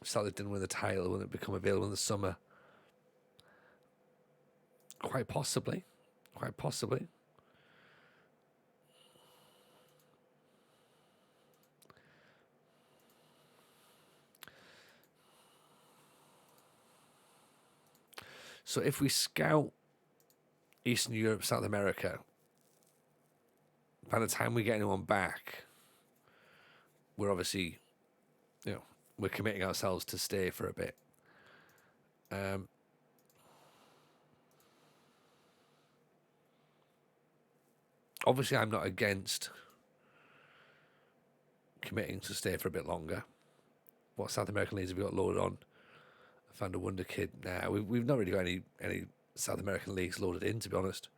Celtic didn't win the title when it become available in the summer. Quite possibly. Quite possibly. So if we scout Eastern Europe, South America, by the time we get anyone back, we're obviously, we're committing ourselves to stay for a bit. Obviously, I'm not against committing to stay for a bit longer. What South American leagues have we got loaded on? I found a wonder kid. Nah, we've not really got any South American leagues loaded in, to be honest.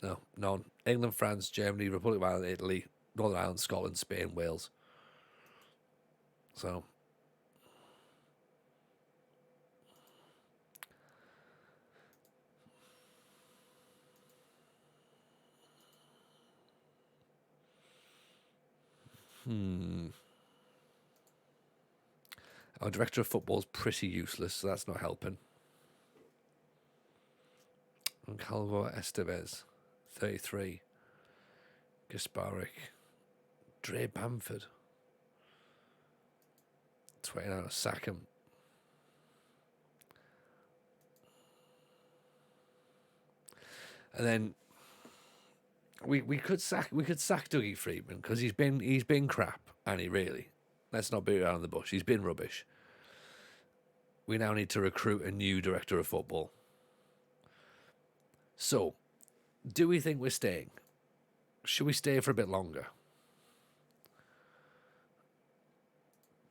No, none. England, France, Germany, Republic of Ireland, Italy, Northern Ireland, Scotland, Spain, Wales. So, our director of football is pretty useless, so that's not helping. And Calvo Estevez, 33. Gasparic. Dre Bamford. 29. Sackham. And then we could sack Dougie Freedman because he's been crap, and he really. Let's not beat around the bush. He's been rubbish. We now need to recruit a new director of football. So, do we think we're staying? Should we stay for a bit longer?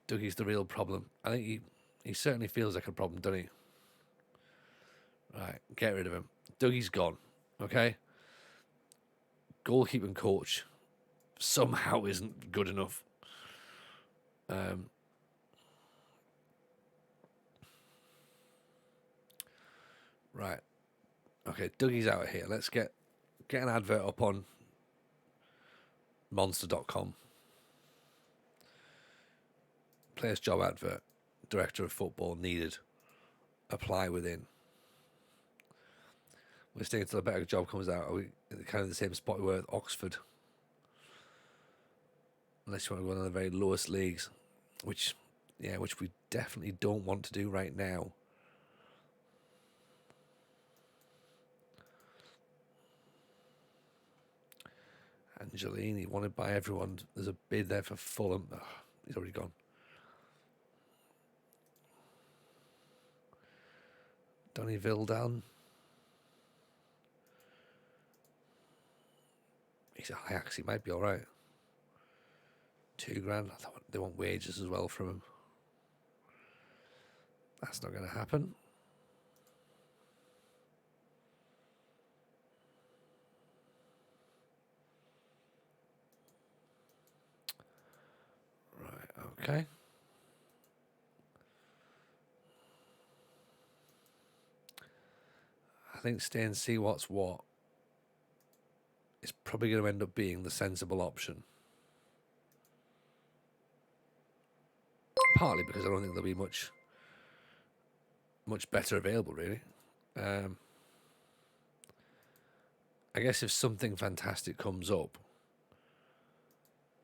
Dougie's the real problem. I think he certainly feels like a problem, doesn't he? Right, get rid of him. Dougie's gone, okay? Goalkeeping coach. somehow isn't good enough. Right. Okay, Dougie's out of here. Let's get an advert up on monster.com. Players job advert. Director of football needed. Apply within. We're staying until a better job comes out. Are we kind of the same spot we were at Oxford? Unless you want to go in the very lowest leagues, which we definitely don't want to do right now. Angelini wanted by everyone. There's a bid there for Fulham. Oh, he's already gone. Donny Vildan. He's at Ajax. He might be all right. $2,000. They want wages as well from him. That's not going to happen. Right, okay. I think stay and see what's what is probably going to end up being the sensible option. Partly because I don't think there'll be much better available, really. I guess if something fantastic comes up,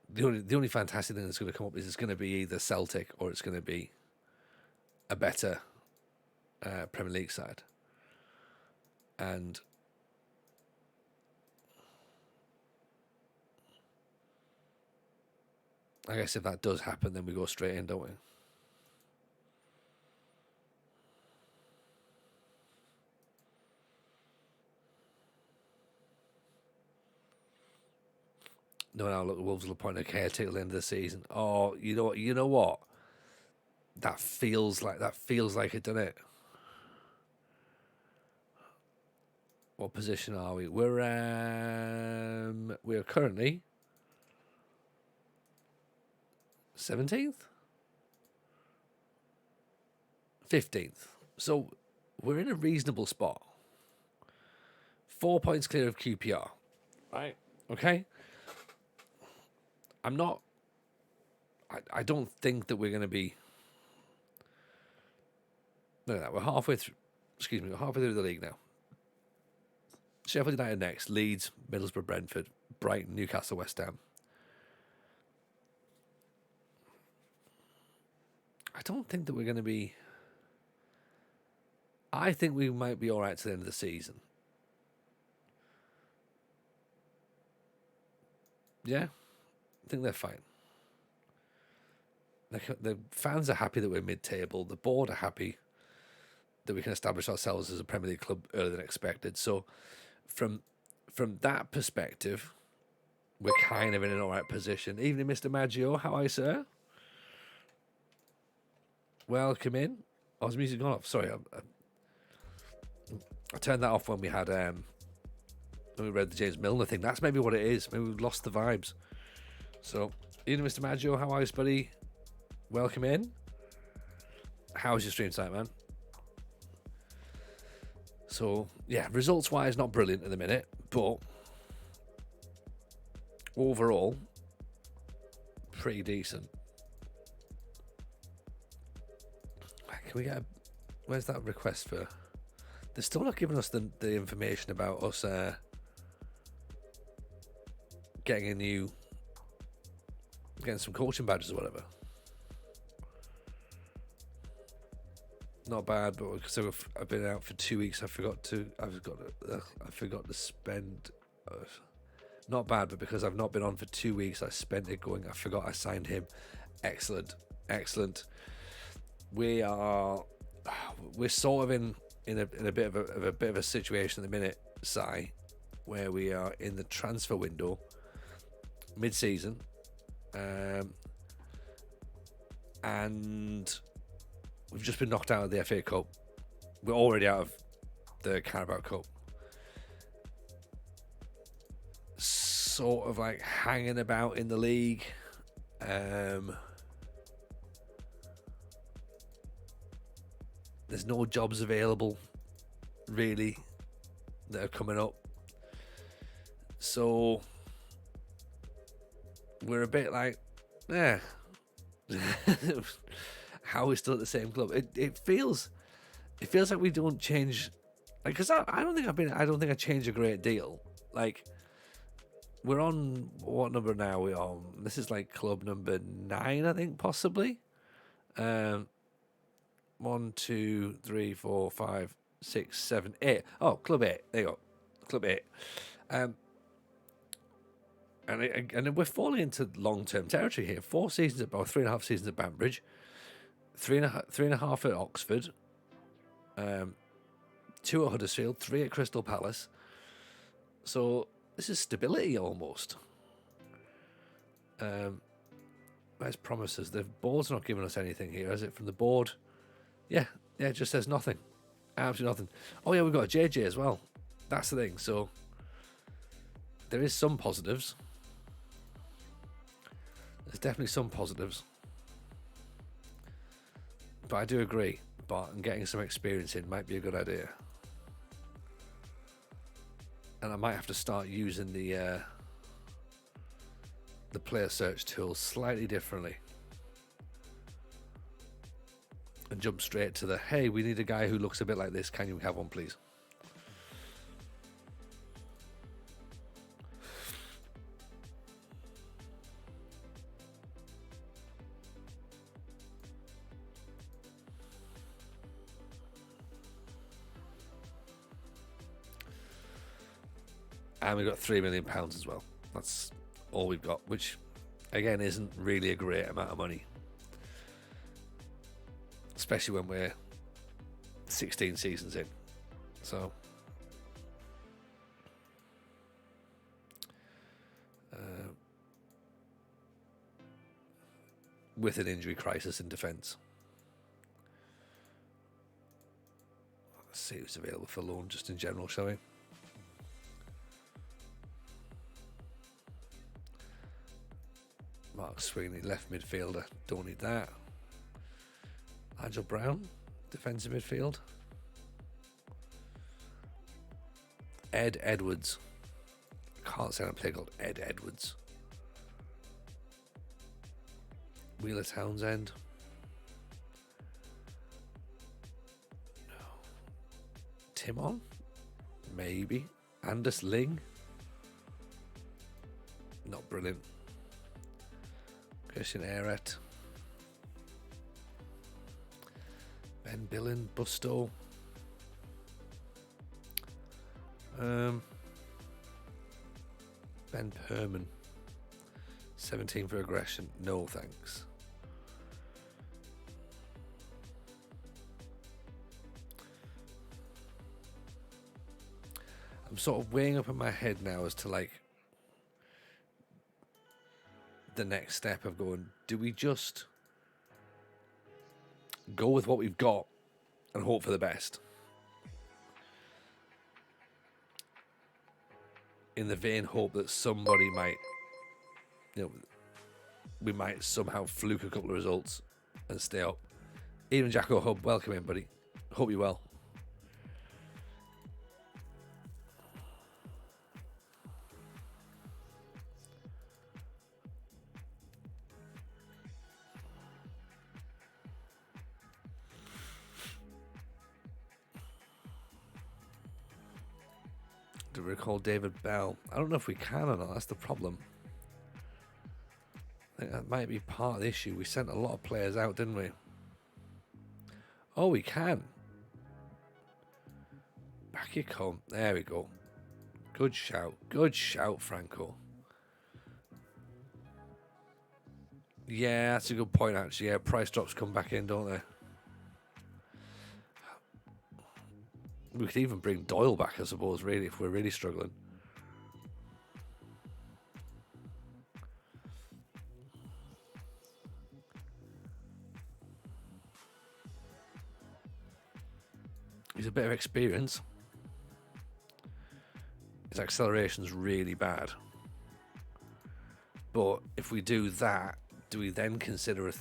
the only fantastic thing that's going to come up is it's going to be either Celtic or it's going to be a better Premier League side. And I guess if that does happen, then we go straight in, don't we? No, now look, the Wolves will appoint a caretaker at the end of the season. Oh, you know what? That feels like it, doesn't it? What position are we? We're currently 17th, 15th. So we're in a reasonable spot. 4 points clear of QPR. Right. Okay. I don't think that we're going to be. Look at that. We're halfway through. We're halfway through the league now. Sheffield United next. Leeds, Middlesbrough, Brentford, Brighton, Newcastle, West Ham. I don't think that we're going to be. I think we might be all right to the end of the season. Yeah, I think they're fine. The fans are happy that we're mid-table. The board are happy that we can establish ourselves as a Premier League club earlier than expected. So, from that perspective, we're kind of in an all right position. Evening, Mr. Maggio. How are you, sir? Welcome in. Oh, has music gone off? Sorry, I turned that off when we had when we read the James Milner thing. That's maybe what it is. Maybe we've lost the vibes. So, evening, Mr. Maggio. How are you, buddy? Welcome in. How's your stream tonight, man? So, yeah, results-wise, not brilliant at the minute, but overall, pretty decent. Can we get where's that request for? They're still not giving us the information about us getting some coaching badges or whatever. Not bad, but because I've been out for 2 weeks, I forgot to spend. Not bad, but because I've not been on for 2 weeks, I spent it going. I forgot I signed him. Excellent. We're sort of in a bit of a situation at the minute, Si, where we are in the transfer window, mid-season, and we've just been knocked out of the FA Cup. We're already out of the Carabao Cup. sort of like hanging about in the league. There's no jobs available, really, that are coming up. So we're a bit like, how are we still at the same club? It feels like we don't change. Like, because I don't think I changed a great deal. Like, we're on what number now? We're on. This is like club number 9, I think, possibly. 1, 2, 3, 4, 5, 6, 7, 8. Oh, club 8. There you go, club 8. And we're falling into long-term territory here. 4 seasons at both, 3.5 seasons at Banbridge, 3.5 at Oxford, 2 at Huddersfield, 3 at Crystal Palace. So this is stability almost. There's promises. The board's not giving us anything here, is it? From the board, yeah, it just says nothing, absolutely nothing. Oh yeah, we've got a JJ as well. That's the thing. So there is some positives. There's definitely some positives. But I do agree, but getting some experience in might be a good idea. And I might have to start using the player search tool slightly differently. And jump straight to the, hey, we need a guy who looks a bit like this. Can you have one, please? And we've got £3 million as well. That's all we've got, which again isn't really a great amount of money, especially when we're 16 seasons in. So with an injury crisis in defence. Let's see who's available for loan just in general, shall we? Mark Sweeney, left midfielder. Don't need that. Nigel Brown, defensive midfield. Ed Edwards. Can't say a player called Ed Edwards. Wheeler Townsend. No. Timon? Maybe. Anders Ling? Not brilliant. Christian Ehret. Ben Billen, Busto. Ben Perman. 17 for aggression. No thanks. I'm sort of weighing up in my head now as to like the next step of going, do we just go with what we've got and hope for the best? In the vain hope that somebody might, we might somehow fluke a couple of results and stay up. Even Jacko Hub, welcome in, buddy. Hope you're well. Do we recall David Bell? I don't know if we can or not. That's the problem. I think that might be part of the issue. We sent a lot of players out, didn't we? Oh, we can. Back you come. There we go. Good shout. Good shout, Franco. Yeah, that's a good point, actually. Yeah, price drops come back in, don't they? We could even bring Doyle back, I suppose, really, if we're really struggling. He's a bit of experience. His acceleration's really bad. But if we do that, do we then consider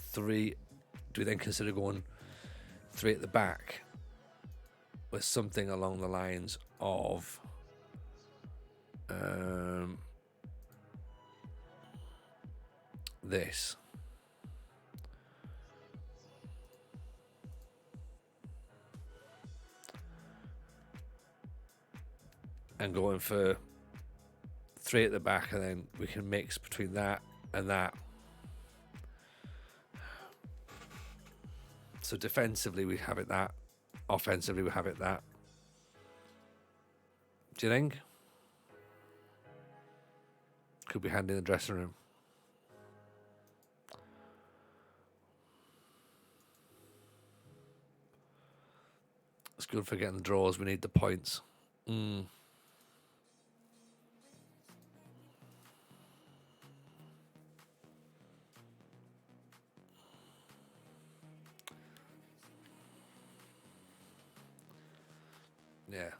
going 3 at the back with something along the lines of this? And going for 3 at the back, and then we can mix between that and that. So defensively we have it that, offensively we have it that. Do you think? Could be handy in the dressing room. It's good for getting the draws. We need the points. Yeah.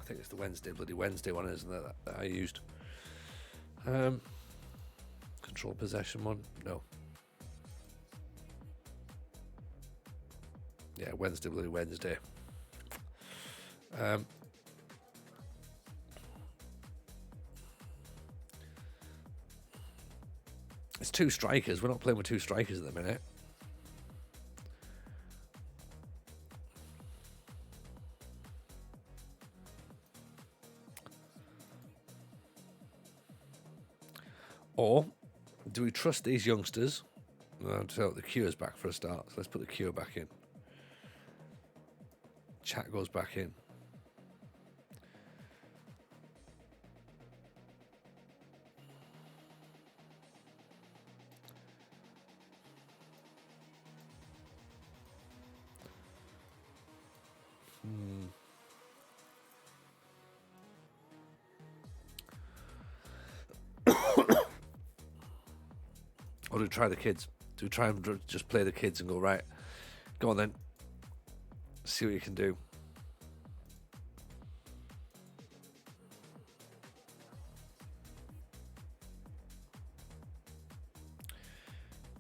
I think it's the Wednesday one, isn't it, that I used? Control possession one? No. Yeah, Wednesday. It's 2 strikers. We're not playing with 2 strikers at the minute. Or do we trust these youngsters? So the Cure's back for a start. So let's put the Cure back in. Chat goes back in. Or do we try the kids? Do we try and just play the kids and go, right, go on then, see what you can do?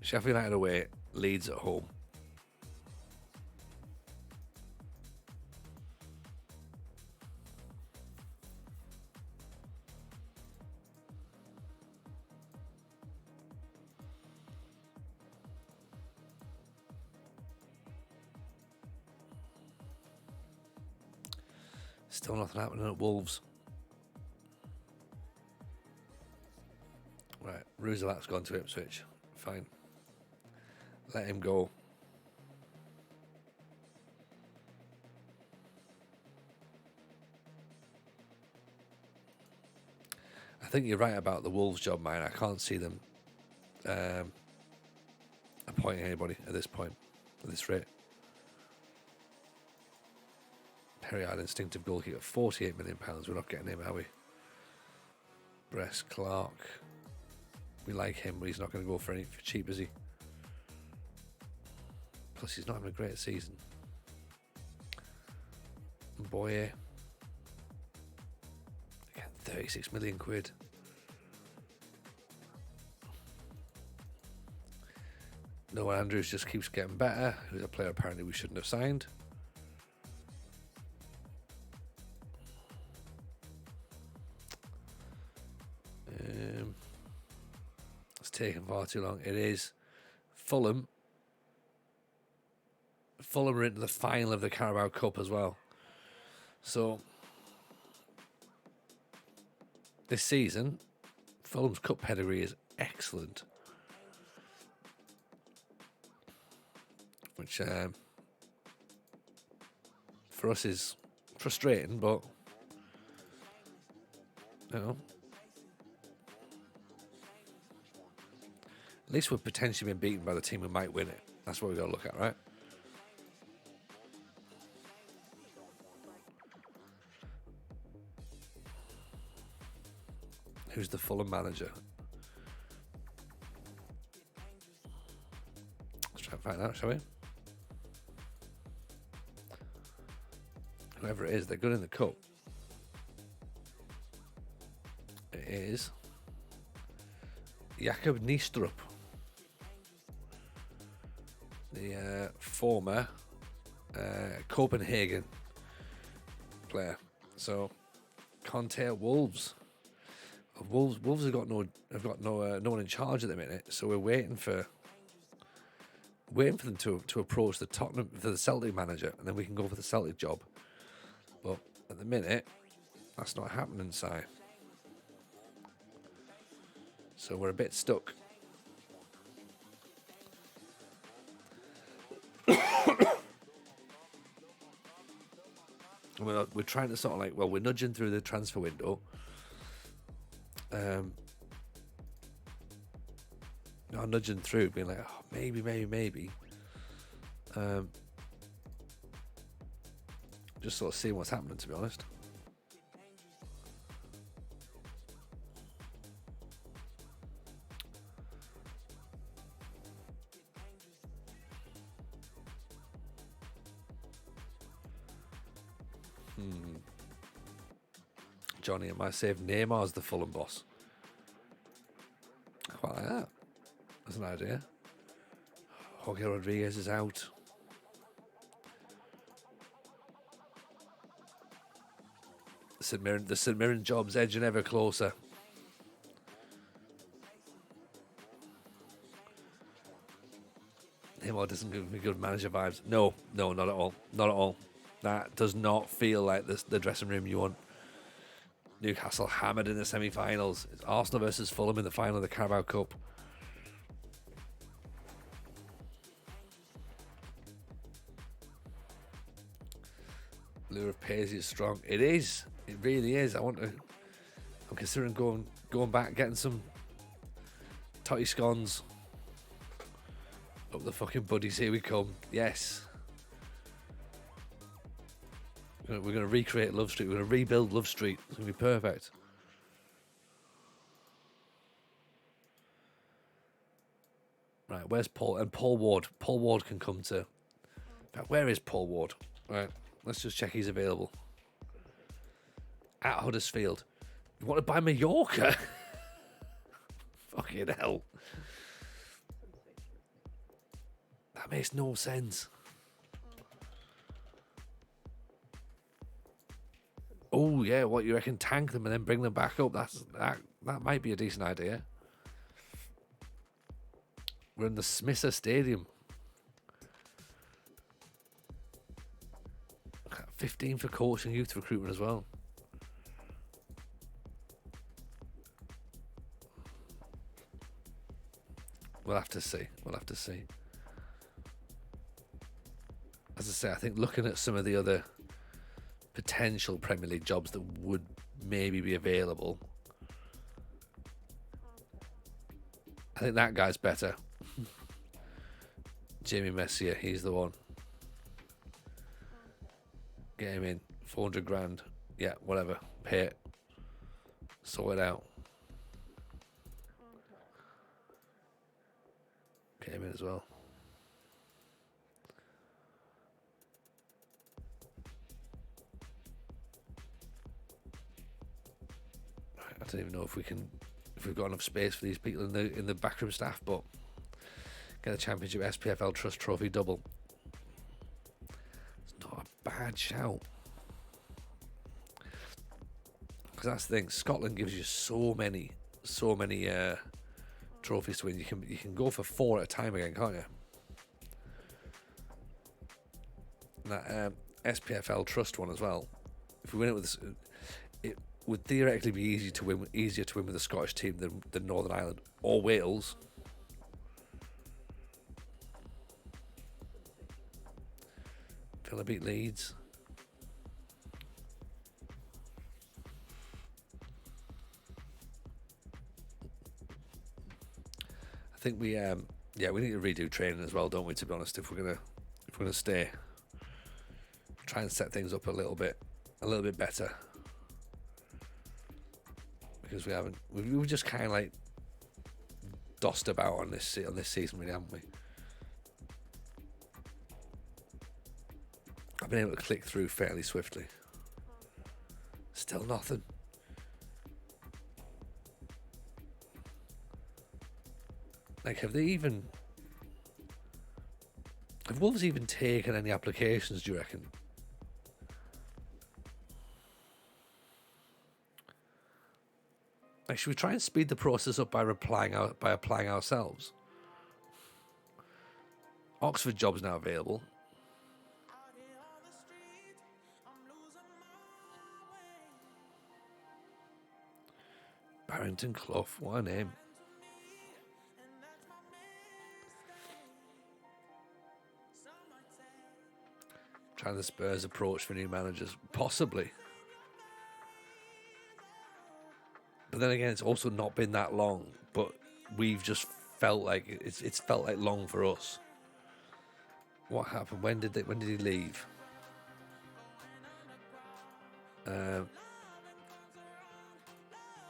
Sheffield United away, Leeds at home. Still nothing happening at Wolves. Right, Rousselak's gone to Ipswich. Fine. Let him go. I think you're right about the Wolves job, man. I can't see them appointing anybody at this point, at this rate. Perry-eyed instinctive goalkeeper, £48 million. We're not getting him, are we? Brest Clark. We like him, but he's not going to go for cheap, is he? Plus, he's not having a great season. Boye. Again, £36 million. Noah Andrews just keeps getting better. Who's a player apparently we shouldn't have signed. It's taken far too long. It is. Fulham are into the final of the Carabao Cup as well. So this season, Fulham's cup pedigree is excellent, which for us is frustrating, but you know, at least we're potentially been beaten by the team who might win it. That's what we've got to look at, right? Who's the Fulham manager? Let's try and find out, shall we? Whoever it is, they're good in the cup. is Jakob Niestrup, the former Copenhagen player. So Conte at Wolves. Wolves have got no one in charge at the minute, so we're waiting for them to approach the Tottenham for the Celtic manager, and then we can go for the Celtic job. But at the minute, that's not happening, Si. So we're a bit stuck. We're trying to sort of like, well, we're nudging through the transfer window. Not nudging through, being like, oh, maybe. Just sort of seeing what's happening, to be honest. Johnny, am I saying Neymar's the Fulham boss? I quite like that. That's an idea. Jorge Rodriguez is out. The St Mirren job's edging ever closer. Neymar doesn't give me good manager vibes. No, not at all. Not at all. That does not feel like the dressing room you want. Newcastle hammered in the semi-finals. It's Arsenal versus Fulham in the final of the Carabao Cup. Lure of Paisley is strong. It is. It really is. I'm considering going back, getting some totty scones. Up the fucking buddies, here we come. Yes. We're going to recreate Love Street. We're going to rebuild Love Street. It's going to be perfect. Right, where's Paul? And Paul Ward. Paul Ward can come to... In fact, where is Paul Ward? Right, let's just check he's available. At Huddersfield. You want to buy Mallorca? Fucking hell. That makes no sense. Oh yeah, what you reckon? Tank them and then bring them back up? That might be a decent idea. We're in the Smisser Stadium. 15 for coaching youth recruitment as well. We'll have to see. As I say, I think looking at some of the other potential Premier League jobs that would maybe be available, I think that guy's better. Jamie Messier, he's the one. Get him in. 400 grand. Yeah, whatever. Pay it. Sort it out. Get him in as well. I don't even know if we've got enough space for these people in the backroom staff, but get the Championship SPFL Trust Trophy double. It's not a bad shout. Because that's the thing, Scotland gives you so many trophies to win. You can go for 4 at a time again, can't you? And that SPFL Trust one as well. If we win it with this, it would theoretically be easier to win with the Scottish team than Northern Ireland or Wales. Villa beat Leeds. I think we need to redo training as well, don't we? To be honest, if we're gonna stay, try and set things up a little bit better, because we've just kind of like dossed about on this season, really, haven't we? I've been able to click through fairly swiftly. Still nothing. Like, have Wolves even taken any applications, do you reckon? Like, should we try and speed the process up by applying ourselves? Oxford job's now available. Barrington Clough, what a name. Trying the Spurs approach for new managers, possibly. But then again, it's also not been that long. But we've just felt like it's felt like long for us. What happened? When did he leave?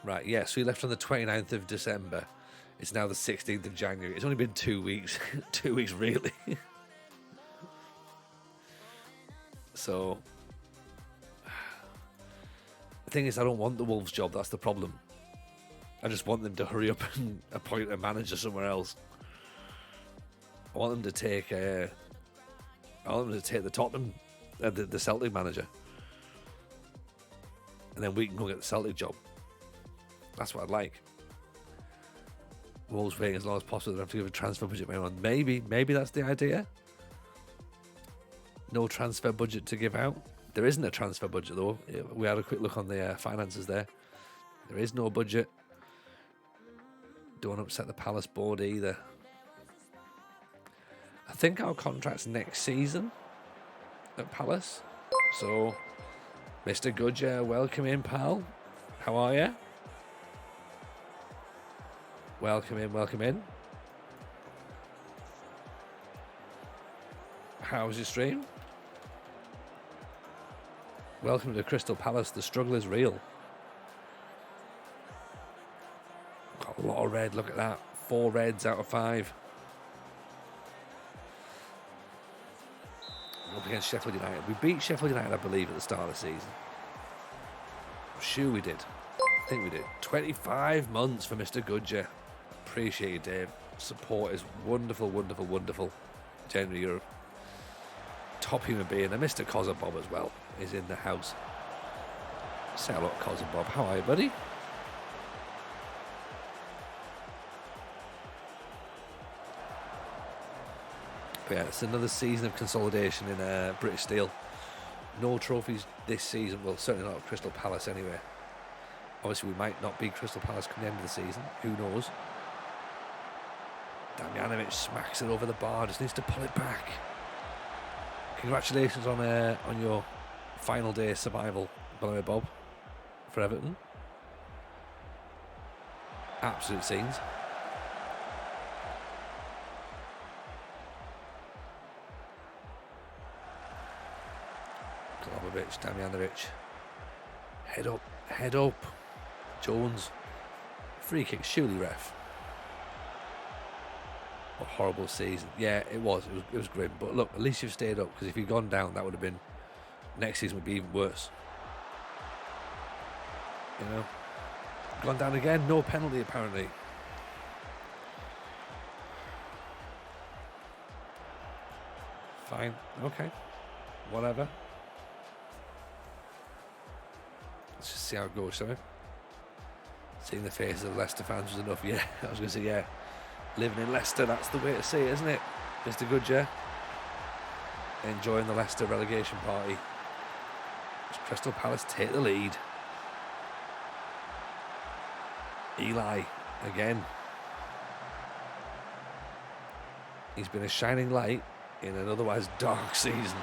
Right, yeah. So he left on the 29th of December. It's now the 16th of January. It's only been 2 weeks. 2 weeks, really. So, the thing is, I don't want the Wolves job. That's the problem. I just want them to hurry up and appoint a manager somewhere else. I want them to take the Tottenham, the Celtic manager, and then we can go get the Celtic job. That's what I'd like. Wolves waiting as long as possible. They have to give a transfer budget on. Maybe that's the idea. No transfer budget to give out. There isn't a transfer budget though. We had a quick look on the finances there. There is no budget. Don't upset the Palace board either. I think our contract's next season at Palace. So, Mr. Goodyear, welcome in, pal. How are you? Welcome in. How's your stream? Welcome to Crystal Palace. The struggle is real. Got a lot of red. Look at that. 4 reds out of 5. Up against Sheffield United. We beat Sheffield United, I believe, at the start of the season. I'm sure we did. I think we did. 25 months for Mr. Goodyear. Appreciate you, Dave. Support is wonderful. Generally, you're a top human being. And Mr. Cozza Bob as well is in the house. Say hello, Cozza Bob. How are you, buddy? But yeah, it's another season of consolidation in British Steel. No trophies this season. Well, certainly not at Crystal Palace anyway. Obviously, we might not beat Crystal Palace come the end of the season. Who knows? Damjanovic smacks it over the bar. Just needs to pull it back. Congratulations on your final day survival, by the way, Bob, for Everton. Absolute scenes. Globovic, Damjanovic. Head up. Jones. Free kick, surely ref. A horrible season. Yeah, it was grim. But look, at least you've stayed up, because if you'd gone down, that would have been, next season would be even worse. You know, gone down again, no penalty apparently. Fine, okay, whatever. Let's just see how it goes, shall we? Seeing the faces of Leicester fans was enough. Yeah, I was going to say, yeah. Living in Leicester, that's the way to see it, isn't it, Mr. Goodyear? Enjoying the Leicester relegation party. As Crystal Palace take the lead. Eli, again. He's been a shining light in an otherwise dark season.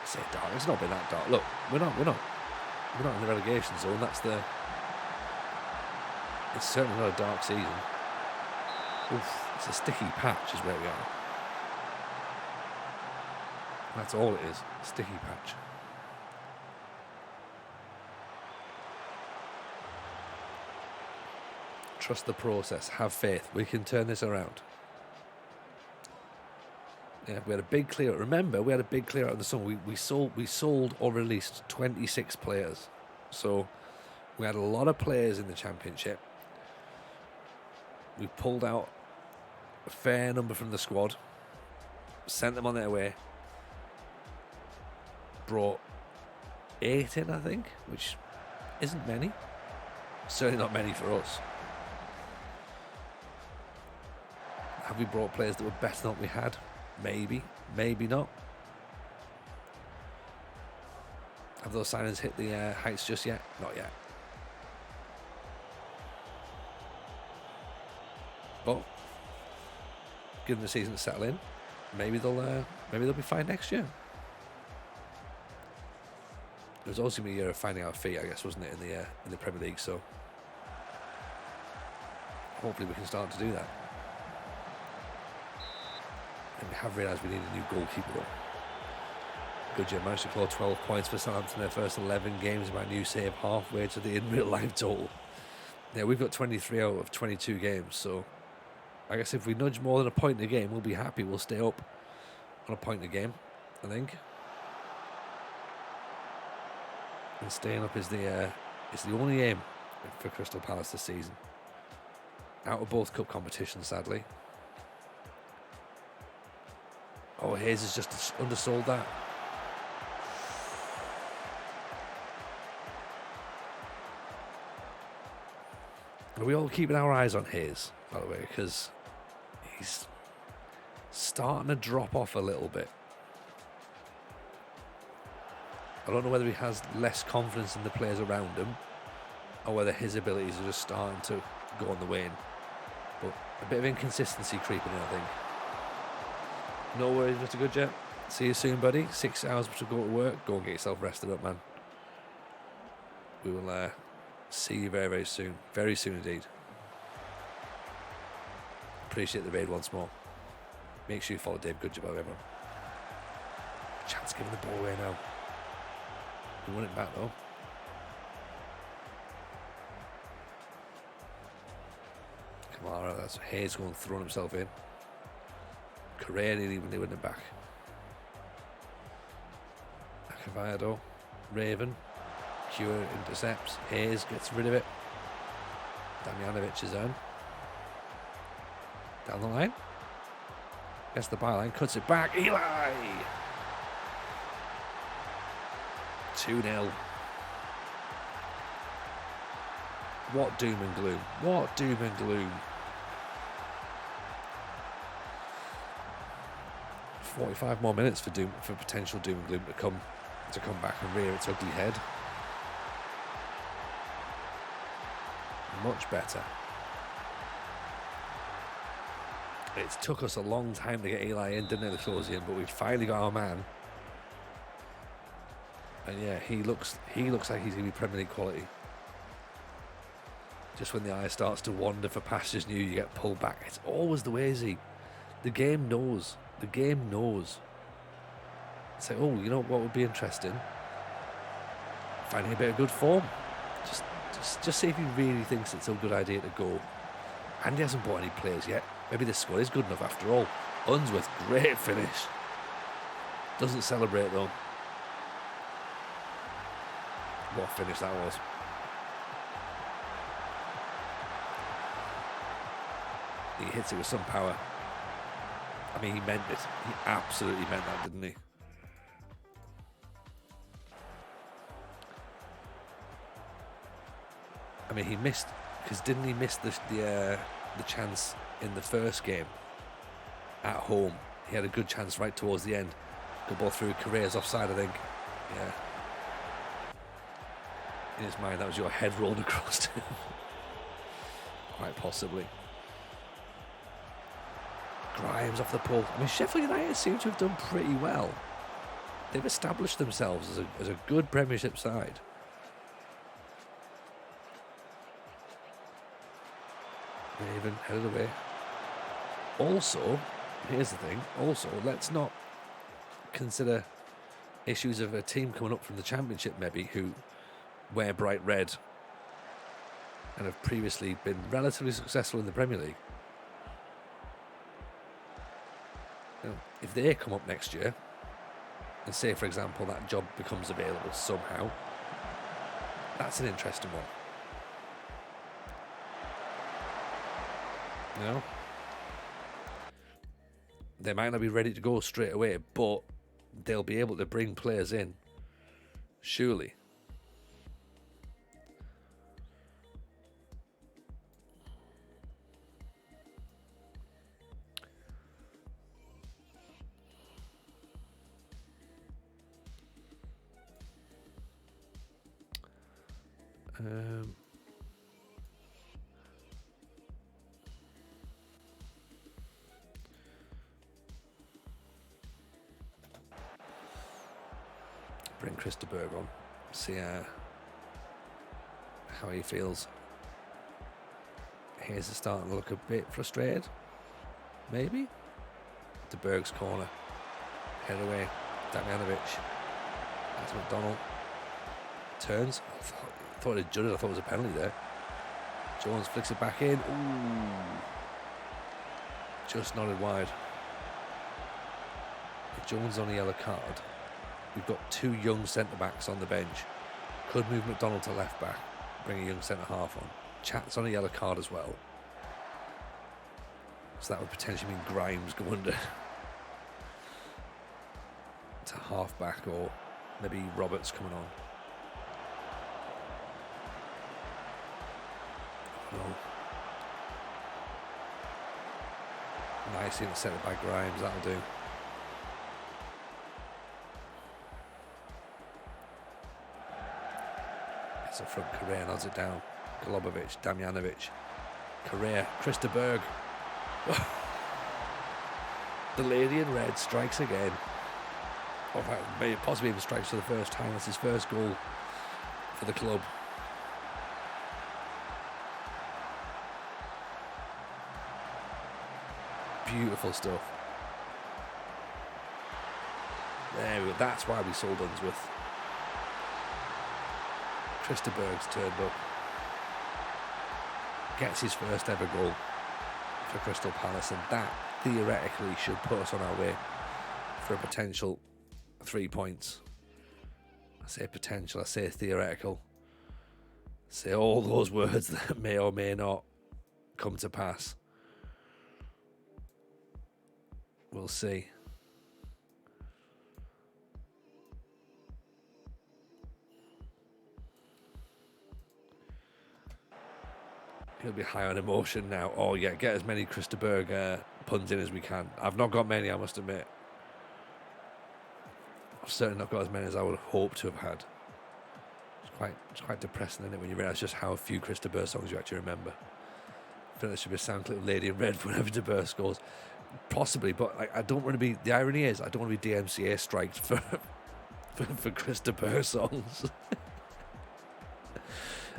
I say dark, it's not been that dark. Look, we're not in the relegation zone. It's certainly not a dark season. Oof, it's a sticky patch is where we are. That's all it is, a sticky patch. Trust the process, have faith, we can turn this around. Yeah, we had a big clear out. Remember, we had a big clear out in the summer. We sold or released 26 players. So we had a lot of players in the Championship. We pulled out a fair number from the squad, sent them on their way, brought 8 in, I think, which isn't many. Certainly not many for us. Have we brought players that were better than what we had? Maybe, maybe not. Have those signings hit the heights just yet? Not yet. But give them the season to settle in. Maybe they'll be fine next year. It was also a year of finding our feet, I guess, wasn't it, in the Premier League? So hopefully we can start to do that. And we have realised we need a new goalkeeper though. Goodyear managed to claw 12 points for Southampton in their first 11 games by a new save halfway to the in real life total. Yeah, we've got 23 out of 22 games, so I guess if we nudge more than a point in a game, we'll be happy. We'll stay up on a point in a game, I think. And staying up is the only aim for Crystal Palace this season. Out of both cup competitions, sadly. Oh, Hayes has just undersold that. Are we all keeping our eyes on Hayes, by the way, because he's starting to drop off a little bit. I don't know whether he has less confidence in the players around him or whether his abilities are just starting to go on the wane. But a bit of inconsistency creeping in, I think. No worries, Mr. Goodyear. See you soon, buddy. 6 hours to go to work. Go and get yourself rested up, man. We will see you very, very soon. Very soon indeed. Appreciate the raid once more. Make sure you follow Dave Goodyear, by everyone. Chance giving the ball away now. We won it back though. Kamara, that's Hayes going throwing himself in. Correa nearly winning it back. Acavado, Raven, Cure intercepts. Hayes gets rid of it. Damjanovic is on. Down the line. Gets the byline, cuts it back. Eli! 2-0. What doom and gloom. What doom and gloom. 45 more minutes for potential doom and gloom to come back and rear its ugly head. Much better. It took us a long time to get Eli in, didn't it, the close in, but we finally got our man. And yeah, he looks like he's going to be Premier League quality. Just when the eye starts to wander for pastures new, you get pulled back. It's always the way, Z. The game knows. The game knows. It's like, oh, you know what would be interesting? Finding a bit of good form. Just see if he really thinks it's a good idea to go. And he hasn't bought any players yet. Maybe this squad is good enough after all. Unsworth, great finish. Doesn't celebrate though. What a finish that was. He hits it with some power. I mean, he meant it. He absolutely meant that, didn't he? I mean, he missed, because didn't he miss the chance in the first game at home? He had a good chance right towards the end. Good ball through. Correa's offside, I think. Yeah. In his mind, that was your head rolled across to him. Quite possibly. Grimes off the pull. I mean, Sheffield United seem to have done pretty well. They've established themselves as a good Premiership side. Raven headed away. Also, here's the thing. Also, let's not consider issues of a team coming up from the Championship, maybe, who wear bright red and have previously been relatively successful in the Premier League. Now, if they come up next year, and say, for example, that job becomes available somehow, that's an interesting one. You know? They might not be ready to go straight away, but they'll be able to bring players in. Surely. Bring Christenberg on. See how he feels. Hayes is starting to look a bit frustrated. Maybe. De Berg's corner. Head away. Damjanovic. That's McDonald. Turns. I thought it judged. I thought it was a penalty there. Jones flicks it back in. Ooh. Just nodded wide. If Jones on a yellow card, we've got two young centre-backs on the bench. Could move McDonald to left-back, bring a young centre-half on. Chat's on a yellow card as well. So that would potentially mean Grimes go under to half-back, or maybe Roberts coming on. No. Nice intercepted by Grimes, that'll do. It's up front, Correa nods it down. Golubovic, Damjanovic, Correa, Christenberg. The lady in red strikes again. Oh, maybe possibly even strikes for the first time. That's his first goal for the club. Beautiful stuff. There we go. That's why we sold Unsworth. Christenberg's turned up. Gets his first ever goal for Crystal Palace, and that theoretically should put us on our way for a potential 3 points. I say potential, I say theoretical. I say all those words that may or may not come to pass. We'll see. He'll be high on emotion now. Oh yeah, get as many Christenberg puns in as we can. I've not got many, I must admit. I've certainly not got as many as I would have hoped to have had. It's quite depressing, isn't it, when you realise just how few Christenberg songs you actually remember. I feel there should be a sound clip of Lady in Red whenever De Burgh scores. Possibly, but I don't want to be. The irony is, I don't want to be DMCA striked for Christenberg songs.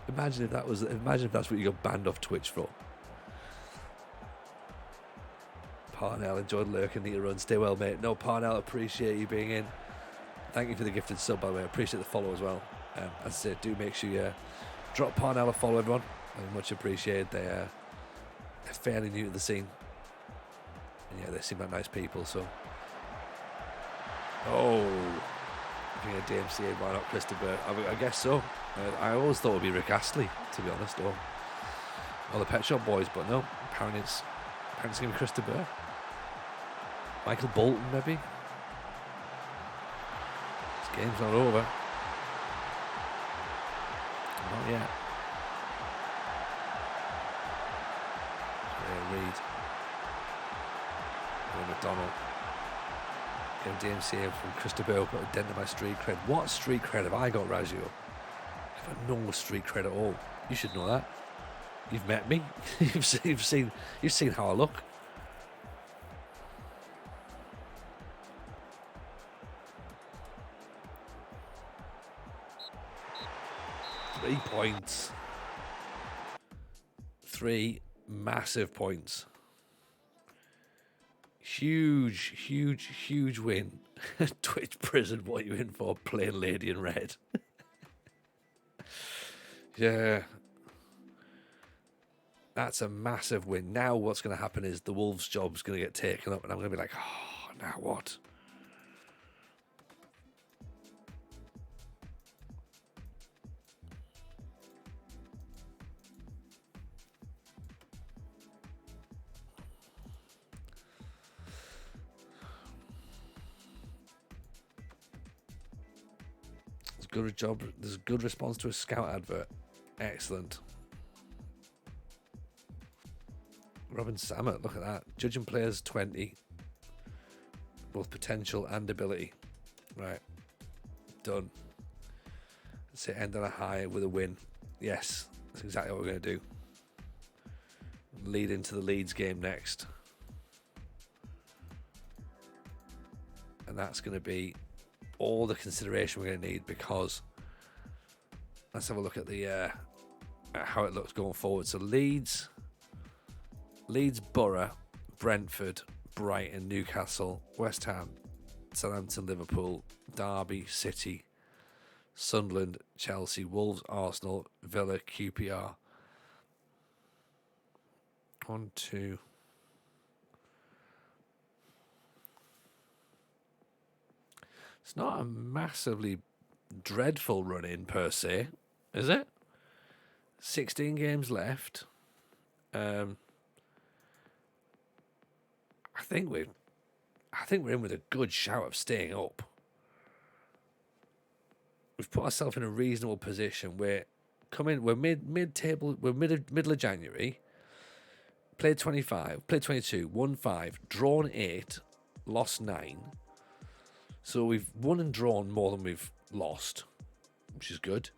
Imagine if that's what you got banned off Twitch for. Parnell enjoyed lurking, need to run. Stay well, mate. No, Parnell, appreciate you being in. Thank you for the gifted sub, by the way. I appreciate the follow as well. As I said, do make sure you drop Parnell a follow, everyone. Much appreciated. They're fairly new to the scene. And yeah, they seem like nice people, so. Oh. Being a DMCA, why not Christenberg? I guess so. I always thought it would be Rick Astley, to be honest, or the Pet Shop Boys, but no. Apparently it's going to be Christenberg. Michael Bolton, maybe. This game's not over. Not yet. Reed. McDonald. Getting DMCA from Christenberg, got a dent in my street cred. What street cred have I got, Razio? I've got no street cred at all. You should know that. You've met me. You've seen how I look. Three points. 3 massive points. Huge win. Twitch prison, what are you in for? Playing Lady in Red. Yeah. That's a massive win. Now what's going to happen is the Wolves' job's going to get taken up, and I'm going to be like, oh, now what? good job. There's a good response to a scout advert. Excellent. Robin Samet, look at that. Judging players 20. Both potential and ability. Right. Done. Let's say end on a high with a win. Yes, that's exactly what we're going to do. Lead into the Leeds game next. And that's going to be all the consideration we're going to need, because let's have a look at the at how it looks going forward. So Leeds, Borough, Brentford, Brighton, Newcastle, West Ham, Southampton, Liverpool, Derby, City, Sunderland, Chelsea, Wolves, Arsenal, Villa, QPR. 1, 2. It's not a massively dreadful run in per se, is it? 16 games left. I think we're in with a good shout of staying up. We've put ourselves in a reasonable position. We're mid-table. We're middle of January. Played 25, played 22, won 5, drawn 8, lost 9. So we've won and drawn more than we've lost, which is good.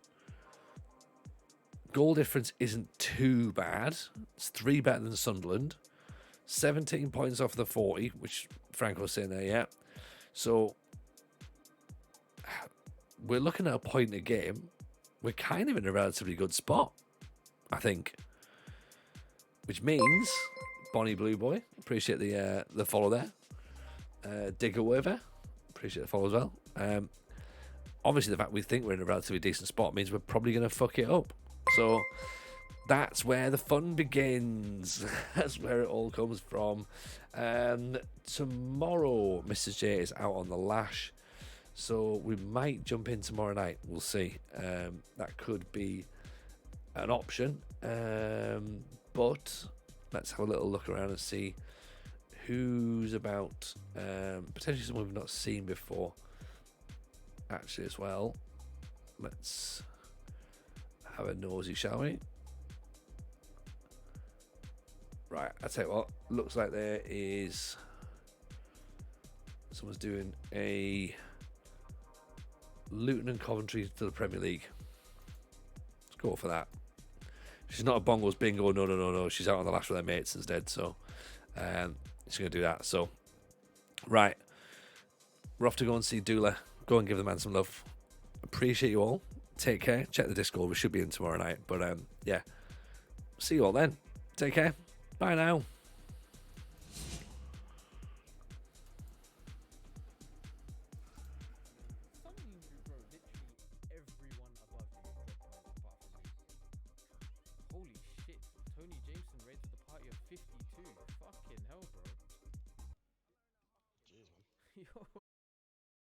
Goal difference isn't too bad. It's 3 better than Sunderland. 17 points off the 40, which Frank was saying there, yeah. So we're looking at a point in a game. We're kind of in a relatively good spot, I think. Which means, Bonnie Blue Boy, appreciate the follow there. Digger Waver, appreciate the follow as well. Obviously, the fact we think we're in a relatively decent spot means we're probably going to fuck it up. So that's where the fun begins. That's where it all comes from. Tomorrow, Mrs. J is out on the lash, so we might jump in tomorrow night. We'll see. That could be an option. But let's have a little look around and see who's about. Potentially someone we've not seen before, actually, as well. Let's have a nosy, shall we? Right, I'll tell you what. Looks like there is someone's doing a Luton and Coventry to the Premier League. Let's go for that. She's not a bongos bingo, no. She's out on the lash with her mates instead, so she's going to do that. So, right, we're off to go and see Dula. Go and give the man some love. Appreciate you all. Take care. Check the Discord. We should be in tomorrow night. But, yeah, see you all then. Take care. Bye now. Jeez, man.